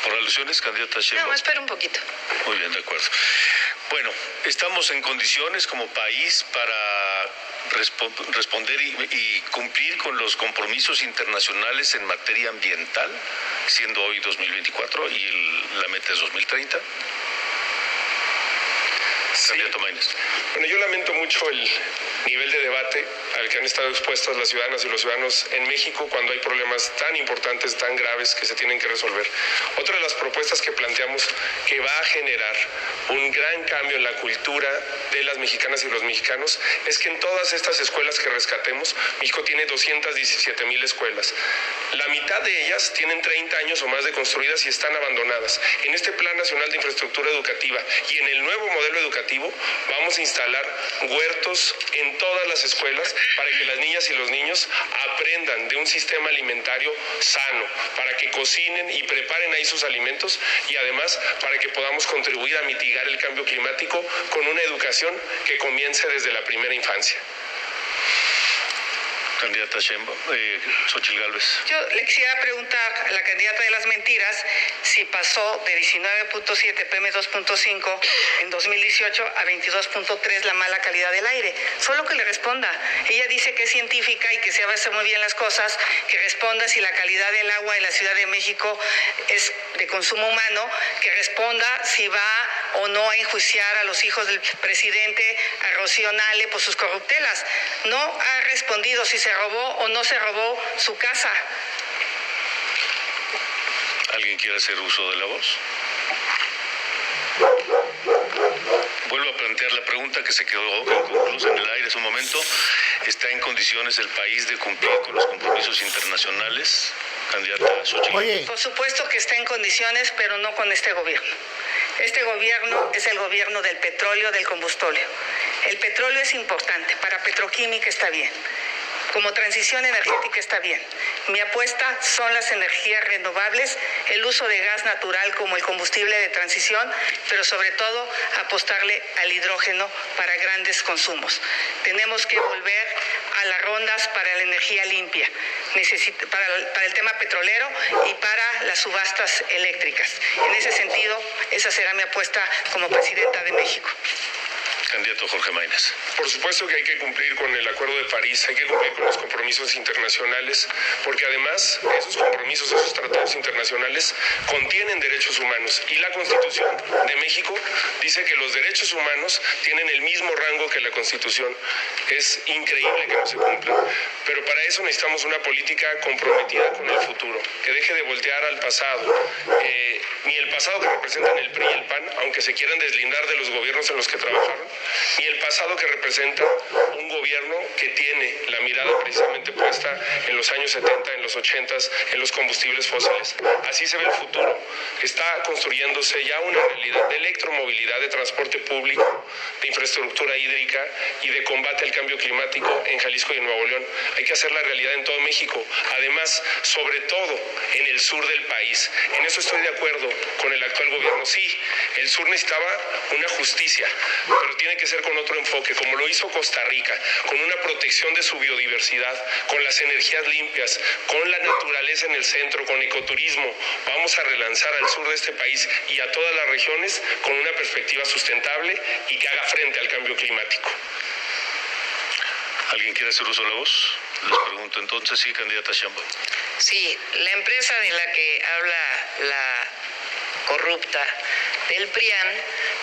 ¿Por alusiones, candidata Sheinbaum? No, espera un poquito. Muy bien, de acuerdo. Bueno, estamos en condiciones como país para responder y cumplir con los compromisos internacionales en materia ambiental, siendo hoy 2024 y la meta es 2030. Candidato Maínez. Bueno, yo lamento mucho el nivel de debate al que han estado expuestas las ciudadanas y los ciudadanos en México cuando hay problemas tan importantes, tan graves que se tienen que resolver. Otra de las propuestas que planteamos que va a generar un gran cambio en la cultura de las mexicanas y los mexicanos es que en todas estas escuelas que rescatemos, México tiene 217,000 escuelas. La mitad de ellas tienen 30 años o más de construidas y están abandonadas. En este Plan Nacional de Infraestructura Educativa y en el nuevo modelo educativo vamos a instalar huertos en todas las escuelas para que las niñas y los niños aprendan de un sistema alimentario sano, para que cocinen y preparen ahí sus alimentos y además para que podamos contribuir a mitigar el cambio climático con una educación que comience desde la primera infancia. Candidata Xochitl Gálvez. Yo le quisiera preguntar a la candidata de las mentiras si pasó de 19.7 PM2.5 en 2018 a 22.3 la mala calidad del aire. Solo que le responda. Ella dice que es científica y que sabe hacer muy bien las cosas, que responda si la calidad del agua en la Ciudad de México es de consumo humano, que responda si va o no a enjuiciar a los hijos del presidente, a Rocío Nale por sus corruptelas. No ha respondido si se robó o no se robó su casa. ¿Alguien quiere hacer uso de la voz? Vuelvo a plantear la pregunta que se quedó inconclusa en el aire hace un momento. ¿Está en condiciones el país de cumplir con los compromisos internacionales? Candidata Xochitl. Por supuesto que está en condiciones, pero no con este gobierno. Este gobierno es el gobierno del petróleo, del combustible. El petróleo es importante, para petroquímica está bien. Como transición energética está bien. Mi apuesta son las energías renovables, el uso de gas natural como el combustible de transición, pero sobre todo apostarle al hidrógeno para grandes consumos. Tenemos que volver a las rondas para la energía limpia, para el tema petrolero y para las subastas eléctricas. En ese sentido, esa será mi apuesta como presidenta de México. Candidato Jorge Maínez. Por supuesto que hay que cumplir con el Acuerdo de París, hay que cumplir con los compromisos internacionales, porque además esos compromisos, esos tratados internacionales contienen derechos humanos y la Constitución de México dice que los derechos humanos tienen el mismo rango que la Constitución. Es increíble que no se cumplan, pero para eso necesitamos una política comprometida con el futuro, que deje de voltear al pasado, ni el pasado que representan el PRI y el PAN, aunque se quieran deslindar de los gobiernos en los que trabajaron, y el pasado que representa un gobierno que tiene la mirada precisamente puesta en los años 70, en los 80, en los combustibles fósiles. Así se ve el futuro. Está construyéndose ya una realidad de electromovilidad, de transporte público, de infraestructura hídrica y de combate al cambio climático en Jalisco y en Nuevo León. Hay que hacer la realidad en todo México. Además, sobre todo en el sur del país. En eso estoy de acuerdo con el actual gobierno. Sí, el sur necesitaba una justicia, pero tiene que ser con otro enfoque, como lo hizo Costa Rica, con una protección de su biodiversidad, con las energías limpias, con la naturaleza en el centro, con ecoturismo. Vamos a relanzar al sur de este país y a todas las regiones con una perspectiva sustentable y que haga frente al cambio climático. ¿Alguien quiere hacer uso de la voz? Les pregunto entonces, sí, candidata Sheinbaum. Sí, la empresa de la que habla la corrupta del PRIAN,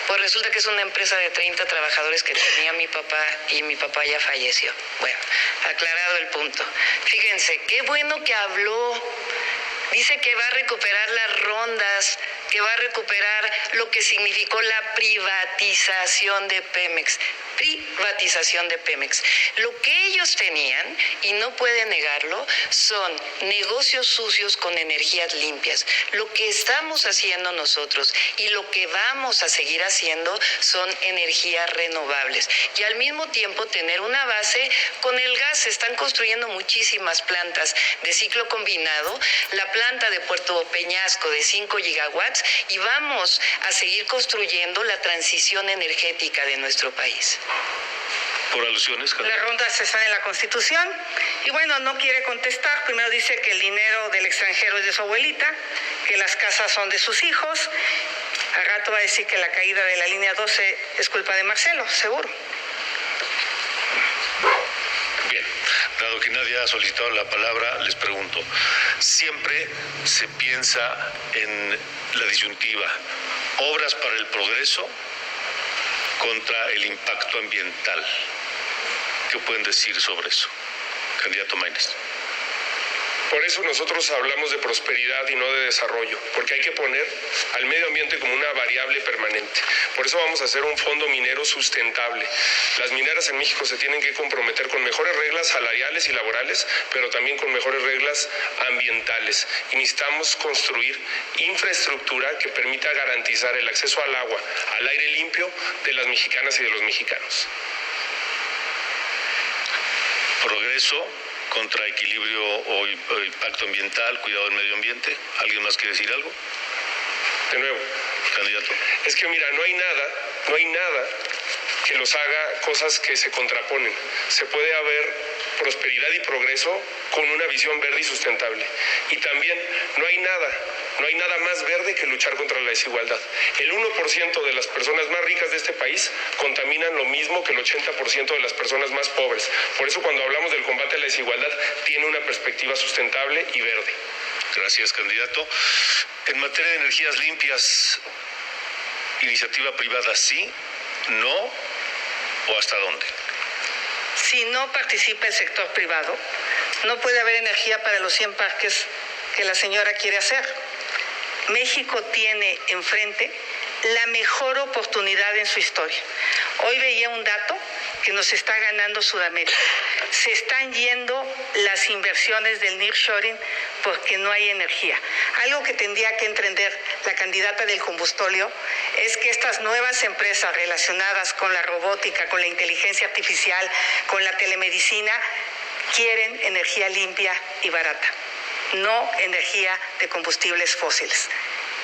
pues resulta que es una empresa de 30 trabajadores que tenía mi papá y mi papá ya falleció. Bueno, aclarado el punto. Fíjense, qué bueno que habló. Dice que va a recuperar las rondas, que va a recuperar lo que significó la privatización de Pemex. Privatización de Pemex. Lo que ellos tenían, y no pueden negarlo, son negocios sucios con energías limpias. Lo que estamos haciendo nosotros y lo que vamos a seguir haciendo son energías renovables. Y al mismo tiempo tener una base con el gas. Se están construyendo muchísimas plantas de ciclo combinado. La planta de Puerto Peñasco de 5 gigawatts y vamos a seguir construyendo la transición energética de nuestro país. Por alusiones, las rondas están en la Constitución y bueno, no quiere contestar. Primero dice que el dinero del extranjero es de su abuelita, que las casas son de sus hijos. Al rato va a decir que la caída de la línea 12 es culpa de Marcelo, seguro. Bien, dado que nadie ha solicitado la palabra, les pregunto. Siempre se piensa en la disyuntiva, obras para el progreso contra el impacto ambiental. ¿Qué pueden decir sobre eso? Candidato Maínez. Por eso nosotros hablamos de prosperidad y no de desarrollo, porque hay que poner al medio ambiente como una variable permanente. Por eso vamos a hacer un fondo minero sustentable. Las mineras en México se tienen que comprometer con mejores reglas salariales y laborales, pero también con mejores reglas ambientales. Y necesitamos construir infraestructura que permita garantizar el acceso al agua, al aire limpio de las mexicanas y de los mexicanos. Progreso contra equilibrio o impacto ambiental, cuidado del medio ambiente. ¿Alguien más quiere decir algo? De nuevo, candidato. Es que mira, no hay nada que los haga cosas que se contraponen. Se puede haber prosperidad y progreso con una visión verde y sustentable. Y también no hay nada más verde que luchar contra la desigualdad. El 1% de las personas más ricas de este país contaminan lo mismo que el 80% de las personas más pobres. Por eso cuando hablamos del combate a la desigualdad, tiene una perspectiva sustentable y verde. Gracias, candidato. En materia de energías limpias, iniciativa privada sí, no, o hasta dónde. Si no participa el sector privado, no puede haber energía para los 100 parques que la señora quiere hacer. México tiene enfrente la mejor oportunidad en su historia. Hoy veía un dato que nos está ganando Sudamérica. Se están yendo las inversiones del nearshoring porque no hay energía. Algo que tendría que entender la candidata del combustóleo es que estas nuevas empresas relacionadas con la robótica, con la inteligencia artificial, con la telemedicina, quieren energía limpia y barata, no energía de combustibles fósiles.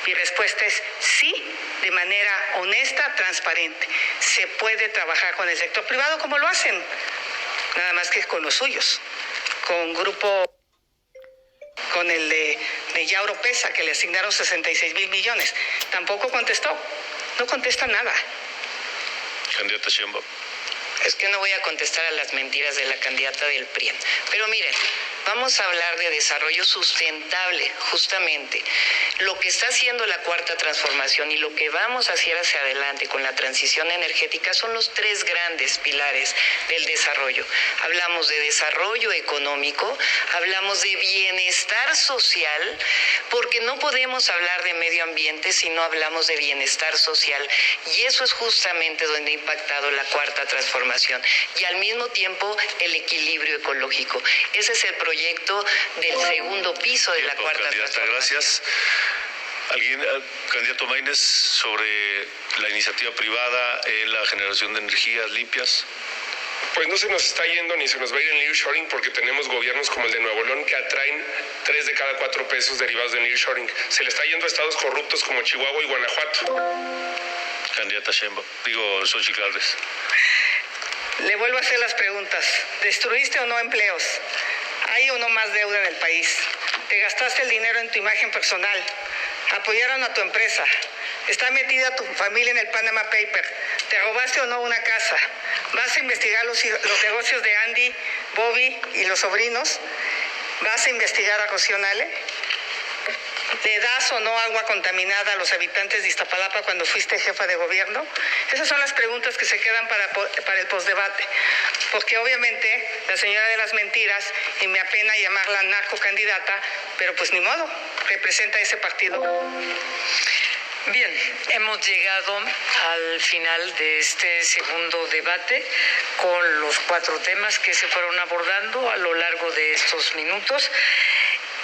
Mi respuesta es sí, de manera honesta, transparente. Se puede trabajar con el sector privado como lo hacen, nada más que con los suyos, con el de Yauro Pesa, que le asignaron 66,000 millones. Tampoco contestó, no contesta nada. Candidata Sheinbaum. Es que no voy a contestar a las mentiras de la candidata del PRI. Pero miren, vamos a hablar de desarrollo sustentable, justamente. Lo que está haciendo la Cuarta Transformación y lo que vamos a hacer hacia adelante con la transición energética son los tres grandes pilares del desarrollo. Hablamos de desarrollo económico, hablamos de bienestar social, porque no podemos hablar de medio ambiente si no hablamos de bienestar social. Y eso es justamente donde ha impactado la Cuarta Transformación. Y al mismo tiempo el equilibrio ecológico. Ese es el proyecto del segundo piso de la Cuarta Transformación. Gracias. Candidato Maínez, sobre la iniciativa privada en la generación de energías limpias. Pues no se nos está yendo ni se nos va a ir el nearshoring porque tenemos gobiernos como el de Nuevo León que atraen 3 de cada 4 pesos derivados del nearshoring. Se le está yendo a estados corruptos como Chihuahua y Guanajuato. Candidata Sheinbaum, Xochitl Gálvez. Le vuelvo a hacer las preguntas. ¿Destruiste o no empleos? ¿Hay o no más deuda en el país? ¿Te gastaste el dinero en tu imagen personal? ¿Apoyaron a tu empresa? ¿Está metida tu familia en el Panama Paper? ¿Te robaste o no una casa? ¿Vas a investigar los negocios de Andy, Bobby y los sobrinos? ¿Vas a investigar a Rocío Nale? ¿Le das o no agua contaminada a los habitantes de Iztapalapa cuando fuiste jefa de gobierno? Esas son las preguntas que se quedan para el postdebate. Porque obviamente la señora de las mentiras, y me apena llamarla narcocandidata, pero pues ni modo, representa ese partido. Bien, hemos llegado al final de este segundo debate con los 4 temas que se fueron abordando a lo largo de estos minutos.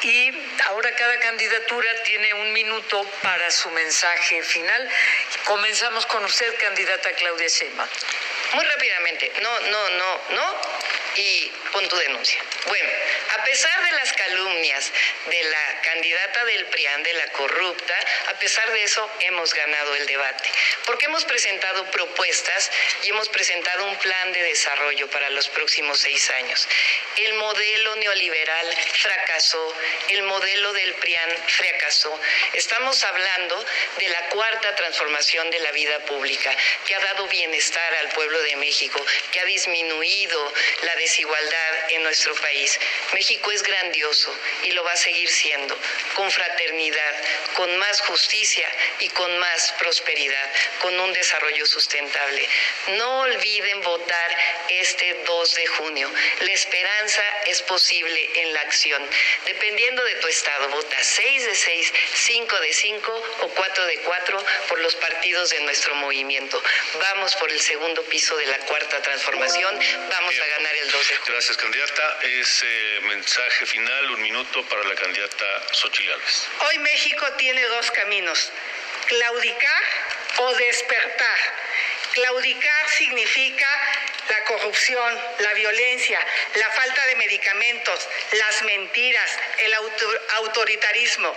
Y ahora cada candidatura tiene 1 minuto para su mensaje final. Comenzamos con usted, candidata Claudia Sheinbaum. Muy rápidamente, no, y pon tu denuncia. Bueno, a pesar de las calumnias de la candidata del PRIAN, de la corrupta, a pesar de eso hemos ganado el debate, porque hemos presentado propuestas y hemos presentado un plan de desarrollo para los próximos 6 años. El modelo neoliberal fracasó, el modelo del PRIAN fracasó. Estamos hablando de la Cuarta Transformación de la vida pública, que ha dado bienestar al pueblo de México, que ha disminuido la desigualdad en nuestro país. México es grandioso y lo va a seguir siendo, con fraternidad, con más justicia y con más prosperidad, con un desarrollo sustentable. No olviden votar este 2 de junio. La esperanza es posible en la acción. Dependiendo de tu estado, vota 6 de 6, 5 de 5 o 4 de 4 por los partidos de nuestro movimiento. Vamos por el segundo piso de la Cuarta Transformación. Vamos a ganar el 2 de junio. Gracias, candidata. Mensaje final, 1 minuto para la candidata Xochitl Gálvez. Hoy México tiene 2 caminos: claudicar o despertar. Claudicar significa la corrupción, la violencia, la falta de medicamentos, las mentiras, el autoritarismo.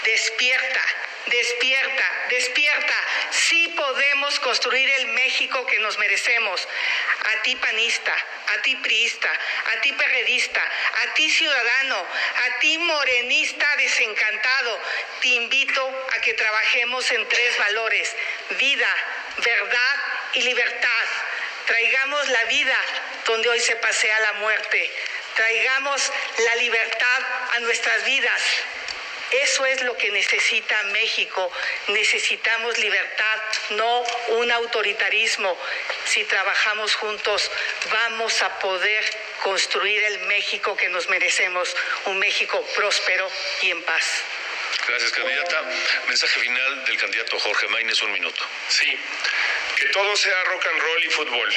Despierta. Despierta, despierta. Sí podemos construir el México que nos merecemos. A ti panista, a ti priista, a ti perredista, a ti ciudadano, a ti morenista desencantado, te invito a que trabajemos en 3 valores: vida, verdad y libertad. Traigamos la vida donde hoy se pasea la muerte. Traigamos la libertad a nuestras vidas. Eso es lo que necesita México. Necesitamos libertad, no un autoritarismo. Si trabajamos juntos, vamos a poder construir el México que nos merecemos, un México próspero y en paz. Gracias, candidata. Mensaje final del candidato Jorge Maínez, 1 minuto. Sí, que todo sea rock and roll y fútbol.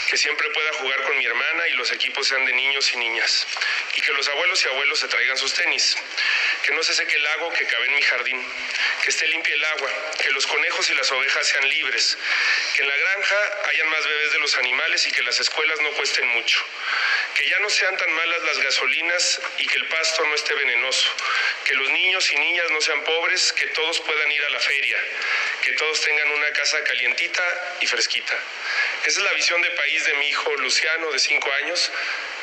Que siempre pueda jugar con mi hermana y los equipos sean de niños y niñas. Y que los abuelos y abuelos se traigan sus tenis. Que no se seque el lago que cabe en mi jardín. Que esté limpia el agua. Que los conejos y las ovejas sean libres. Que en la granja hayan más bebés de los animales y que las escuelas no cuesten mucho. Que ya no sean tan malas las gasolinas y que el pasto no esté venenoso. Que los niños y niñas no sean pobres, que todos puedan ir a la feria. Que todos tengan una casa calientita y fresquita. Esa es la visión de país de mi hijo Luciano, de 5 años,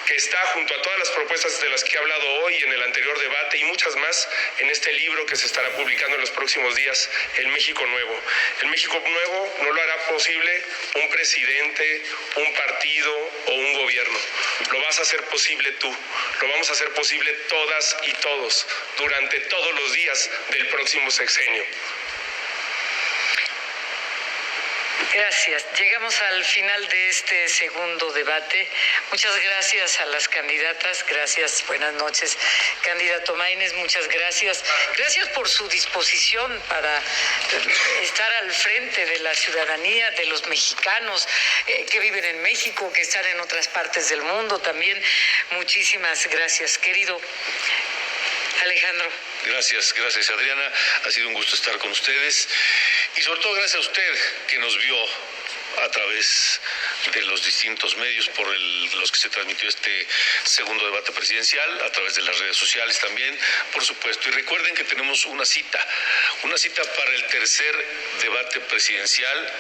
que está junto a todas las propuestas de las que he hablado hoy en el anterior debate y muchas más en este libro que se estará publicando en los próximos días, El México Nuevo. El México Nuevo no lo hará posible un presidente, un partido o un gobierno. Lo vas a hacer posible tú, lo vamos a hacer posible todas y todos durante todos los días del próximo sexenio. Gracias. Llegamos al final de este segundo debate. Muchas gracias a las candidatas. Gracias. Buenas noches. Candidato Maínez, muchas gracias. Gracias por su disposición para estar al frente de la ciudadanía, de los mexicanos que viven en México, que están en otras partes del mundo también. Muchísimas gracias, querido Alejandro. Gracias Adriana, ha sido un gusto estar con ustedes y sobre todo gracias a usted que nos vio a través de los distintos medios por los que se transmitió este segundo debate presidencial, a través de las redes sociales también, por supuesto. Y recuerden que tenemos una cita para el tercer debate presidencial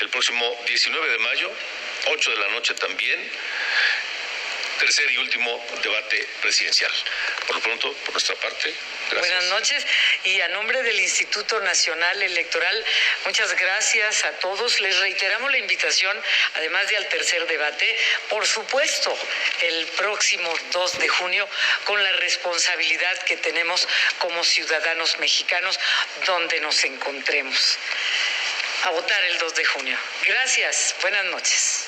el próximo 19 de mayo, 8 de la noche también. Tercer y último debate presidencial. Por lo pronto, por nuestra parte, gracias. Buenas noches. Y a nombre del Instituto Nacional Electoral, muchas gracias a todos. Les reiteramos la invitación, además de al tercer debate, por supuesto, el próximo 2 de junio, con la responsabilidad que tenemos como ciudadanos mexicanos, donde nos encontremos. A votar el 2 de junio. Gracias. Buenas noches.